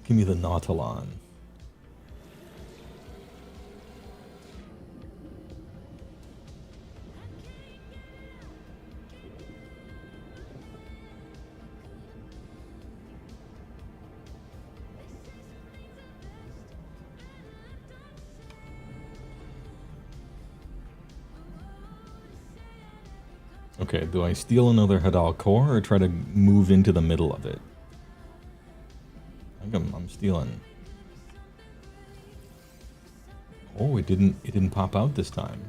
Give me the Nautilon. Okay, do I steal another Hadal core or try to move into the middle of it? I think I'm stealing. Oh, it didn't pop out this time.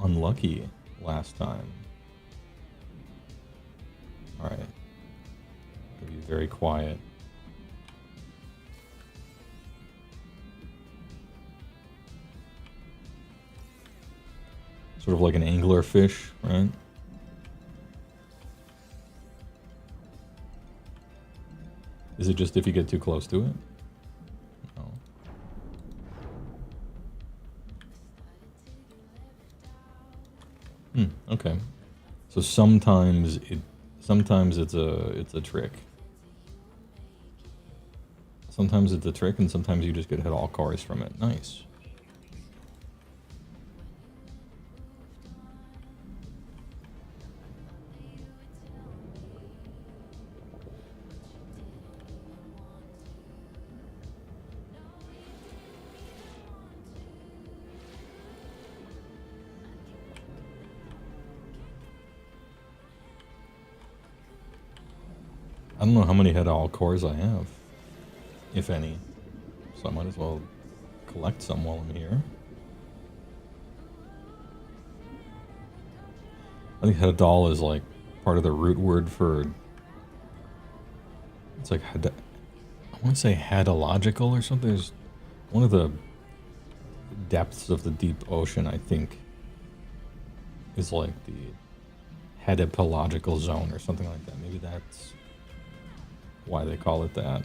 Unlucky last time. Alright. Gotta be very quiet. Sort of like an angler fish, right? Is it just if you get too close to it? No. Okay. So sometimes it's a trick. Sometimes it's a trick, and sometimes you just get hit all cars from it. Nice. I don't know how many head all cores I have, if any. So I might as well collect some while I'm here. I think Hadal is like part of the root word for. It's like I want to say hadological or something. There's one of the depths of the deep ocean, I think, is like the hadopelagical zone or something like that. Maybe that's why they call it that.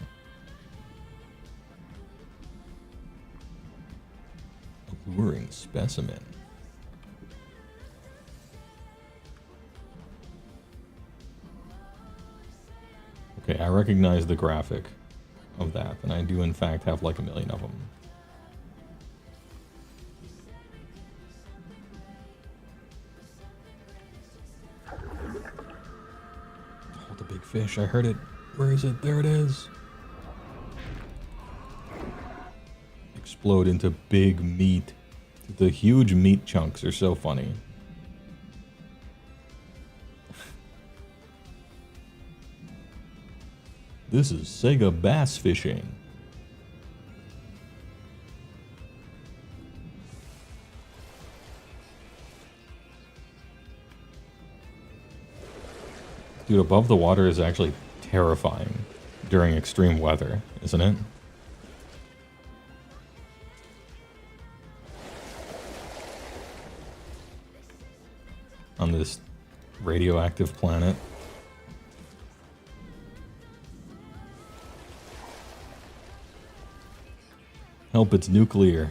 Alluring specimen. Okay, I recognize the graphic of that, and I do in fact have like 1 million of them. Oh, the big fish, I heard it. Where is it? There it is. Explode into big meat. The huge meat chunks are so funny. This is Sega bass fishing. Dude, above the water is actually terrifying during extreme weather, isn't it? On this radioactive planet. Help, it's nuclear.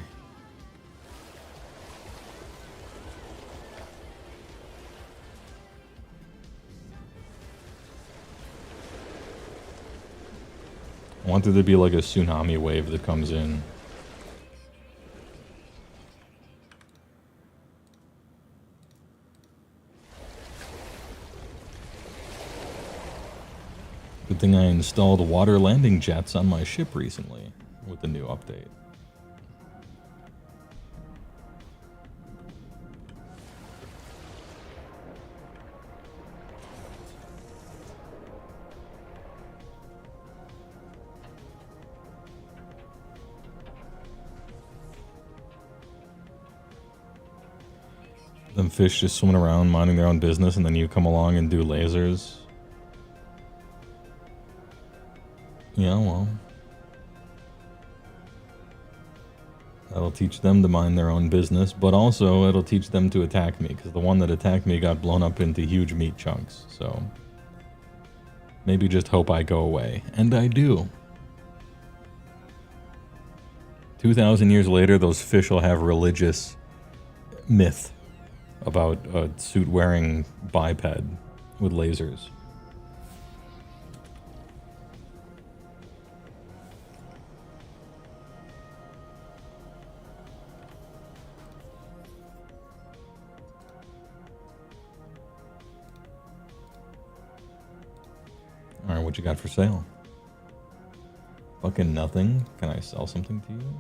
I want there to be like a tsunami wave that comes in. Good thing I installed water landing jets on my ship recently with the new update. Them fish just swimming around, minding their own business, and then you come along and do lasers. Yeah, well. That'll teach them to mind their own business, but also it'll teach them to attack me, because the one that attacked me got blown up into huge meat chunks, so... Maybe just hope I go away. And I do. 2,000 years later, those fish will have religious myth about a suit-wearing biped with lasers. Alright, what you got for sale? Fucking nothing. Can I sell something to you?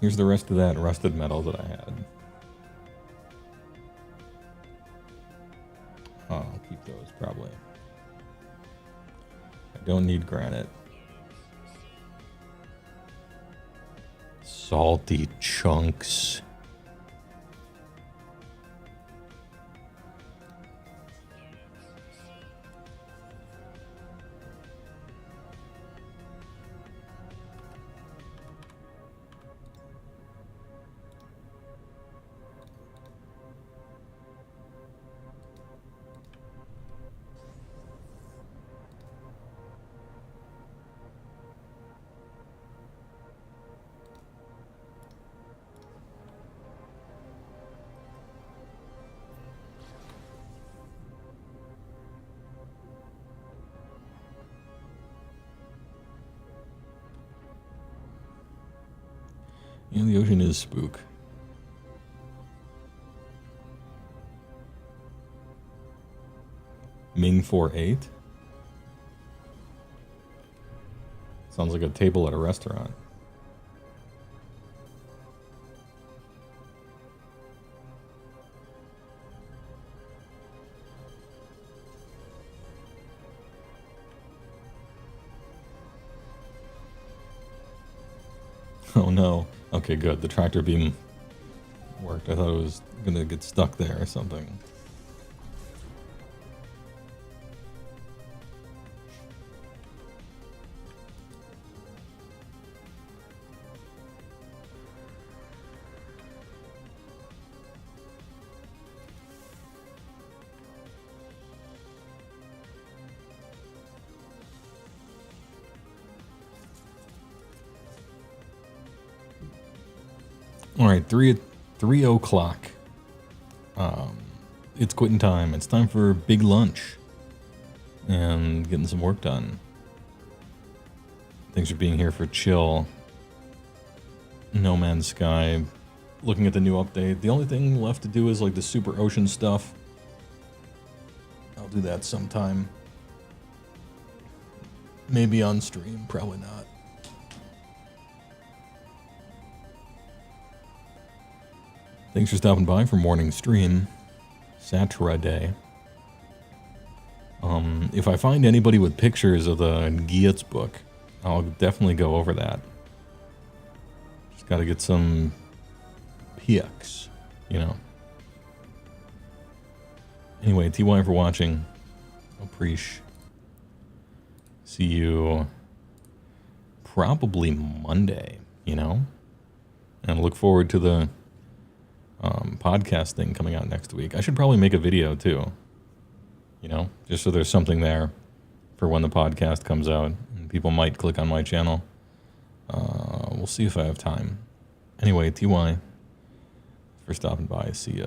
Here's the rest of that rusted metal that I had. Oh, I'll keep those, probably. I don't need granite. Salty chunks. Yeah, the ocean is spook. Ming 48. Sounds like a table at a restaurant. Oh no. Okay, good. The tractor beam worked. I thought it was gonna get stuck there or something. All right, 3 o'clock. It's quitting time. It's time for big lunch and getting some work done. Thanks for being here for chill. No Man's Sky. Looking at the new update. The only thing left to do is like the super ocean stuff. I'll do that sometime. Maybe on stream, probably not. Thanks for stopping by for morning stream. Saturday. If I find anybody with pictures of the Gietz book, I'll definitely go over that. Just gotta get some pics, you know. Anyway, TY for watching. Appreciate. See you probably Monday, you know? And look forward to the podcast thing coming out next week. I should probably make a video too, you know, just so there's something there for when the podcast comes out and people might click on my channel. We'll see if I have time. Anyway, TY for stopping by. See ya.